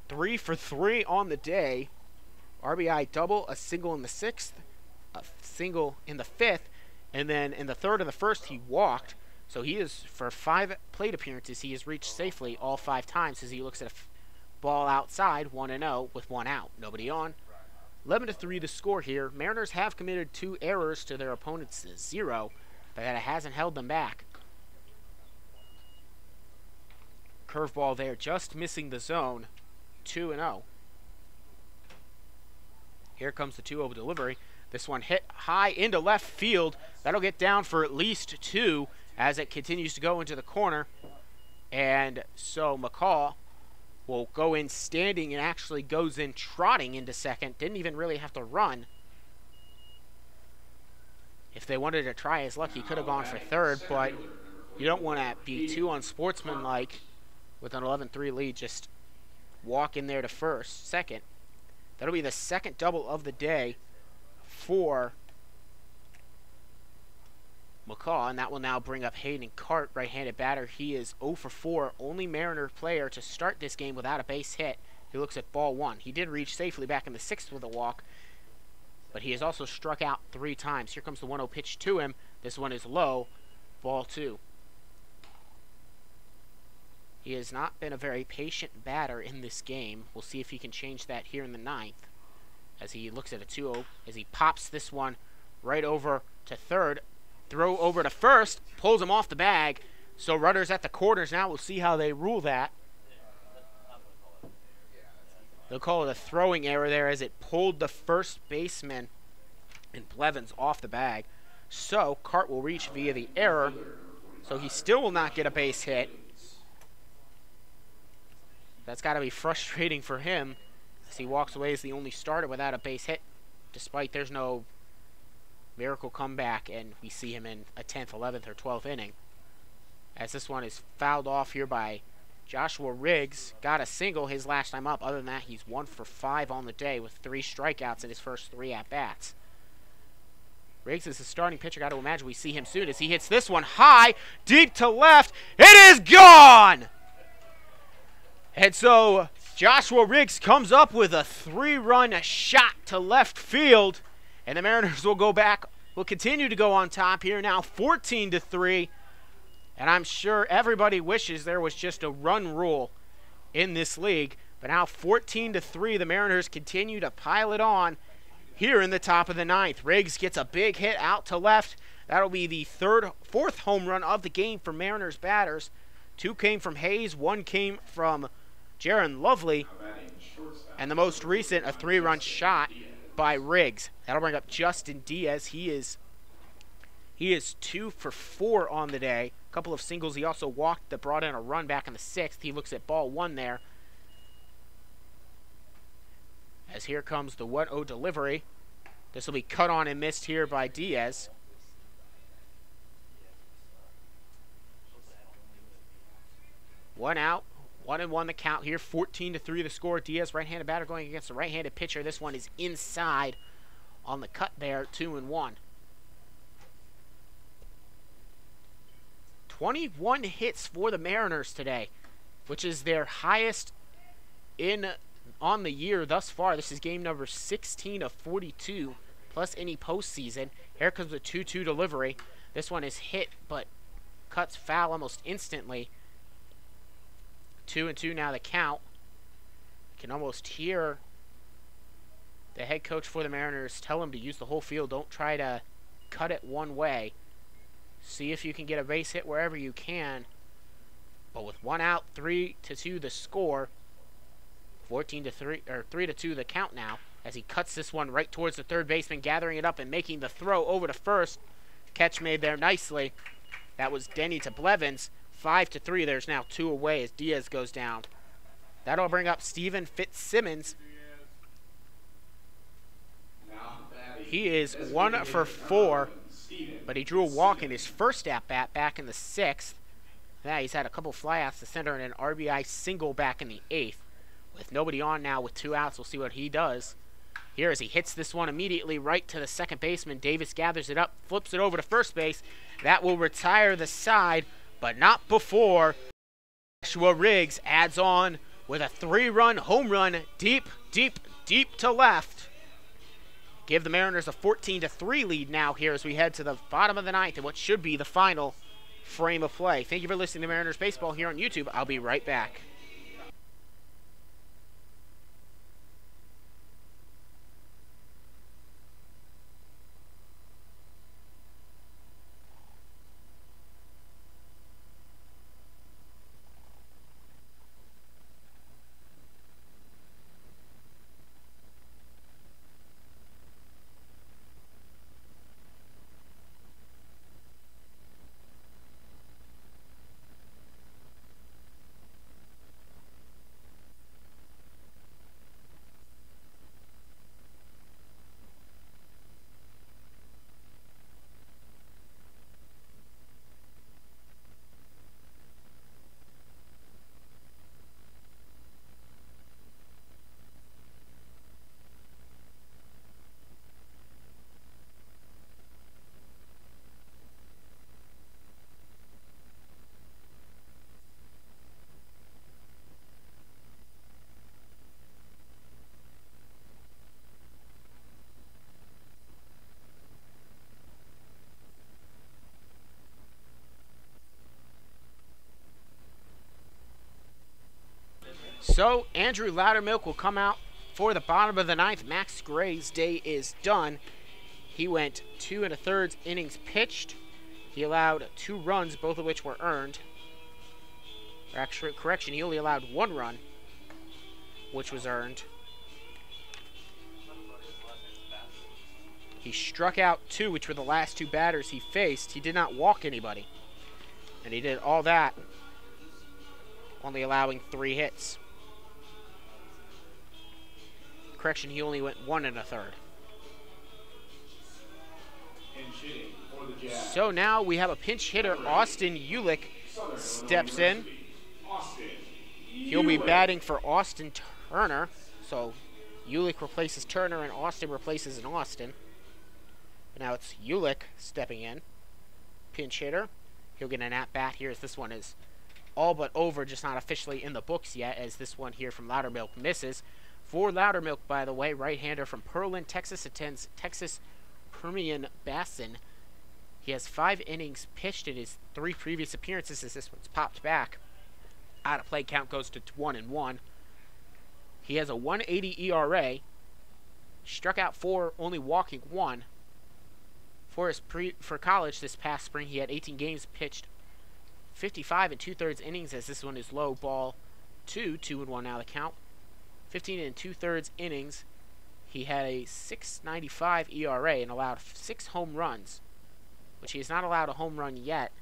3 for 3 on the day. RBI double, a single in the 6th, a single in the 5th, and then in the 3rd and the 1st he walked. So he is, for 5 plate appearances, he has reached safely all 5 times as he looks at a ball outside, 1-0 with 1 out. Nobody on. 11-3 the score here. Mariners have committed 2 errors to their opponent's 0, but that hasn't held them back. Curveball there, just missing the zone, 2-0. Here comes the 2-0 delivery. This one hit high into left field. That'll get down for at least 2 as it continues to go into the corner. And so McCaw will go in standing and actually goes in trotting into second. Didn't even really have to run. If they wanted to try his luck, he could have gone for third, but you don't want to be too unsportsmanlike with an 11-3 lead. Just walk in there to second. That'll be the second double of the day for McCaw, and that will now bring up Hayden Cart, right-handed batter. He is 0 for 4, only Mariner player to start this game without a base hit. He looks at ball 1. He did reach safely back in the 6th with a walk, but he has also struck out 3 times. Here comes the 1-0 pitch to him. This one is low, ball 2. He has not been a very patient batter in this game. We'll see if he can change that here in the 9th. As he looks at a 2-0, as he pops this one right over to third. Throw over to first, pulls him off the bag. So runners at the corners now. We'll see how they rule that. They'll call it a throwing error there as it pulled the first baseman and Blevins off the bag. So Cart will reach via the error. So he still will not get a base hit. That's got to be frustrating for him as he walks away as the only starter without a base hit, despite there's no miracle comeback, and we see him in a 10th, 11th, or 12th inning. As this one is fouled off here by Joshua Riggs. Got a single his last time up. Other than that, he's 1 for 5 on the day with 3 strikeouts in his first 3 at-bats. Riggs is the starting pitcher. Got to imagine we see him soon as he hits this one high, deep to left. It is gone! And so Joshua Riggs comes up with a 3-run shot to left field. And the Mariners will continue to go on top here now, 14-3. And I'm sure everybody wishes there was just a run rule in this league. But now 14-3, the Mariners continue to pile it on here in the top of the 9th. Riggs gets a big hit out to left. That'll be the 4th home run of the game for Mariners batters. 2 came from Hayes, 1 came from Jaron Lovely, and the most recent, a 3-run shot by Riggs. That'll bring up Justin Diaz. He is 2 for 4 on the day. A couple of singles. He also walked that brought in a run back in the 6th. He looks at ball 1 there. As here comes the 1-0 delivery. This will be cut on and missed here by Diaz. One out. 1-1 the count here. 14-3 the score. Diaz, right-handed batter, going against the right-handed pitcher. This one is inside on the cut there. 2-1. 21 hits for the Mariners today, which is their highest on the year thus far. This is game number 16 of 42, plus any postseason. Here comes the 2-2 delivery. This one is hit, but cuts foul almost instantly. 2-2 now the count. You can almost hear the head coach for the Mariners tell him to use the whole field. Don't try to cut it one way. See if you can get a base hit wherever you can. But with 1 out, 3-2 the score. 14-3 or 3-2 the count now. As he cuts this one right towards the third baseman, gathering it up and making the throw over to first. Catch made there nicely. That was Denny to Blevins. 5-3. There's now 2 away as Diaz goes down. That'll bring up Steven Fitzsimmons. He is 1 for 4, but he drew a walk in his first at-bat back in the 6th. Now he's had a couple flyouts to center and an RBI single back in the 8th. With nobody on now with 2 outs, we'll see what he does. Here as he hits this one immediately right to the second baseman. Davis gathers it up, flips it over to first base. That will retire the side, but not before Joshua Riggs adds on with a 3-run home run deep, deep, deep to left. Give the Mariners a 14-3 lead now here as we head to the bottom of the 9th and what should be the final frame of play. Thank you for listening to Mariners Baseball here on YouTube. I'll be right back. So Andrew Loudermilk will come out for the bottom of the ninth. Max Gray's day is done. He went 2 1/3 innings pitched. He allowed 2 runs, both of which were earned. Or actually, correction, he only allowed 1 run, which was earned. He struck out 2, which were the last 2 batters he faced. He did not walk anybody. And he did all that, only allowing 3 hits. Correction, he only went 1 1/3. So now we have a pinch hitter. Austin Ulick steps in. He'll be batting for Austin Turner. So Ulick replaces Turner and Austin replaces an Austin. Now it's Ulick stepping in. Pinch hitter. He'll get an at-bat here as this one is all but over, just not officially in the books yet, as this one here from Loudermilk misses. For Loudermilk, by the way, right-hander from Pearland, Texas, attends Texas Permian Basin. He has 5 innings pitched in his 3 previous appearances as this one's popped back. Out of play, count goes to 1-1. He has a 1.80 ERA. Struck out 4, only walking 1. For college this past spring, he had 18 games pitched, 55 2/3 innings as this one is low ball 2, 2-1 now the count. 15 2/3 innings. He had a 6.95 ERA and allowed 6 home runs, which he has not allowed a home run yet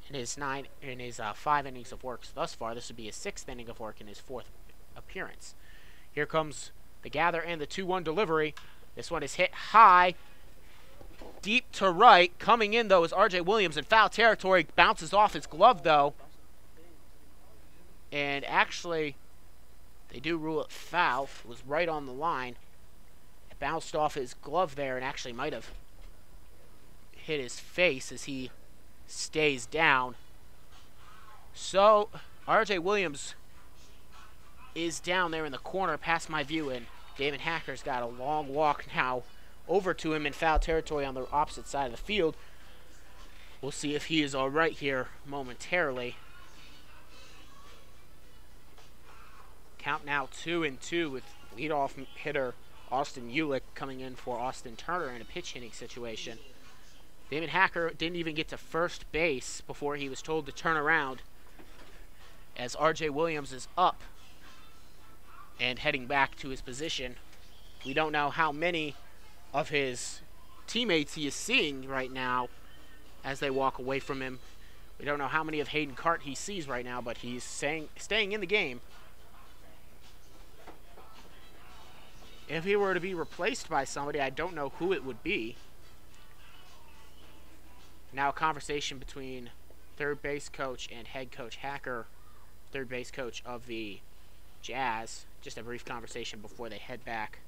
in his 5 innings of work thus far. This would be his 6th inning of work in his 4th appearance. Here comes the gather and the 2-1 delivery. This one is hit high, deep to right. Coming in, though, is R.J. Williams in foul territory. Bounces off his glove, though. And actually, they do rule it foul. It was right on the line. It bounced off his glove there and actually might have hit his face as he stays down. So, R.J. Williams is down there in the corner past my view, and David Hacker's got a long walk now over to him in foul territory on the opposite side of the field. We'll see if he is all right here momentarily. Count now 2-2 with leadoff hitter Austin Ulick coming in for Austin Turner in a pitch hitting situation. David Hacker didn't even get to first base before he was told to turn around, as R.J. Williams is up and heading back to his position. We don't know how many of his teammates he is seeing right now as they walk away from him. We don't know how many of Hayden Cart he sees right now, but he's staying in the game. If he were to be replaced by somebody, I don't know who it would be. Now a conversation between third base coach and head coach Hacker, third base coach of the Jazz. Just a brief conversation before they head back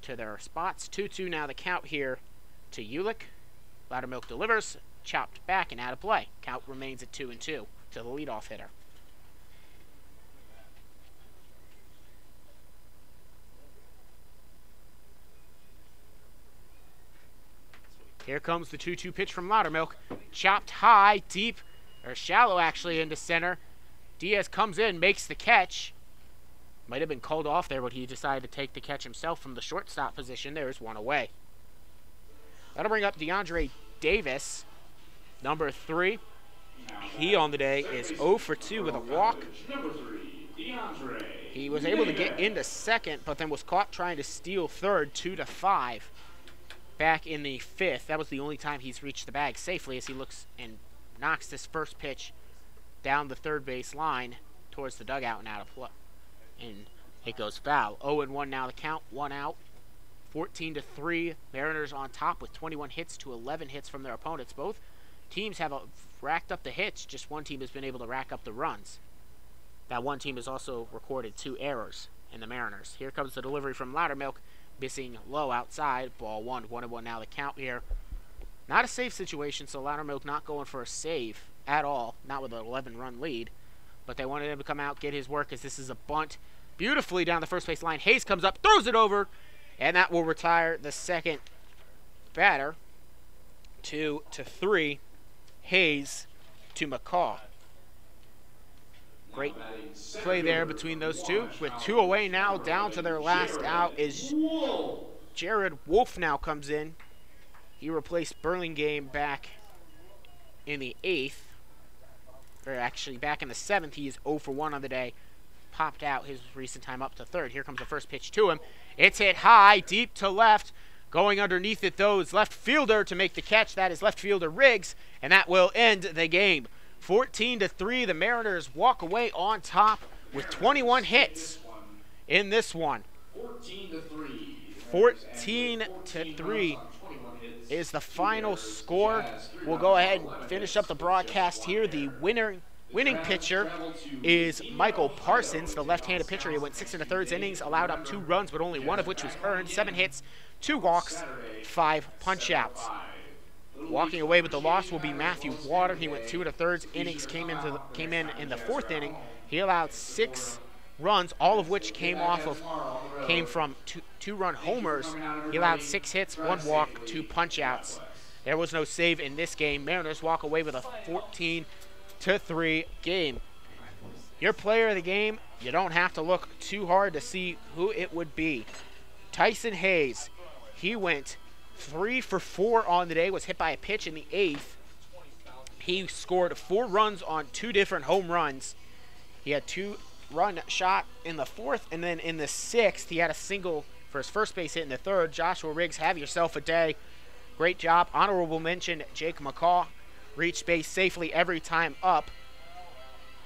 to their spots. 2-2 now the count here to Ulick. Loudermilk delivers, chopped back and out of play. Count remains at 2-2 to the leadoff hitter. Here comes the 2-2 pitch from Loudermilk. Chopped high, deep, or shallow actually, into center. Diaz comes in, makes the catch. Might have been called off there, but he decided to take the catch himself from the shortstop position. There's one away. That'll bring up DeAndre Davis, number 3. He on the day is 0 for 2 with a walk. He was able to get into second, but then was caught trying to steal third, 2-5. Back in the 5th. That was the only time he's reached the bag safely, as he looks and knocks this first pitch down the third base line towards the dugout and out of play. And it goes foul. 0-1 now the count, 1 out. 14-3. Mariners on top with 21 hits to 11 hits from their opponents. Both teams have racked up the hits. Just one team has been able to rack up the runs. That one team has also recorded 2 errors in the Mariners. Here comes the delivery from Loudermilk. Missing low outside. Ball 1. 1-1 now the count here. Not a safe situation, so Loudermilk not going for a save at all. Not with an 11-run lead. But they wanted him to come out, get his work, as this is a bunt. Beautifully down the first base line. Hayes comes up, throws it over, and that will retire the second batter. 2-3. Hayes to McCaw. Great play there between those two. With 2 away now, down to their last out is Jared Wolf now comes in. He replaced Burlingame back in the 8th. Or actually, back in the 7th, he is 0 for 1 on the day. Popped out his recent time up to 3rd. Here comes the first pitch to him. It's hit high, deep to left. Going underneath it, though, is left fielder to make the catch. That is left fielder Riggs, and that will end the game. 14-3, the Mariners walk away on top with 21 hits in this one. 14-3 is the final score. We'll go ahead and finish up the broadcast here. The winning pitcher is Michael Parsons, the left-handed pitcher. He went 6 1/3 innings, allowed up 2 runs, but only 1 of which was earned. 7 hits, 2 walks, 5 punch-outs. Walking away with the loss will be Matthew Water. He went 2 1/3 innings, came in the 4th inning. He allowed 6 runs, all of which came from two-run homers. He allowed 6 hits, 1 walk, 2 punch-outs. There was no save in this game. Mariners walk away with a 14-3 game. Your player of the game, you don't have to look too hard to see who it would be. Tyson Hayes, he went 3 for 4 on the day, was hit by a pitch in the 8th. He scored 4 runs on 2 different home runs. He had 2-run shot in the 4th, and then in the 6th, he had a single for his first base hit in the 3rd. Joshua Riggs, have yourself a day. Great job. Honorable mention, Jake McCaw. Reached base safely every time up.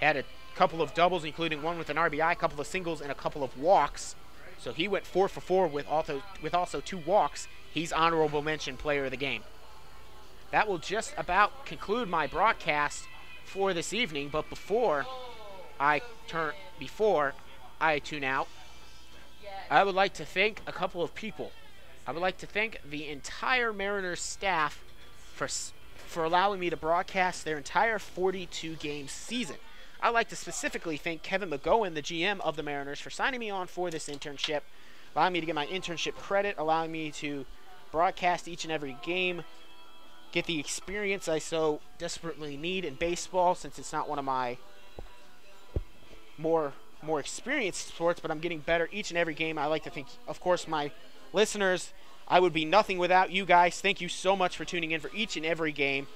Had a couple of doubles, including 1 with an RBI, a couple of singles, and a couple of walks. So he went 4 for 4 with also 2 walks. He's honorable mention player of the game. That will just about conclude my broadcast for this evening. But before I tune out, I would like to thank a couple of people. I would like to thank the entire Mariners staff for allowing me to broadcast their entire 42-game season. I'd like to specifically thank Kevin McGowan, the GM of the Mariners, for signing me on for this internship, allowing me to get my internship credit, allowing me to broadcast each and every game, get the experience I so desperately need in baseball, since it's not one of my more experienced sports, but I'm getting better each and every game. I like to thank, of course, my listeners. I would be nothing without you guys. Thank you so much for tuning in for each and every game.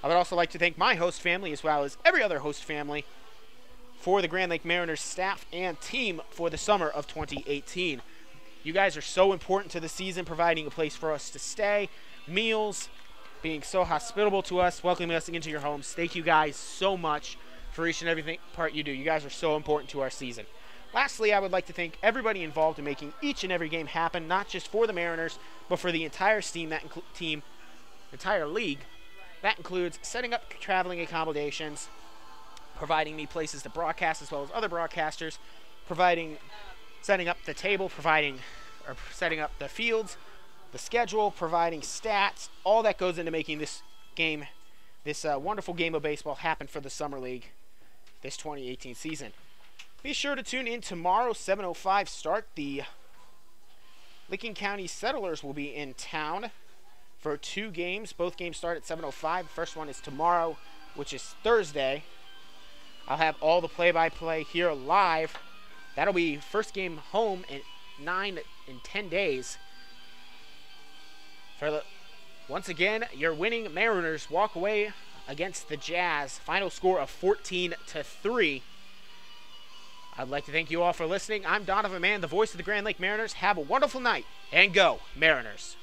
I would also like to thank my host family, as well as every other host family, for the Grand Lake Mariners staff and team for the summer of 2018. You guys are so important to the season, providing a place for us to stay, meals, being so hospitable to us, welcoming us into your homes. Thank you guys so much for each and every part you do. You guys are so important to our season. Lastly, I would like to thank everybody involved in making each and every game happen, not just for the Mariners, but for the entire entire league. That includes setting up traveling accommodations, providing me places to broadcast as well as other broadcasters, setting up the table, setting up the fields, the schedule, providing stats, all that goes into making this game, this wonderful game of baseball happen for the Summer League this 2018 season. Be sure to tune in tomorrow, 7:05 start. The Licking County Settlers will be in town for 2 games. Both games start at 7:05. The first one is tomorrow, which is Thursday. I'll have all the play-by-play here live. That'll be first game home in 10 days. Once again, your winning Mariners walk away against the Jazz. Final score of 14-3. I'd like to thank you all for listening. I'm Donovan Mann, the voice of the Grand Lake Mariners. Have a wonderful night, and go Mariners.